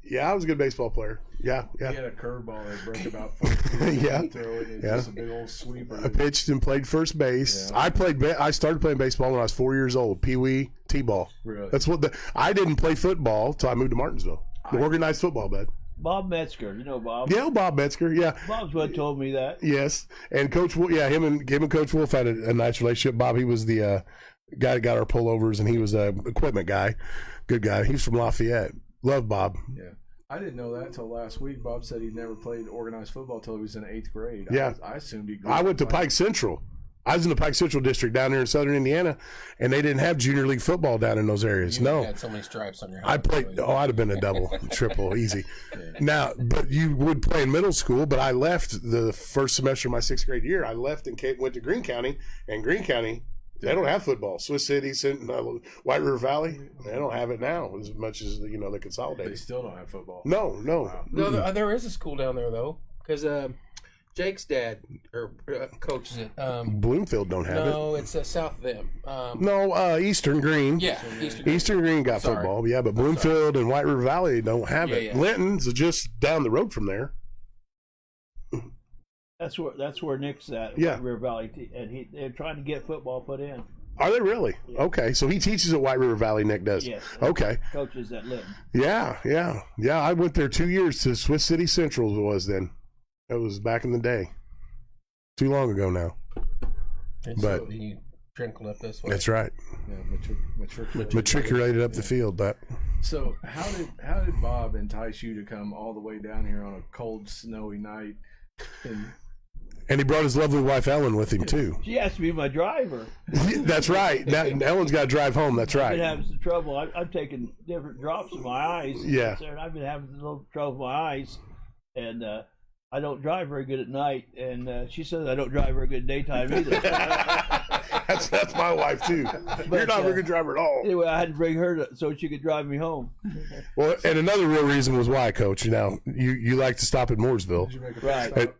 [SPEAKER 3] Yeah, I was a good baseball player. Yeah,
[SPEAKER 1] He
[SPEAKER 3] yeah.
[SPEAKER 1] had a curveball that broke about 4 feet.
[SPEAKER 3] Yeah.
[SPEAKER 1] Throw it. It's
[SPEAKER 3] Yeah.
[SPEAKER 1] just a big old sweeper.
[SPEAKER 3] I pitched and played first base.
[SPEAKER 1] Yeah.
[SPEAKER 3] I started playing baseball when I was 4 years old. Pee wee, t-ball.
[SPEAKER 1] Really?
[SPEAKER 3] That's what I didn't play football till I moved to Martinsville. The organized football, bud.
[SPEAKER 2] Bob Metzger, you know Bob.
[SPEAKER 3] Yeah, Bob Metzger. Yeah.
[SPEAKER 2] Bob's what told me that.
[SPEAKER 3] Yes, and Coach Wolf. Yeah, him and Coach Wolf had a nice relationship. Bob, he was the guy that got our pullovers, and he was a equipment guy. Good guy. He's from Lafayette. Love Bob.
[SPEAKER 1] Yeah. I didn't know that until last week. Bob said he'd never played organized football until he was in 8th grade.
[SPEAKER 3] Yeah.
[SPEAKER 1] I assumed he.
[SPEAKER 3] I went to Pike Central. I was in the Pike Central district down there in southern Indiana, and they didn't have junior league football down in those areas.
[SPEAKER 4] You
[SPEAKER 3] No.
[SPEAKER 4] had so many stripes on your
[SPEAKER 3] I
[SPEAKER 4] helmet.
[SPEAKER 3] played. Oh, I'd have been a double, triple, easy. Now, but you would play in middle school. But I left the first semester of my 6th grade year. I left and went to Greene County, and Greene County, they don't have football. Swiss City, White River Valley, they don't have it now as much as they
[SPEAKER 1] They
[SPEAKER 3] consolidated.
[SPEAKER 1] still don't have football.
[SPEAKER 3] No.
[SPEAKER 1] Wow.
[SPEAKER 4] No, there is a school down there, though, because Jake's dad or coaches it.
[SPEAKER 3] Bloomfield don't have it.
[SPEAKER 4] No, it's south of them.
[SPEAKER 3] No, Eastern Green.
[SPEAKER 4] Yeah, Eastern.
[SPEAKER 3] Eastern Green got
[SPEAKER 4] Sorry.
[SPEAKER 3] football, yeah, but Bloomfield and White River Valley don't have it.
[SPEAKER 4] Yeah.
[SPEAKER 3] Linton's just down the road from there.
[SPEAKER 2] That's where Nick's at.
[SPEAKER 3] Yeah.
[SPEAKER 2] White River Valley, and they're trying to get football put in.
[SPEAKER 3] Are they really?
[SPEAKER 2] Yeah.
[SPEAKER 3] Okay, so he teaches at White River Valley. Nick does.
[SPEAKER 2] Yes.
[SPEAKER 3] Okay.
[SPEAKER 2] Coaches at Linton.
[SPEAKER 3] Yeah. I went there 2 years to Swiss City Central. It was then. It was back in the day. Too long ago now.
[SPEAKER 4] And
[SPEAKER 3] But-
[SPEAKER 4] so you trickle up this way.
[SPEAKER 3] That's right.
[SPEAKER 1] Yeah,
[SPEAKER 3] Matriculated up the field, but
[SPEAKER 1] So how did Bob entice you to come all the way down here on a cold, snowy night?
[SPEAKER 3] and he brought his lovely wife Ellen with him too.
[SPEAKER 2] She has to be my driver.
[SPEAKER 3] That's right. Now, Ellen's got to drive home. That's
[SPEAKER 2] I've
[SPEAKER 3] right.
[SPEAKER 2] been having some trouble. I've taken different drops in my eyes.
[SPEAKER 3] Yeah.
[SPEAKER 2] And I've been having a little trouble with my eyes, and I don't drive very good at night. And she says I don't drive very good daytime either.
[SPEAKER 3] That's my wife too. You're not a very good driver at all.
[SPEAKER 2] Anyway, I had to bring her so she could drive me home.
[SPEAKER 3] Well, and another real reason was why, Coach. Now you like to stop at Mooresville.
[SPEAKER 1] Did you make a
[SPEAKER 2] Right.
[SPEAKER 1] stop?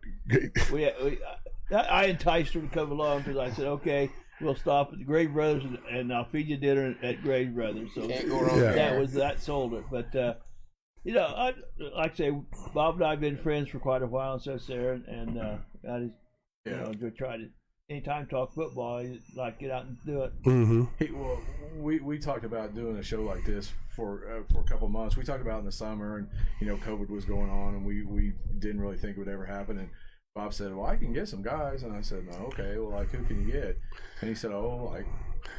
[SPEAKER 2] I enticed her to come along because I said, okay, we'll stop at the Gray Brothers and I'll feed you dinner at Gray Brothers. So
[SPEAKER 4] Can't go wrong
[SPEAKER 3] Yeah.
[SPEAKER 4] there.
[SPEAKER 2] that sold it. But like I say, Bob and I have been friends for quite a while, and so Sarah, and I just just try to anytime talk football, I like get out and do it.
[SPEAKER 3] Mm-hmm.
[SPEAKER 1] Hey, well, we talked about doing a show like this for a couple months. We talked about it in the summer, and COVID was going on, and we didn't really think it would ever happen. And Bob said, "Well, I can get some guys," and I said, "No, okay. Well, like who can you get?" And he said, "Oh, like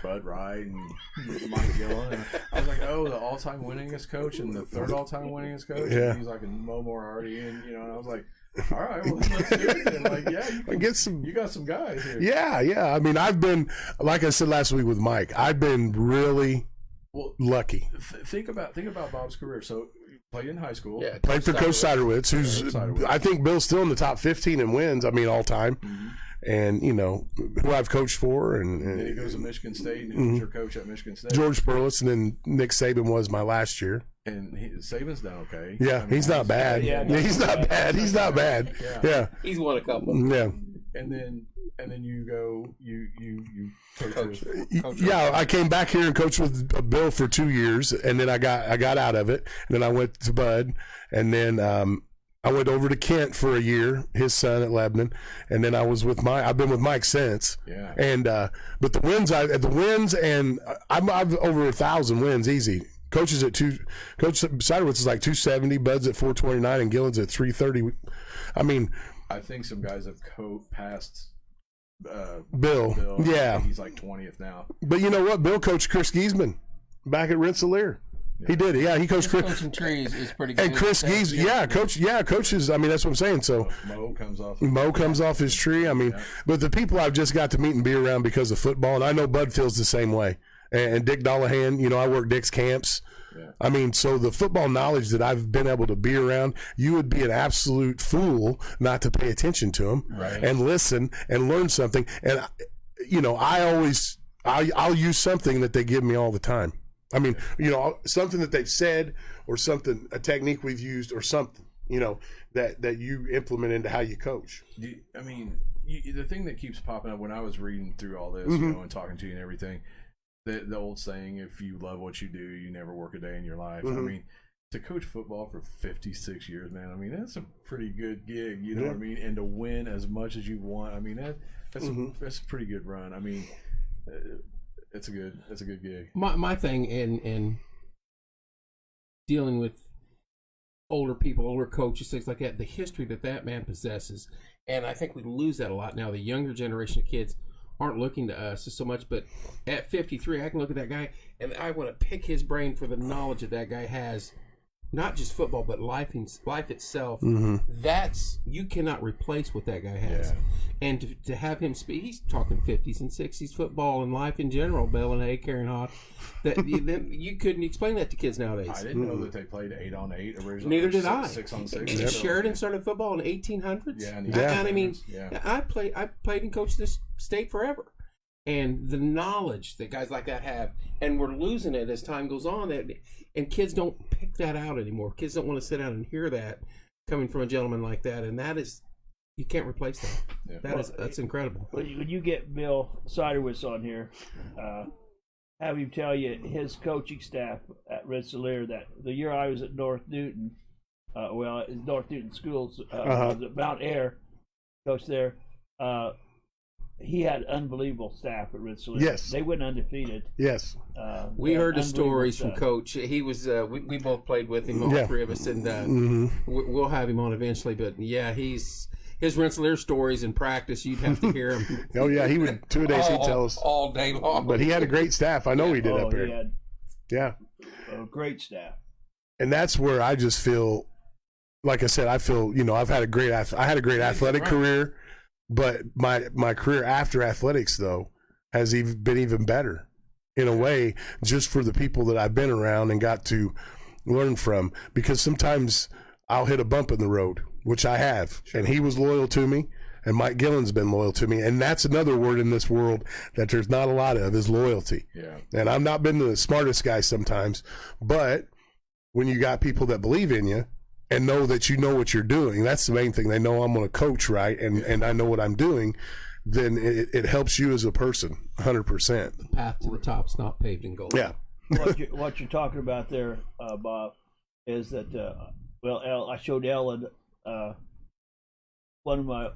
[SPEAKER 1] Bud Wright and Mike Gillen." And I was like, "Oh, the all-time winningest coach and the third all-time winningest coach."
[SPEAKER 3] Yeah.
[SPEAKER 1] And he's like, "And Mo Moore already in," And I was like, "All right, well, let's do it." And like, yeah, you can
[SPEAKER 3] Get some.
[SPEAKER 1] You got some guys here.
[SPEAKER 3] Yeah. I mean, I've been, like I said last week with Mike, I've been really
[SPEAKER 1] Well,
[SPEAKER 3] lucky.
[SPEAKER 1] think about Bob's career. So he played in high school.
[SPEAKER 4] Yeah.
[SPEAKER 3] Played for Coach Siderwitz, who's
[SPEAKER 1] Siderwitz.
[SPEAKER 3] I think Bill's still in the top 15 in wins. I mean, all time.
[SPEAKER 1] Mm-hmm.
[SPEAKER 3] And who I've coached for, and
[SPEAKER 1] And then he goes to Michigan State, and he was your coach at Michigan State.
[SPEAKER 3] George Perlis, and then Nick Saban was my last year.
[SPEAKER 1] And Saban's done okay.
[SPEAKER 3] Yeah,
[SPEAKER 1] I mean,
[SPEAKER 3] he's not bad.
[SPEAKER 2] Yeah,
[SPEAKER 3] He's not bad. He's not bad. Yeah.
[SPEAKER 4] He's won a couple.
[SPEAKER 3] Yeah.
[SPEAKER 1] And then you go you coach with
[SPEAKER 3] Yeah, I came back here and coached with Bill for 2 years, and then I got out of it. And then I went to Bud, and then I went over to Kent for a year, his son at Lebanon, and then I've been with Mike since.
[SPEAKER 1] Yeah.
[SPEAKER 3] And but the wins, and I've over 1,000 wins easy. Coach Siderwitz is like 270, Bud's at 429, and Gillen's at 330. I mean,
[SPEAKER 1] I think some guys have passed
[SPEAKER 3] Bill. Yeah.
[SPEAKER 1] I think he's like 20th now.
[SPEAKER 3] But you know what? Bill coached Chris Giesman back at Rensselaer. He did. Yeah, he coached Chris.
[SPEAKER 4] Coaching trees is pretty good.
[SPEAKER 3] And Chris Giesman, coaches. I mean, that's what I'm saying. So
[SPEAKER 1] Mo comes off
[SPEAKER 3] his tree. I mean, but the people I've just got to meet and be around because of football, and I know Bud feels the same way. And Dick Dollahan, I work Dick's camps.
[SPEAKER 1] Yeah.
[SPEAKER 3] I mean, so the football knowledge that I've been able to be around, you would be an absolute fool not to pay attention to them and listen and learn something. And I'll use something that they give me all the time. I mean, something that they've said or something, a technique we've used or something, that you implement into how you coach.
[SPEAKER 1] I mean, the thing that keeps popping up when I was reading through all this, and talking to you and everything, the old saying, if you love what you do, you never work a day in your life. I mean, to coach football for 56 years, man, I mean, that's a pretty good gig, you know what I mean? And to win as much as you want, I mean, that's a pretty good run. I mean, it's a good gig.
[SPEAKER 4] My thing in dealing with older people, older coaches, things like that, the history that man possesses, and I think we lose that a lot now. The younger generation of kids aren't looking to us so much, but at 53, I can look at that guy and I want to pick his brain for the knowledge that guy has, not just football, but life itself. That's, you cannot replace what that guy has.
[SPEAKER 1] Yeah.
[SPEAKER 4] And to have him speak, he's talking 50s and 60s football and life in general, Bill and A, Karen Hawk, that you couldn't explain that to kids nowadays.
[SPEAKER 1] I didn't know that they played 8-on-8 originally.
[SPEAKER 4] Neither did I.
[SPEAKER 1] 6-on-6.
[SPEAKER 4] Sheridan started football in the 1800s.
[SPEAKER 1] Yeah,
[SPEAKER 4] And I mean,
[SPEAKER 1] yeah.
[SPEAKER 4] I played and coached this state forever. And the knowledge that guys like that have, and we're losing it as time goes on, and kids don't pick that out anymore. Kids don't want to sit down and hear that coming from a gentleman like that, and that is You can't replace that.
[SPEAKER 1] Yeah.
[SPEAKER 4] That's incredible.
[SPEAKER 2] When you get Bill Siderwitz on here, have him tell you his coaching staff at Rensselaer that the year I was at North Newton, North Newton Schools, was at Mount Air, coach there. He had unbelievable staff at Rensselaer.
[SPEAKER 3] Yes.
[SPEAKER 2] They went undefeated.
[SPEAKER 3] Yes.
[SPEAKER 4] We heard the
[SPEAKER 2] unbelievable
[SPEAKER 4] stories from
[SPEAKER 2] stuff.
[SPEAKER 4] Coach. He was we both played with him, all
[SPEAKER 3] Yeah.
[SPEAKER 4] three of us, and we'll have him on eventually. But yeah, his Rensselaer stories in practice, you'd have to hear him.
[SPEAKER 3] Oh yeah, he would 2 days. He'd tell us
[SPEAKER 4] all day long.
[SPEAKER 3] But he had a great staff. I know he did up there.
[SPEAKER 2] He had
[SPEAKER 3] Yeah.
[SPEAKER 2] a great staff.
[SPEAKER 3] And that's where I just feel, like I said, I feel, I had a great athletic career, but my career after athletics though has been even better in a way, just for the people that I've been around and got to learn from. Because sometimes I'll hit a bump in the road, which I have, and he was loyal to me, and Mike Gillen's been loyal to me, and that's another word in this world that there's not a lot of, is loyalty.
[SPEAKER 1] Yeah.
[SPEAKER 3] And I've not been the smartest guy sometimes, but when you got people that believe in you and know that you know what you're doing, that's the main thing. They know I'm going to coach right, and I know what I'm doing. Then it helps you as a person, 100%.
[SPEAKER 4] The path to the top's not paved in gold.
[SPEAKER 3] Yeah.
[SPEAKER 2] What you're talking about there, Bob, is that I showed Ellen one of my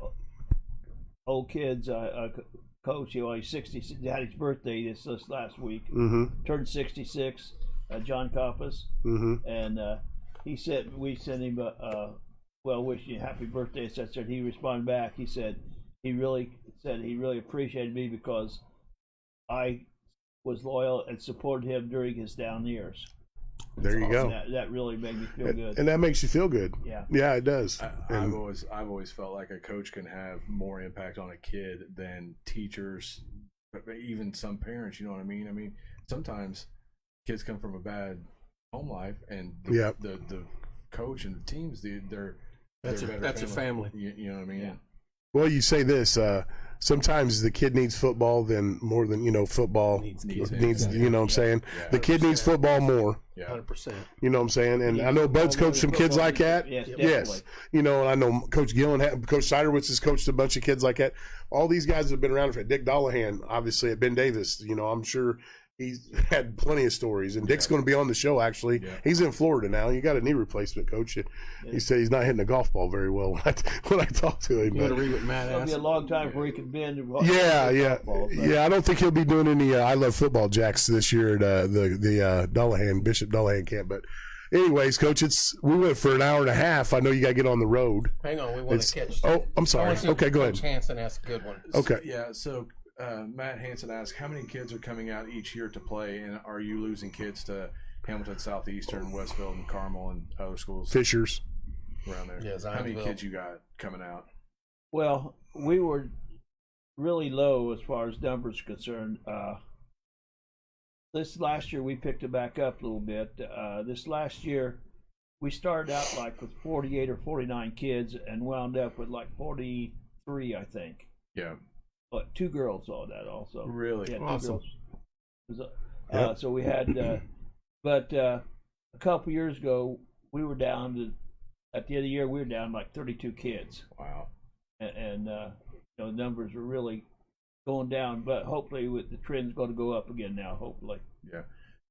[SPEAKER 2] old kids. Coach, he's 60. He had his birthday this last week. Turned 66. John Coppas, and he said we sent him wishing happy birthday, etc. He responded back. He said he really appreciated me because I was loyal and supported him during his down years.
[SPEAKER 3] There you go.
[SPEAKER 2] That really made me feel good.
[SPEAKER 3] And that makes you feel good.
[SPEAKER 2] Yeah.
[SPEAKER 3] Yeah, it does.
[SPEAKER 1] I've always felt like a coach can have more impact on a kid than teachers, but even some parents. You know what I mean? I mean, sometimes kids come from a bad home life, and the coach and the teams, that's
[SPEAKER 4] a family.
[SPEAKER 1] You know what I mean?
[SPEAKER 2] Yeah.
[SPEAKER 3] Well, you say this. Sometimes the kid needs football more than football needs. You know what I'm saying?
[SPEAKER 1] Yeah,
[SPEAKER 3] the kid needs football more.
[SPEAKER 1] Yeah.
[SPEAKER 4] 100%.
[SPEAKER 3] You know what I'm saying? And I know Bud's coached some kids like that.
[SPEAKER 2] Yes.
[SPEAKER 3] And I know Coach Gillen, Coach Siderwitz has coached a bunch of kids like that. All these guys have been around for Dick Dollahan, obviously at Ben Davis. I'm sure he's had plenty of stories. And Dick's going to be on the show, actually. Yeah. He's in Florida now. You got a knee replacement, Coach. He said he's not hitting the golf ball very well when I talk to him.
[SPEAKER 4] You got to read what Matt asked.
[SPEAKER 2] It'll be a long time before he can bend.
[SPEAKER 3] Yeah. I don't think he'll be doing any I Love Football Jacks this year at the Bishop Dullahan camp. But anyways, Coach, we went for an hour and a half. I know you got to get on the road.
[SPEAKER 4] Hang on. We want to catch.
[SPEAKER 3] Oh, I'm sorry. Okay, go ahead.
[SPEAKER 4] Coach Hansen asked a good one.
[SPEAKER 3] Okay.
[SPEAKER 1] So Matt Hansen asked, how many kids are coming out each year to play, and are you losing kids to Hamilton Southeastern, Westfield, and Carmel, and other schools?
[SPEAKER 3] Fishers.
[SPEAKER 1] Around there.
[SPEAKER 4] Yeah,
[SPEAKER 1] how many kids you got coming out?
[SPEAKER 2] Well, we were really low as far as numbers concerned. This last year we picked it back up a little bit. This last year we started out like with 48 or 49 kids and wound up with like 43, I think.
[SPEAKER 1] Yeah.
[SPEAKER 2] But 2 girls saw that also.
[SPEAKER 1] Really?
[SPEAKER 2] Yeah, 2
[SPEAKER 3] awesome.
[SPEAKER 2] girls. So we had, but a couple years ago we were down to, at the end of the year we were down like 32 kids.
[SPEAKER 1] Wow.
[SPEAKER 2] And numbers were really going down, but hopefully with the trend's going to go up again now, hopefully.
[SPEAKER 1] Yeah.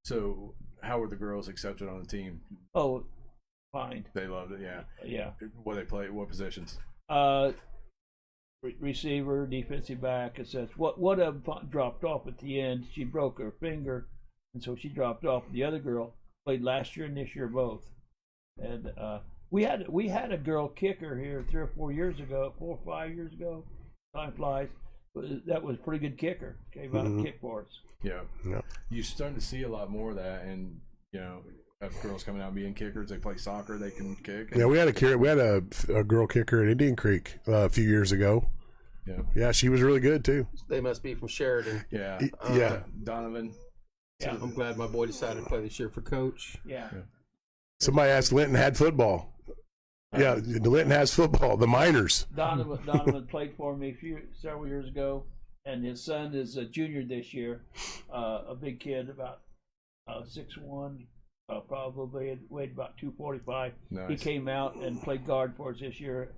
[SPEAKER 1] So how were the girls accepted on the team?
[SPEAKER 2] Oh, fine.
[SPEAKER 1] They loved it, yeah.
[SPEAKER 2] Yeah.
[SPEAKER 1] What they play, what positions?
[SPEAKER 2] Receiver, defensive back. It says what dropped off at the end. She broke her finger, and so she dropped off. The other girl played last year and this year both. And we had a girl kicker here 3 or 4 years ago, 4 or 5 years ago. Time flies. That was a pretty good kicker. Came out and kicked for us.
[SPEAKER 1] Yeah. You're starting to see a lot more of that, and have girls coming out and being kickers. They play soccer. They can kick.
[SPEAKER 3] Yeah, we had a girl kicker at Indian Creek a few years ago.
[SPEAKER 1] Yeah.
[SPEAKER 3] Yeah, she was really good too.
[SPEAKER 4] They must be from Sheridan.
[SPEAKER 1] Yeah. Donovan.
[SPEAKER 2] Yeah.
[SPEAKER 4] I'm glad my boy decided to play this year for Coach.
[SPEAKER 2] Yeah.
[SPEAKER 3] Somebody asked Linton had football. Yeah, Linton has football. The minors.
[SPEAKER 2] Donovan played for me several years ago, and his son is a junior this year. A big kid, about 6'1", probably weighed about 245.
[SPEAKER 1] Nice.
[SPEAKER 2] He came out and played guard for us this year.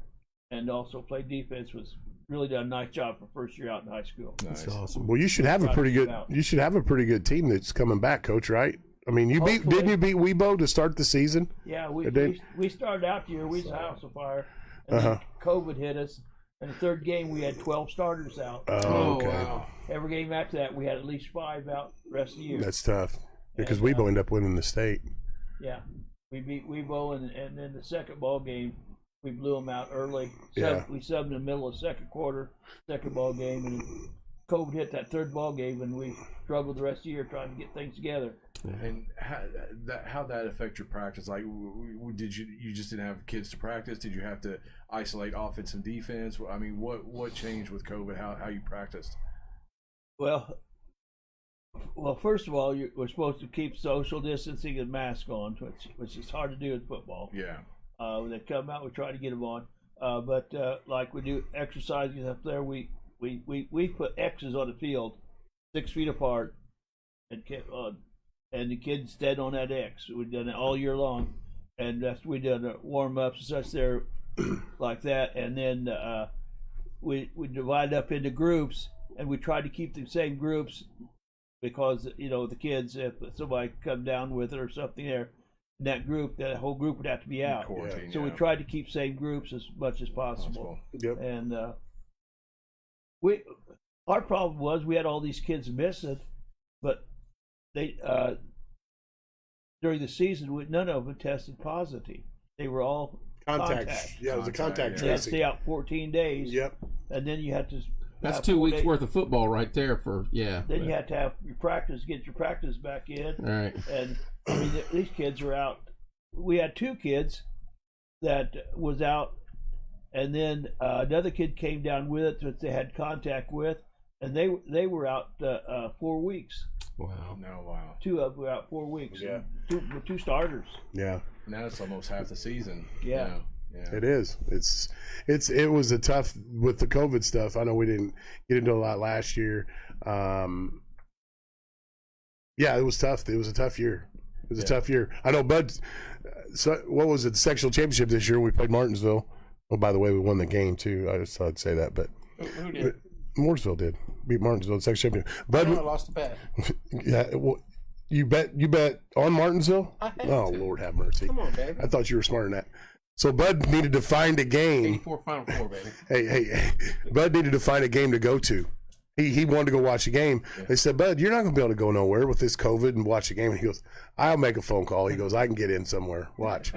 [SPEAKER 2] and also played defense. Was really done a nice job for first year out in high school.
[SPEAKER 1] Nice.
[SPEAKER 3] That's awesome. Well, you should have a pretty good. You should have a pretty good team that's coming back, Coach. Right? I mean, didn't you beat Weibo to start the season?
[SPEAKER 2] Yeah, we started out the year. We was a house of fire, and then COVID hit us. In the third game, we had 12 starters out.
[SPEAKER 3] Oh, okay.
[SPEAKER 4] Wow.
[SPEAKER 2] Every game after that, we had at least 5 out the rest of the year.
[SPEAKER 3] That's tough because Weibo ended up winning the state.
[SPEAKER 2] Yeah, we beat Weibo, and then the second ball game, we blew them out early. We subbed in the middle of the second quarter, second ball game, and COVID hit that third ball game, and we struggled the rest of the year trying to get things together.
[SPEAKER 1] And how'd that affect your practice? Like, did you just didn't have kids to practice? Did you have to isolate offense and defense? I mean, what changed with COVID? How you practiced?
[SPEAKER 2] Well, first of all, we're supposed to keep social distancing and mask on, which is hard to do in football.
[SPEAKER 1] Yeah.
[SPEAKER 2] When they come out, we try to get them on. But like we do exercises up there, we put X's on the field, 6 feet apart, and the kids stand on that X. We've done it all year long, and we done warm ups and such there, like that, and then we divide up into groups, and we try to keep the same groups because the kids, if somebody come down with it or something there, that whole group would have to be out. So we tried to keep same groups as much as possible.
[SPEAKER 3] Yep.
[SPEAKER 2] And our problem was we had all these kids missing, but they during the season none of them tested positive. They were all contact.
[SPEAKER 3] Yeah, it was a contact
[SPEAKER 2] They had to
[SPEAKER 3] tracing.
[SPEAKER 2] stay out 14 days.
[SPEAKER 3] Yep.
[SPEAKER 2] And then you had to.
[SPEAKER 4] That's 2 weeks worth of football right there
[SPEAKER 2] Then you had to have your practice, get your practice back in.
[SPEAKER 4] All right.
[SPEAKER 2] And I mean, these kids are out. We had 2 kids that was out, and then another kid came down with it that they had contact with, and they were out 4 weeks.
[SPEAKER 4] Wow.
[SPEAKER 1] No, wow.
[SPEAKER 2] 2 of them were out 4 weeks.
[SPEAKER 3] Yeah.
[SPEAKER 2] Two starters.
[SPEAKER 3] Yeah.
[SPEAKER 1] Now it's almost half the season.
[SPEAKER 2] Yeah.
[SPEAKER 1] Yeah.
[SPEAKER 3] It is. It was a tough with the COVID stuff. I know we didn't get into a lot last year. Yeah, it was tough. It was a tough year. It was a tough year. I know Bud. So what was it? The sectional championship this year. We played Martinsville. Oh, by the way, we won the game too. I just thought I'd say that, but
[SPEAKER 4] Who did?
[SPEAKER 3] Mooresville did beat Martinsville, the sectional champion. Bud,
[SPEAKER 4] I lost the bet.
[SPEAKER 3] yeah. Well, you bet on Martinsville?
[SPEAKER 4] I had
[SPEAKER 3] Oh,
[SPEAKER 4] to.
[SPEAKER 3] Lord have mercy.
[SPEAKER 4] Come on, baby.
[SPEAKER 3] I thought you were smarter than that. So Bud needed to find a game.
[SPEAKER 4] 84 Final Four, baby.
[SPEAKER 3] Hey, Bud needed to find a game to go to. He wanted to go watch a game. They said, Bud, you're not going to be able to go nowhere with this COVID and watch a game. And he goes, I'll make a phone call. He goes, I can get in somewhere. Watch.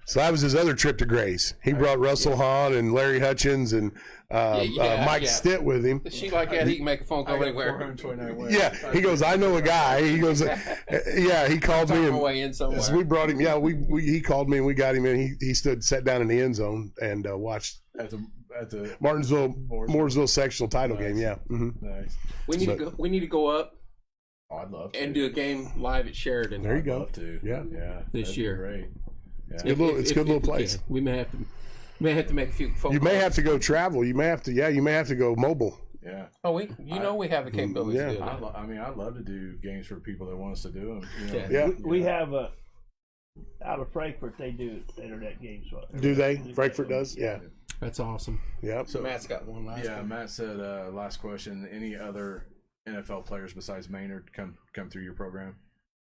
[SPEAKER 3] So that was his other trip to Grace. He brought Russell Hahn and Larry Hutchins and Mike Stitt with him.
[SPEAKER 4] She like that. He can make a phone call anywhere.
[SPEAKER 1] 429 wins.
[SPEAKER 3] Yeah, he goes, I know a guy. He goes, yeah, he called me.
[SPEAKER 4] Talk my
[SPEAKER 3] And,
[SPEAKER 4] way in somewhere.
[SPEAKER 3] so we brought him. Yeah, he called me and we got him in. He sat down in the end zone and watched
[SPEAKER 1] At the
[SPEAKER 3] Mooresville sectional title game. Yeah. Mm-hmm.
[SPEAKER 1] Nice.
[SPEAKER 4] We need to go up
[SPEAKER 1] Oh, I'd love to.
[SPEAKER 4] and do a game live at Sheridan.
[SPEAKER 3] There you
[SPEAKER 1] I'd
[SPEAKER 3] go.
[SPEAKER 1] love to.
[SPEAKER 3] Yeah.
[SPEAKER 1] Yeah.
[SPEAKER 4] This
[SPEAKER 1] that'd be
[SPEAKER 4] year.
[SPEAKER 1] Great. Yeah.
[SPEAKER 3] It's a good little
[SPEAKER 4] we
[SPEAKER 3] place.
[SPEAKER 4] can. We may have to make a few phone
[SPEAKER 3] You
[SPEAKER 4] calls.
[SPEAKER 3] may have to go travel. You may have to. Yeah, you may have to go mobile.
[SPEAKER 1] Yeah.
[SPEAKER 4] Oh, we have the capability
[SPEAKER 3] Yeah.
[SPEAKER 4] to do that.
[SPEAKER 1] I'd love to do games for people that want us to do them. You know?
[SPEAKER 4] Yeah.
[SPEAKER 2] We have out of Frankfurt, they do internet games.
[SPEAKER 3] Do they? Frankfurt does. Yeah.
[SPEAKER 4] That's awesome.
[SPEAKER 3] Yep.
[SPEAKER 1] So
[SPEAKER 4] Matt's got one last
[SPEAKER 1] yeah,
[SPEAKER 4] one.
[SPEAKER 1] Matt said last question. Any other NFL players besides Maynard come through your program?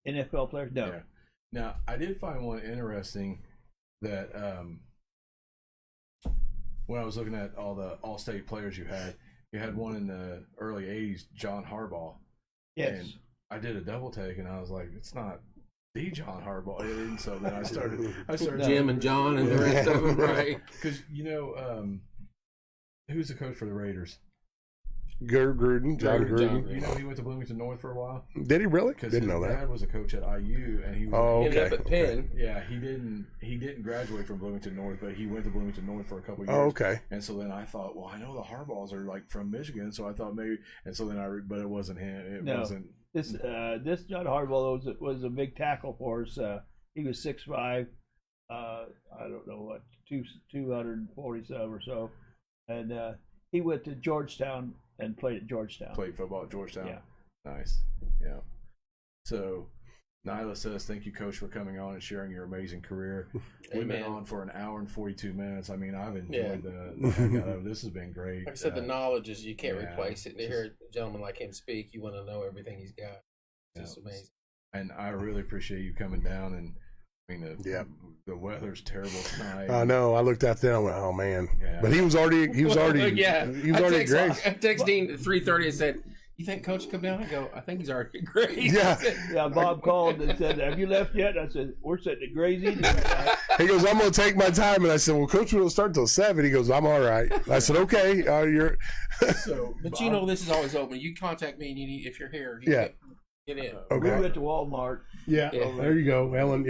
[SPEAKER 2] NFL players, no.
[SPEAKER 1] Yeah. Now I did find one interesting that when I was looking at all the All-State players you had one in the early '80s, John Harbaugh.
[SPEAKER 2] Yes.
[SPEAKER 1] And I did a double take, and I was like, it's not the John Harbaugh. And so then I started
[SPEAKER 4] Jim and John and the rest of them, right?
[SPEAKER 1] because who's the coach for the Raiders?
[SPEAKER 3] Gruden, John Gruden.
[SPEAKER 1] You know he went to Bloomington North for a while.
[SPEAKER 3] Did he really?
[SPEAKER 1] Because
[SPEAKER 3] Didn't
[SPEAKER 1] his
[SPEAKER 3] know that.
[SPEAKER 1] dad was a coach at IU, and he was.
[SPEAKER 3] Oh,
[SPEAKER 4] Ended
[SPEAKER 3] okay.
[SPEAKER 4] up at Penn.
[SPEAKER 1] Yeah, he didn't graduate from Bloomington North, but he went to Bloomington North for a couple of years.
[SPEAKER 3] Oh, okay.
[SPEAKER 1] And so then I thought, well, I know the Harbaughs are like from Michigan, so I thought maybe. And so then but it wasn't him. It
[SPEAKER 2] No.
[SPEAKER 1] wasn't.
[SPEAKER 2] This John Harbaugh was a big tackle for us. He was 6'5", I don't know what, 247 or so, and he went to Georgetown and played at Georgetown.
[SPEAKER 1] Played football at Georgetown.
[SPEAKER 2] Yeah.
[SPEAKER 1] Nice. Yeah. So, Nyla says, thank you, Coach, for coming on and sharing your amazing career. We've been on for an hour and 42 minutes. I mean, I've enjoyed the heck out of it. This has been great.
[SPEAKER 4] Like I said, the knowledge is you can't replace it. To hear a gentleman like him speak, you want to know everything he's got. It's just amazing. And
[SPEAKER 1] I really appreciate you coming down. And I mean, the weather's terrible tonight.
[SPEAKER 3] I know. I looked out there and I went, oh man. Yeah. But he was already
[SPEAKER 4] he was already great. I texted Dean at 3:30 and said, you think Coach will come down? I go, I think he's already at Gray's.
[SPEAKER 3] Yeah.
[SPEAKER 2] Bob called and said, have you left yet? I said, we're sitting at Gray's eating.
[SPEAKER 3] He goes, I'm going to take my time. And I said, well, Coach, we don't start till 7. He goes, I'm all right. I said, okay.
[SPEAKER 4] But you know, this is always open. You contact me and if you're here. Get in.
[SPEAKER 3] Okay.
[SPEAKER 2] We went to Walmart.
[SPEAKER 3] Yeah. There you go. Ellen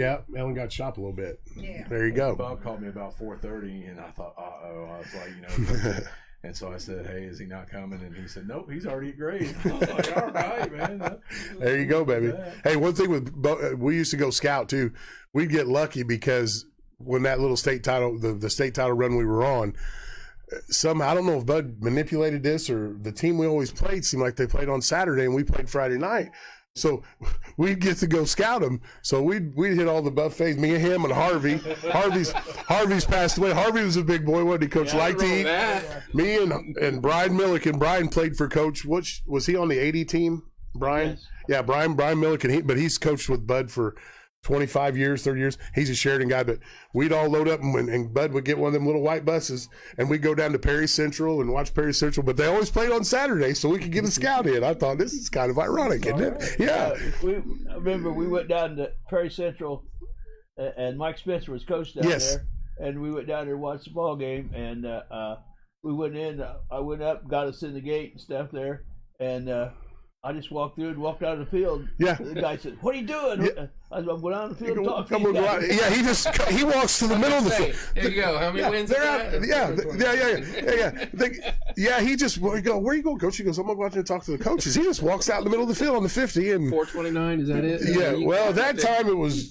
[SPEAKER 3] got shot a little bit. Yeah. There you go.
[SPEAKER 1] Bob called me about 4:30 and I thought, I was like, and so I said, hey, is he not coming? And he said, nope, he's already great. I was like, all right, man.
[SPEAKER 3] There you go, baby. Hey, one thing we used to go scout too. We'd get lucky because when that little state title, the state title run we were on, I don't know if Bud manipulated this or the team we always played seemed like they played on Saturday and we played Friday night. So we'd get to go scout him. So we'd hit all the buffets, me and him and Harvey. Harvey's passed away. Harvey was a big boy, wasn't he, Coach? Liked to eat. Me and Brian Milliken. Brian played for Coach. Was he on the 80 team, Brian?
[SPEAKER 2] Yes.
[SPEAKER 3] Yeah, Brian Milliken. But he's coached with Bud for 25 years, 30 years. He's a Sheridan guy, but we'd all load up and Bud would get one of them little white buses and we'd go down to Perry Central and watch Perry Central, but they always played on Saturday so we could get a scout in. I thought this is kind of ironic, isn't it? Yeah.
[SPEAKER 2] I remember we went down to Perry Central and Mike Spencer was coach down there, and we went down there and watched the ball game, and we went in. I went up, got us in the gate and stuff there, and I just walked through and walked out of the field. Yeah. The guy said, what are you doing? Yeah. I said, I'm going out of the field and talk to you guys.
[SPEAKER 3] Yeah, he walks to the middle of the field.
[SPEAKER 4] There you go. How many wins?
[SPEAKER 3] Yeah, he just, we go, where are you going, Coach? He goes, I'm going to go out there and talk to the coaches. He just walks out in the middle of the field on the 50. And
[SPEAKER 4] 429, is that it?
[SPEAKER 3] Yeah, well, at that time it was,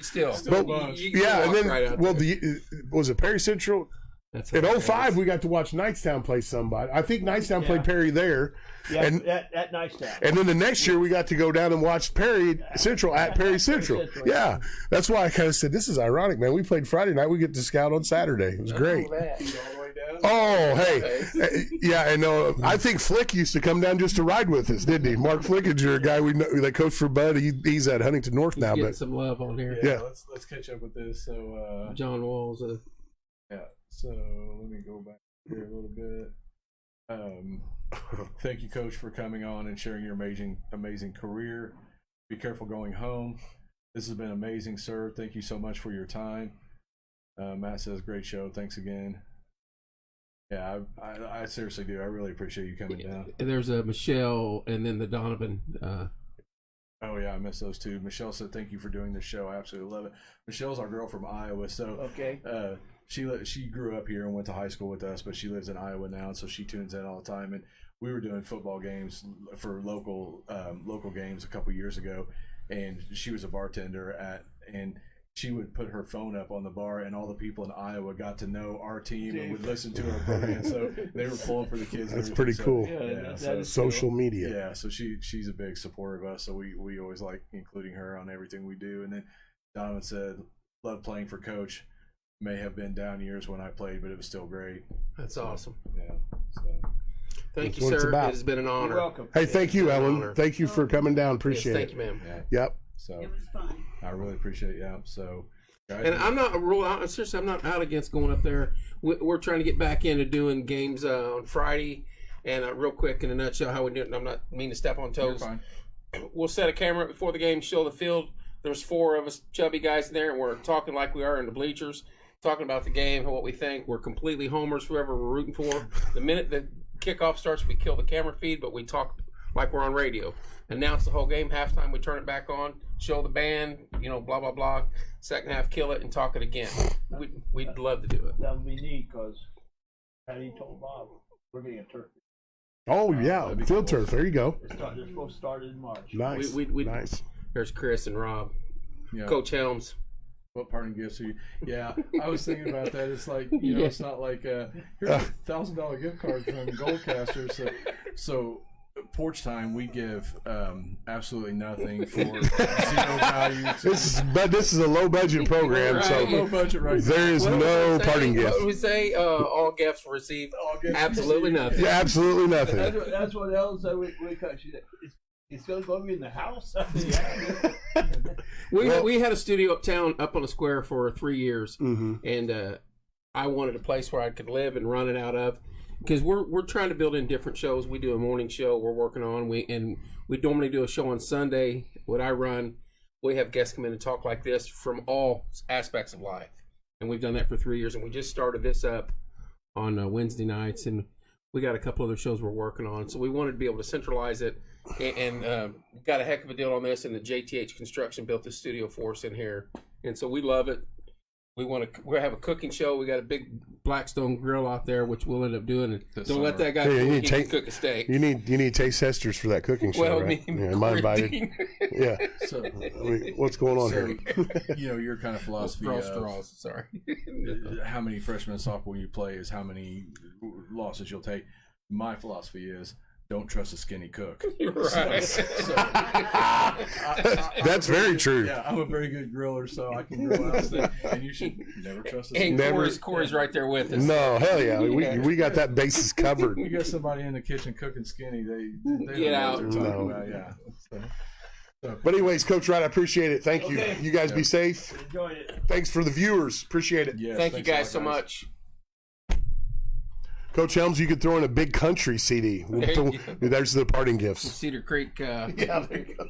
[SPEAKER 4] Still
[SPEAKER 3] but, yeah, and then, was it Perry Central? In 05, we got to watch Knightstown play somebody. I think Knightstown played Perry there.
[SPEAKER 2] Yeah, at Knightstown.
[SPEAKER 3] And then the next year, we got to go down and watch Perry Central at Perry Central. Yeah, that's why I kind of said, this is ironic, man. We played Friday night. We get to scout on Saturday. It was great. Oh, hey. Yeah, and I think Flick used to come down just to ride with us, didn't he? Mark Flickinger, a guy we know that coached for Bud. He's at Huntington North now.
[SPEAKER 4] Getting some love on here.
[SPEAKER 1] Yeah. Let's catch up with this. So
[SPEAKER 4] John Walls.
[SPEAKER 1] So let me go back here a little bit. Thank you, Coach, for coming on and sharing your amazing career. Be careful going home. This has been amazing, sir. Thank you so much for your time. Matt says, great show. Thanks again. Yeah, I seriously do. I really appreciate you coming down.
[SPEAKER 4] There's a Michelle and then the Donovan.
[SPEAKER 1] Oh, yeah, I missed those two. Michelle said, thank you for doing this show. I absolutely love it. Michelle's our girl from Iowa. So she grew up here and went to high school with us, but she lives in Iowa now, and so she tunes in all the time. And we were doing football games for local games a couple years ago, and she was a bartender and she would put her phone up on the bar, and all the people in Iowa got to know our team and would listen to our program. So they were pulling for the kids.
[SPEAKER 3] That's pretty cool.
[SPEAKER 1] So
[SPEAKER 3] social media.
[SPEAKER 1] Yeah, so she's a big supporter of us. So we always like including her on everything we do. And then Donovan said, love playing for Coach. May have been down years when I played, but it was still great.
[SPEAKER 4] That's awesome.
[SPEAKER 1] Yeah. So.
[SPEAKER 4] Thank you, sir. It has been an honor.
[SPEAKER 2] You're welcome.
[SPEAKER 3] Hey, thank you, Ellen. Thank you for coming down. Appreciate
[SPEAKER 4] it. Thank you, ma'am.
[SPEAKER 1] Yeah.
[SPEAKER 3] Yep.
[SPEAKER 1] So
[SPEAKER 5] it was fun.
[SPEAKER 1] I really appreciate it. Yeah. So.
[SPEAKER 4] And I'm not seriously, I'm not out against going up there. We're trying to get back into doing games on Friday. And real quick, in a nutshell, how we do it. I'm not meaning to step on toes.
[SPEAKER 1] You're fine.
[SPEAKER 4] We'll set a camera before the game, show the field. There's 4 of us chubby guys in there, and we're talking like we are in the bleachers, talking about the game and what we think. We're completely homers, whoever we're rooting for. The minute the kickoff starts, we kill the camera feed, but we talk like we're on radio. Announce the whole game. Halftime, we turn it back on, show the band, blah, blah, blah. Second half, kill it and talk it again. We'd love to do it.
[SPEAKER 2] That would be neat because Patty told Bob we're getting a turf.
[SPEAKER 3] Oh, yeah. Field turf. There you go.
[SPEAKER 2] It's supposed to start in March.
[SPEAKER 3] Nice.
[SPEAKER 4] Nice. There's Chris and Rob. Yeah. Coach Helms.
[SPEAKER 1] What parting gifts are you? Yeah, I was thinking about that. It's like, it's not like, here's a $1,000 gift card from Goldcaster. So Porch Time, we give absolutely nothing for zero value.
[SPEAKER 3] This is a low budget program,
[SPEAKER 4] Right.
[SPEAKER 3] so
[SPEAKER 1] Low budget right
[SPEAKER 3] there is no parting gift.
[SPEAKER 4] What do we say? All gifts received. Absolutely nothing.
[SPEAKER 3] Yeah, absolutely nothing.
[SPEAKER 2] That's what else we cut. It's going to be in the house.
[SPEAKER 4] We had a studio uptown, up on the square for 3 years,
[SPEAKER 3] Mm-hmm.
[SPEAKER 4] and I wanted a place where I could live and run it out of, because we're trying to build in different shows. We do a morning show we're working on. We normally do a show on Sunday. What I run, we have guests come in and talk like this from all aspects of life, and we've done that for 3 years. And we just started this up on Wednesday nights, and we got a couple other shows we're working on. So we wanted to be able to centralize it, and got a heck of a deal on this. And the JTH Construction built the studio for us in here, and so we love it. We have a cooking show. We got a big Blackstone grill out there, which we'll end up doing. Don't let that guy cook a steak.
[SPEAKER 3] You need taste testers for that cooking show,
[SPEAKER 4] Well,
[SPEAKER 3] right?
[SPEAKER 4] me,
[SPEAKER 3] Yeah, am I invited? Yeah.
[SPEAKER 1] So,
[SPEAKER 3] What's going on
[SPEAKER 1] so,
[SPEAKER 3] here?
[SPEAKER 1] your kind of philosophy
[SPEAKER 4] Raw
[SPEAKER 1] of
[SPEAKER 4] straws. Sorry.
[SPEAKER 1] how many freshman softball you play is how many losses you'll take. My philosophy is don't trust a skinny cook.
[SPEAKER 4] Right.
[SPEAKER 3] That's very true.
[SPEAKER 1] Yeah, I'm a very good griller, so I can grill out steak, and you should never trust a
[SPEAKER 4] Hey,
[SPEAKER 1] skinny
[SPEAKER 4] Corey's right there with us.
[SPEAKER 3] No, hell yeah. We got that basis covered.
[SPEAKER 1] You got somebody in the kitchen cooking skinny, they don't
[SPEAKER 4] Get
[SPEAKER 1] know
[SPEAKER 4] out.
[SPEAKER 1] what they're talking
[SPEAKER 3] No.
[SPEAKER 1] about. Yeah. So,
[SPEAKER 3] But anyways, Coach Wright, I appreciate it. Thank you.
[SPEAKER 2] Okay.
[SPEAKER 3] You guys be safe.
[SPEAKER 2] Enjoyed it.
[SPEAKER 3] Thanks for the viewers. Appreciate it.
[SPEAKER 1] yes,
[SPEAKER 4] Thank you
[SPEAKER 1] thanks a lot,
[SPEAKER 4] guys so much.
[SPEAKER 3] Coach Helms, you could throw in a big country CD.
[SPEAKER 4] There you go.
[SPEAKER 3] There's the parting gifts.
[SPEAKER 4] Cedar Creek.
[SPEAKER 3] Yeah, there you go.